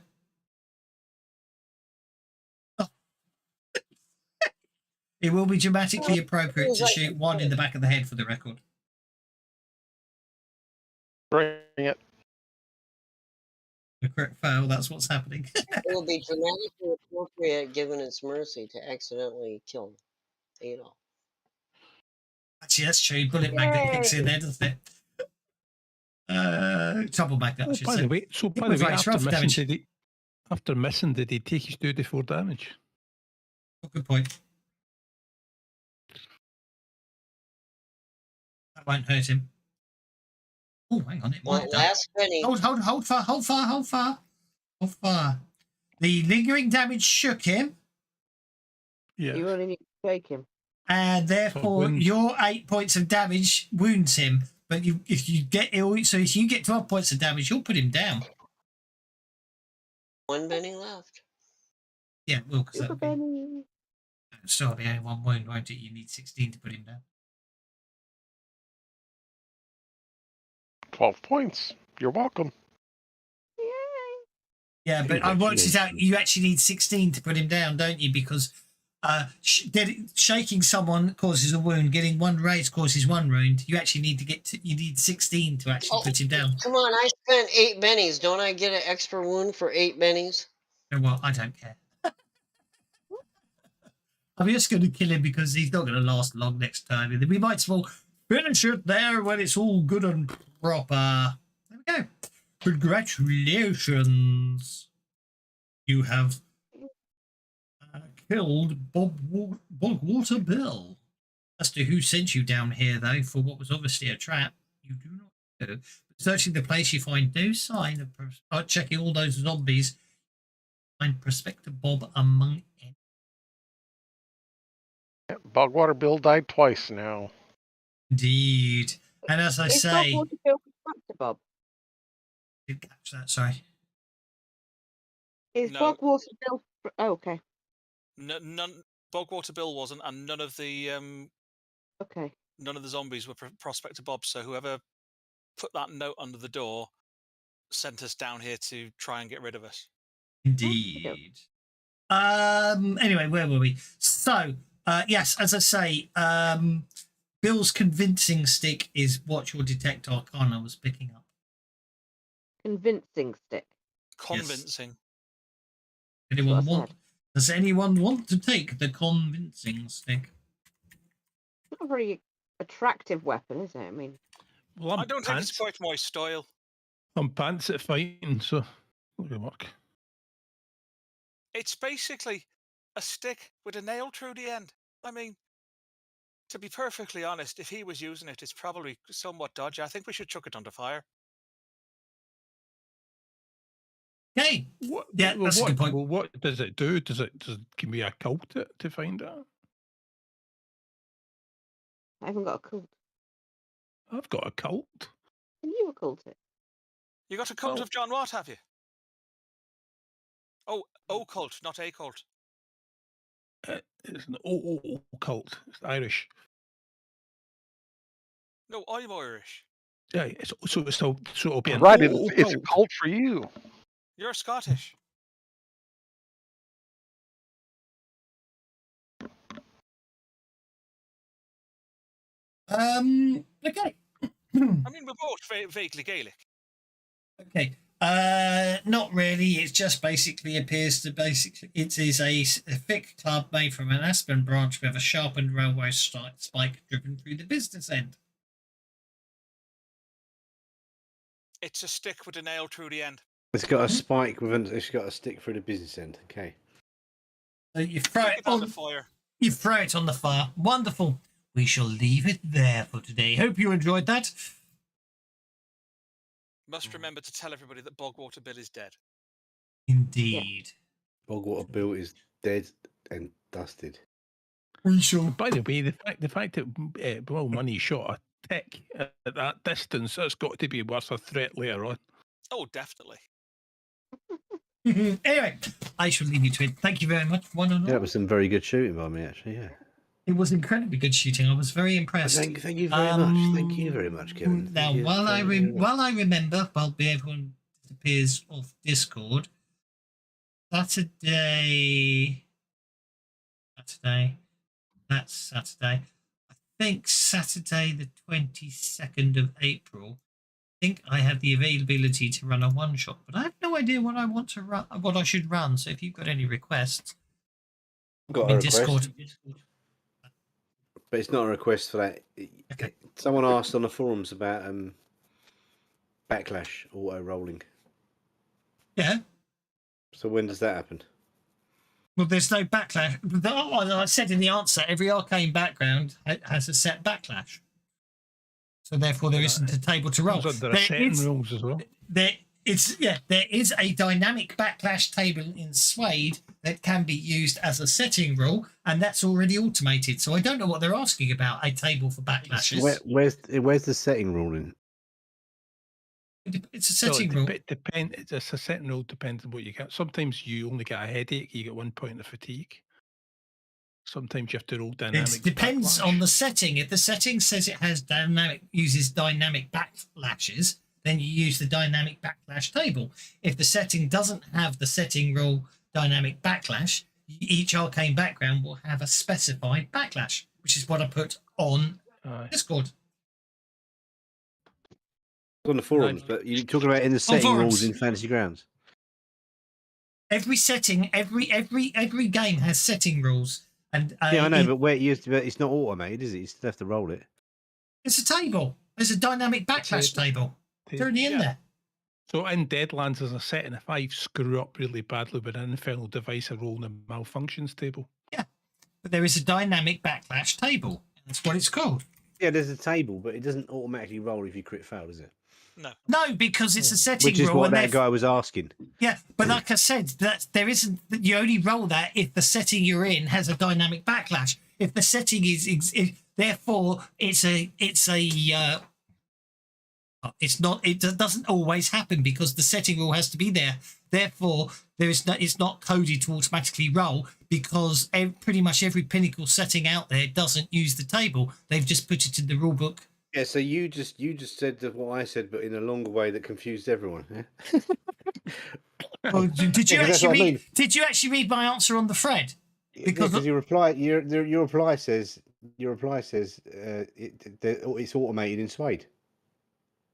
Speaker 2: Oh. It will be dramatically appropriate to shoot 1 in the back of the head for the record.
Speaker 6: Bring it.
Speaker 2: A crit fail, that's what's happening.
Speaker 1: It will be dramatically appropriate given its mercy to accidentally kill Adolf.
Speaker 2: Actually, that's true. Bullet magnet kicks in there, doesn't it? Trouble magnet, I should
Speaker 4: by
Speaker 2: say.
Speaker 4: The way, after missing, did he take his 2d4 damage?
Speaker 2: Oh, good point. That won't hurt him. Oh, hang on, it might have done.
Speaker 1: Last penny.
Speaker 2: Hold far. The lingering damage shook him.
Speaker 6: Yeah.
Speaker 3: You only need to take him.
Speaker 2: And therefore, your 8 points of damage wounds him. But if you get 12 points of damage, you'll put him down.
Speaker 1: 1 penny left.
Speaker 2: Yeah, well, because that'll be still be only 1 wound, won't it? You need 16 to put him down.
Speaker 6: 12 points. You're welcome.
Speaker 2: Yeah, but I worked it out. You actually need 16 to put him down, don't you? Because shaking someone causes a wound. Getting 1 raise causes 1 wound. You actually need to you need 16 to actually put him down.
Speaker 1: Come on, I spent 8 bennies. Don't I get an extra wound for 8 bennies?
Speaker 2: You know what? I don't care. I'm just going to kill him because he's not going to last long next time. We might as well finish it there when it's all good and proper. There we go. Congratulations. You have killed Bogwater Bill. As to who sent you down here, though, for what was obviously a trap, you do not know. Searching the place, you find no sign of checking all those zombies. Find Prospector Bob among them.
Speaker 6: Bogwater Bill died twice now.
Speaker 2: Indeed. And as I say...
Speaker 3: Bogwater Bill Prospector Bob?
Speaker 2: Didn't catch that, sorry.
Speaker 3: Is Bogwater Bill... Oh, okay.
Speaker 5: None. Bogwater Bill wasn't, and none of the
Speaker 3: okay.
Speaker 5: None of the zombies were Prospector Bob. So whoever put that note under the door sent us down here to try and get rid of us.
Speaker 2: Indeed. Anyway, where were we? So, yes, as I say, Bill's convincing stick is what your detect arcana was picking up.
Speaker 3: Convincing stick.
Speaker 5: Convincing.
Speaker 2: Anyone
Speaker 3: That's what I
Speaker 2: want? Does anyone want to take the convincing stick?
Speaker 3: Not a very attractive weapon, is it? I mean,
Speaker 4: Well,
Speaker 5: I don't think it's quite my style.
Speaker 4: I'm pants at fighting, so it'll work.
Speaker 5: It's basically a stick with a nail through the end. I mean, to be perfectly honest, if he was using it, it's probably somewhat dodgy. I think we should chuck it under fire.
Speaker 2: Okay.
Speaker 4: What,
Speaker 2: Yeah, that's a good point.
Speaker 4: Well, what does it do? Can we occult it to find out?
Speaker 3: I haven't got a cult.
Speaker 4: I've got a cult.
Speaker 3: Can you occult it?
Speaker 5: You got a cult of John Watt, have you? Oh, occult, not a cult.
Speaker 4: It's an cult. It's Irish.
Speaker 5: No, I'm Irish.
Speaker 4: Yeah, so it'll be an
Speaker 6: Right, it's a
Speaker 4: cult.
Speaker 6: cult for you.
Speaker 5: You're Scottish.
Speaker 2: Okay.
Speaker 5: I mean, we're both vaguely Gaelic.
Speaker 2: Okay. Not really. It just basically appears to it is a thick club made from an aspen branch with a sharpened railway spike driven through the business end.
Speaker 5: It's a stick with a nail through the end.
Speaker 7: It's got a spike it's got a stick through the business end. Okay.
Speaker 2: So you throw
Speaker 5: Stick
Speaker 2: it
Speaker 5: it on
Speaker 2: on
Speaker 5: the fire.
Speaker 2: You throw it on the fire. Wonderful. We shall leave it there for today. Hope you enjoyed that.
Speaker 5: Must remember to tell everybody that Bogwater Bill is dead.
Speaker 2: Indeed.
Speaker 7: Bogwater Bill is dead and dusted.
Speaker 2: We shall.
Speaker 4: By the way, the fact that Blow Money shot a tick at that distance, that's got to be worth a threat later on.
Speaker 5: Oh, definitely.
Speaker 2: Anyway, I shall leave you to it. Thank you very much, one and all.
Speaker 7: Yeah, that was some very good shooting by me, actually. Yeah.
Speaker 2: It was incredibly good shooting. I was very impressed.
Speaker 7: Thank you very much. Thank you very much, Kevin.
Speaker 2: Now, while I remember, while everyone disappears off Discord, Saturday. That's Saturday. I think Saturday, the 22nd of April. I think I have the availability to run a one shot, but I have no idea what I want to run, what I should run. So if you've got any requests,
Speaker 7: Got a request,
Speaker 2: Discord.
Speaker 7: but it's not a request for that.
Speaker 2: Okay.
Speaker 7: Someone asked on the forums about backlash auto rolling.
Speaker 2: Yeah.
Speaker 7: So when does that happen?
Speaker 2: Well, there's no backlash. I said in the answer, every arcane background has a set backlash. So therefore, there isn't a table to roll.
Speaker 4: There are setting rules as well.
Speaker 2: There is a dynamic backlash table in Suede that can be used as a setting rule, and that's already automated. So I don't know what they're asking about, a table for backlashes.
Speaker 7: Where's the setting rule in?
Speaker 2: It's a setting rule.
Speaker 4: It's a setting rule, depends on what you get. Sometimes you only get a headache, you get 1 point of fatigue. Sometimes you have to roll dynamic.
Speaker 2: It depends
Speaker 4: backlash.
Speaker 2: on the setting. If the setting says it has uses dynamic backlashes, then you use the dynamic backlash table. If the setting doesn't have the setting rule dynamic backlash, each arcane background will have a specified backlash, which is what I put on Discord.
Speaker 7: On the forums, but you're talking about in the setting rules in Fantasy Grounds.
Speaker 2: Every setting, every game has setting rules, and
Speaker 7: yeah, I know, but where it used to be, it's not automated, is it? You still have to roll it.
Speaker 2: It's a table. There's a dynamic backlash table. It's already in there.
Speaker 4: So in Deadlands, there's a setting if I screw up really badly with an infernal device, I roll in a malfunctions table.
Speaker 2: Yeah, but there is a dynamic backlash table. That's what it's called.
Speaker 7: Yeah, there's a table, but it doesn't automatically roll if you crit fail, does it?
Speaker 2: No, because it's a setting
Speaker 7: rule. Which is
Speaker 2: rule,
Speaker 7: what that guy was asking.
Speaker 2: Yeah, but like I said, that there isn't. You only roll that if the setting you're in has a dynamic backlash. If the setting therefore it's not. It doesn't always happen because the setting rule has to be there. Therefore, it's not coded to automatically roll because pretty much every pinnacle setting out there doesn't use the table. They've just put it in the rule book
Speaker 7: Yeah, so you just said what I said, but in a longer way that confused everyone. Yeah?
Speaker 2: Well, did you
Speaker 7: Yeah, 'cause that's what I
Speaker 2: actually read?
Speaker 7: mean.
Speaker 2: Did you actually read my answer on the thread? Because
Speaker 7: Because your reply says it's automated in Suede.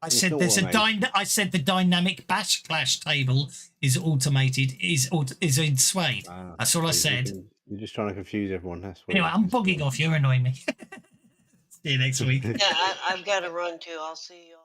Speaker 2: I
Speaker 7: It's
Speaker 2: said
Speaker 7: not
Speaker 2: there's
Speaker 7: automated.
Speaker 2: I said the dynamic backlash table is automated, is in Suede.
Speaker 7: Ah,
Speaker 2: That's all I
Speaker 7: so
Speaker 2: said.
Speaker 7: You're just trying to confuse everyone. That's what.
Speaker 2: Anyway, I'm bugging off. You're annoying me. See you next week.
Speaker 1: Yeah, I've got to run too. I'll see you all.